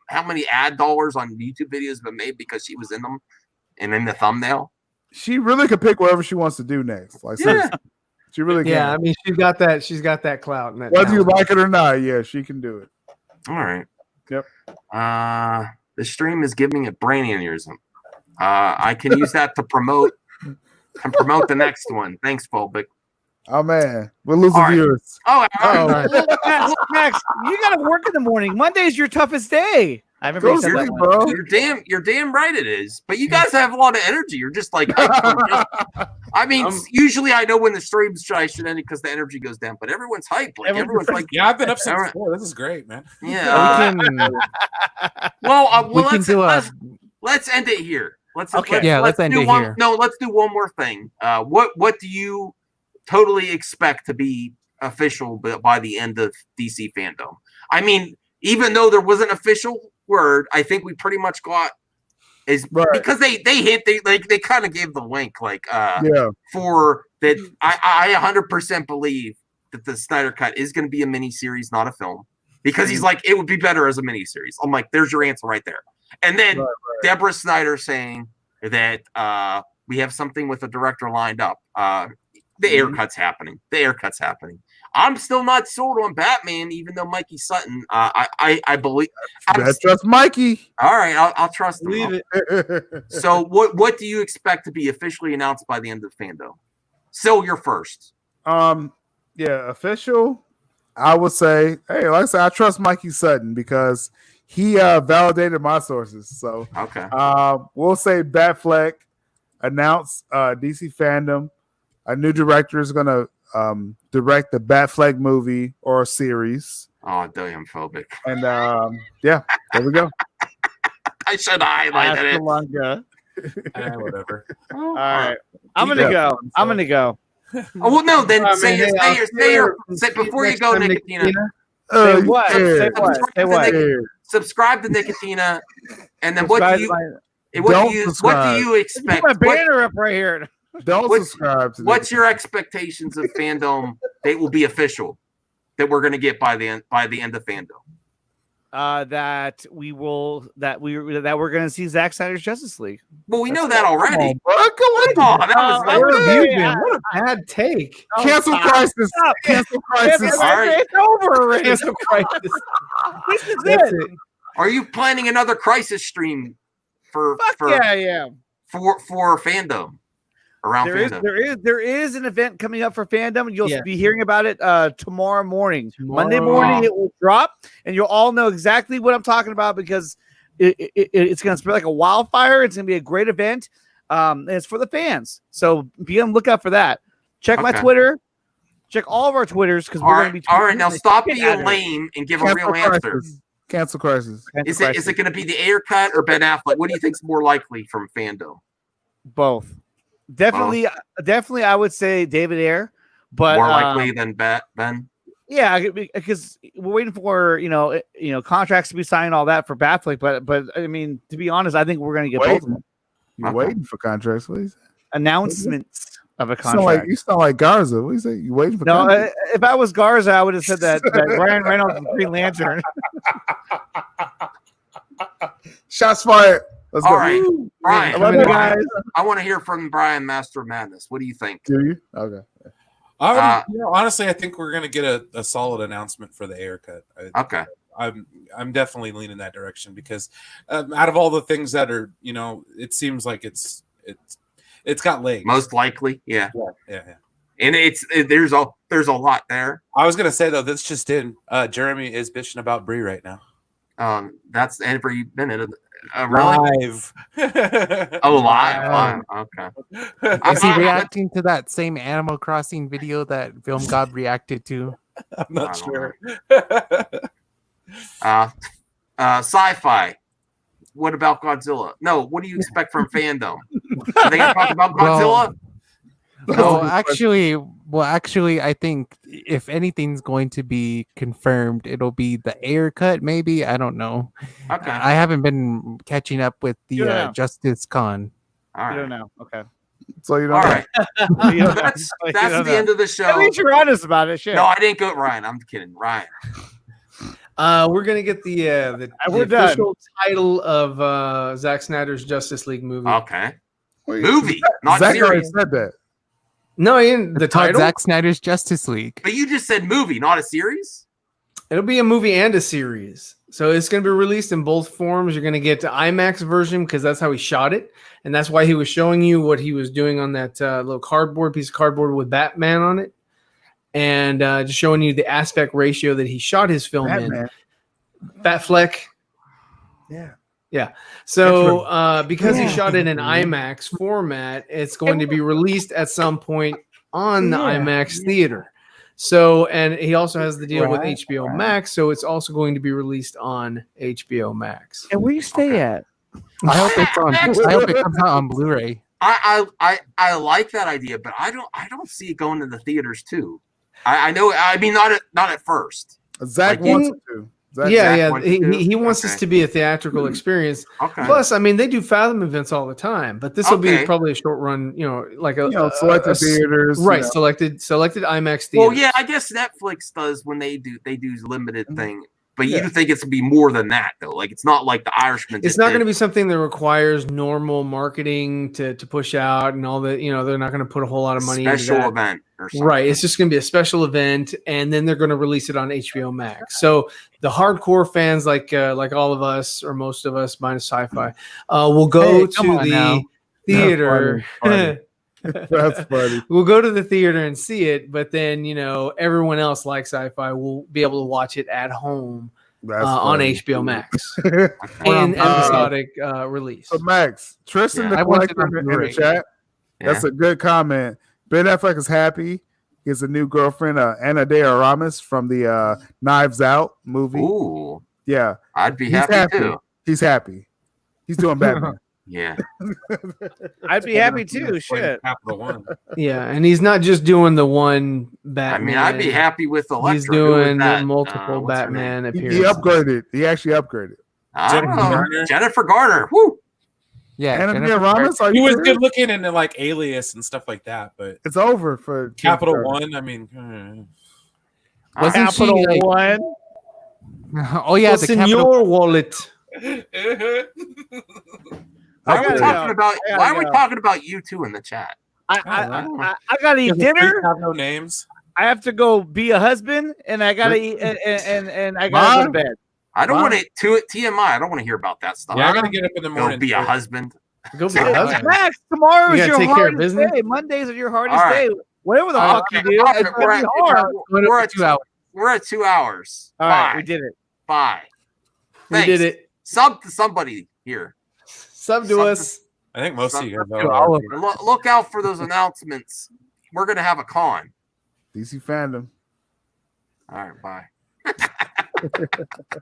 how many ad dollars on YouTube videos have been made because she was in them and in the thumbnail? She really could pick whatever she wants to do next. Like, seriously. She really can. Yeah, I mean, she's got that clout. Whether you like it or not, yeah, she can do it. All right. Yep. The stream is giving it brain aneurysm. I can use that to promote the next one. Thanks, Phobic. Oh man, we're losing viewers. Max, you gotta work in the morning. Monday's your toughest day. I remember you said that one. Bro. You're damn right it is. But you guys have a lot of energy. You're just like I mean, usually I know when the stream should end because the energy goes down, but everyone's hyped. Like everyone's like, yeah, I've been up since 4. This is great, man. Yeah. Let's end it here. Let's end it here. No, let's do one more thing. What do you totally expect to be official by the end of DC Fandom? I mean, even though there was an official word, I think we pretty much got because they kind of gave the wink for that. I 100% believe that the Snyder Cut is going to be a mini series, not a film, because he's like, it would be better as a mini series. I'm like, there's your answer right there. And then Deborah Snyder saying that we have something with the director lined up. The Ayer cut's happening. I'm still not sold on Batman, even though Mikey Sutton. I believe. I trust Mikey. All right, I'll trust him. So, what do you expect to be officially announced by the end of Fandom? Still, you're first. Yeah, official. I would say, hey, like I said, I trust Mikey Sutton because he validated my sources. So, okay, we'll say Batfleck announced DC Fandom. A new director is going to direct the Batfleck movie or series. Oh, damn phobic. And yeah, there we go. I should highlight it. Whatever. All right, I'm gonna go. Oh well, no. Then say before you go, Nicotina. Say what? Say what? Subscribe to Nicotina, and then what do you expect? Put my banner up right here. Don't subscribe to What's your expectations of Fandom? They will be official. that we're going to get by the end of Fandom? That we're going to see Zack Snyder's Justice League. Well, we know that already. Come on, Come on, that was like, Where have you been? What a bad take. Cancel Crisis. Cancel Crisis. All right. It's over already. Cancel Crisis. This is That's it. it. Are you planning another Crisis stream for Fandom? Around Fandom. There is an event coming up for Fandom, and you'll be hearing about it tomorrow morning. Monday morning it will drop, and you'll all know exactly what I'm talking about because it's going to spread like a wildfire. It's going to be a great event, and it's for the fans. So be on the lookout for that. Check my Twitter. Check all of our Twitters because we're going to be. All right, now stop being lame and give a real answer. Cancel Crisis. Is it going to be the Ayer cut or Ben Affleck? What do you think is more likely from Fandom? Both. Definitely, I would say David Ayer, but more likely than Ben. Yeah, because we're waiting for contracts to be signed, all that for Batfleck. But I mean, to be honest, I think we're going to get both of them. You're waiting for contracts, please. Announcements of a contract. You sound like Garza. What do you say? You waiting for? No, if I was Garza, I would have said that Ryan Reynolds is Green Lantern. Shots fired. Let's All go. right, Brian. I love you guys. I want to hear from Brian, Master of Madness. What do you think? Do you? Okay. Honestly, I think we're going to get a solid announcement for the Ayer cut. Okay. I'm definitely leaning that direction because out of all the things that are, it seems like it's got legs. Most likely, yeah. And there's a lot there. I was going to say though, that's just in. Jeremy is bitching about Brie right now. That's every minute of live. Live. Okay. Is he reacting to that same Animal Crossing video that Film God reacted to? I'm not sure. Sci-fi. What about Godzilla? No. What do you expect from Fandom? Are they going to talk about Godzilla? Well, actually, I think if anything's going to be confirmed, it'll be the Ayer cut. Maybe, I don't know. Okay. I haven't been catching up with the Justice Con. All right. You don't know. Okay. So you don't. All right. That's the end of the show. At least you're honest about it. Shit. No, I didn't go Ryan. I'm kidding. Ryan. We're gonna get the official title of Zack Snyder's Justice League movie. Okay. Movie, not Zack already series. said that. No, in the title, Zack Snyder's Justice League. But you just said movie, not a series. It'll be a movie and a series, so it's going to be released in both forms. You're going to get the IMAX version because that's how he shot it, and that's why he was showing you what he was doing on that little piece of cardboard with Batman on it, and just showing you the aspect ratio that he shot his film in. Batfleck. Yeah. So because he shot it in IMAX format, it's going to be released at some point on the IMAX theater. So, and he also has the deal with HBO Max, so it's also going to be released on HBO Max. And where you stay at? I hope it's on. I hope it comes out on Blu-ray. I like that idea, but I don't see it going to the theaters too. I know. I mean, not at first. Zack wants it to. He wants this to be a theatrical experience. Okay. Plus, I mean, they do Fathom events all the time, but this will be probably a short run. Like selected theaters, right? Selected IMAX theaters. Well, yeah, I guess Netflix does when they do limited thing. But you think it's gonna be more than that, though. Like it's not like The Irishman. It's not going to be something that requires normal marketing to push out and all that. They're not going to put a whole lot of money into that. Event or something. Right. It's just going to be a special event, and then they're going to release it on HBO Max. So the hardcore fans, like all of us or most of us, minus sci-fi, will go to the theater. That's funny. We'll go to the theater and see it, but then everyone else like sci-fi will be able to watch it at home on HBO Max in episodic release. So Max, Tristan the Collector in the chat. That's a good comment. Ben Affleck is happy. He has a new girlfriend, Ana de Armas from the Knives Out movie. Ooh, yeah, I'd be happy too. He's happy. He's doing Batman. Yeah, I'd be happy too. Shit. Yeah, and he's not just doing the one Batman. I mean, I'd be happy with Electra. He's doing multiple Batman appearances. He upgraded. He actually upgraded. Jennifer Garner. Woo. Yeah, Ana de Armas. He was good looking in like Alias and stuff like that, but it's over for Capital One. I mean, Wasn't she Capital like, One? Oh yeah, the Capital wallet. Why are we talking about you two in the chat? I gotta eat dinner. Have no names. I have to go be a husband, and I gotta eat, and I gotta go to bed. I don't want to TMI. I don't want to hear about that stuff. Yeah, I gotta get up in the morning. Go be a husband. Go be a husband. Max, tomorrow is your take care of hardest business. day. Mondays are your hardest right. day. Whatever the fuck you do, it's gonna be hard. We're at 2 hours. All right, we did it. Bye. We did it. Sub to somebody here. Sub to us. I think most of you guys are. Look out for those announcements. We're gonna have a con. DC Fandom. All right, bye.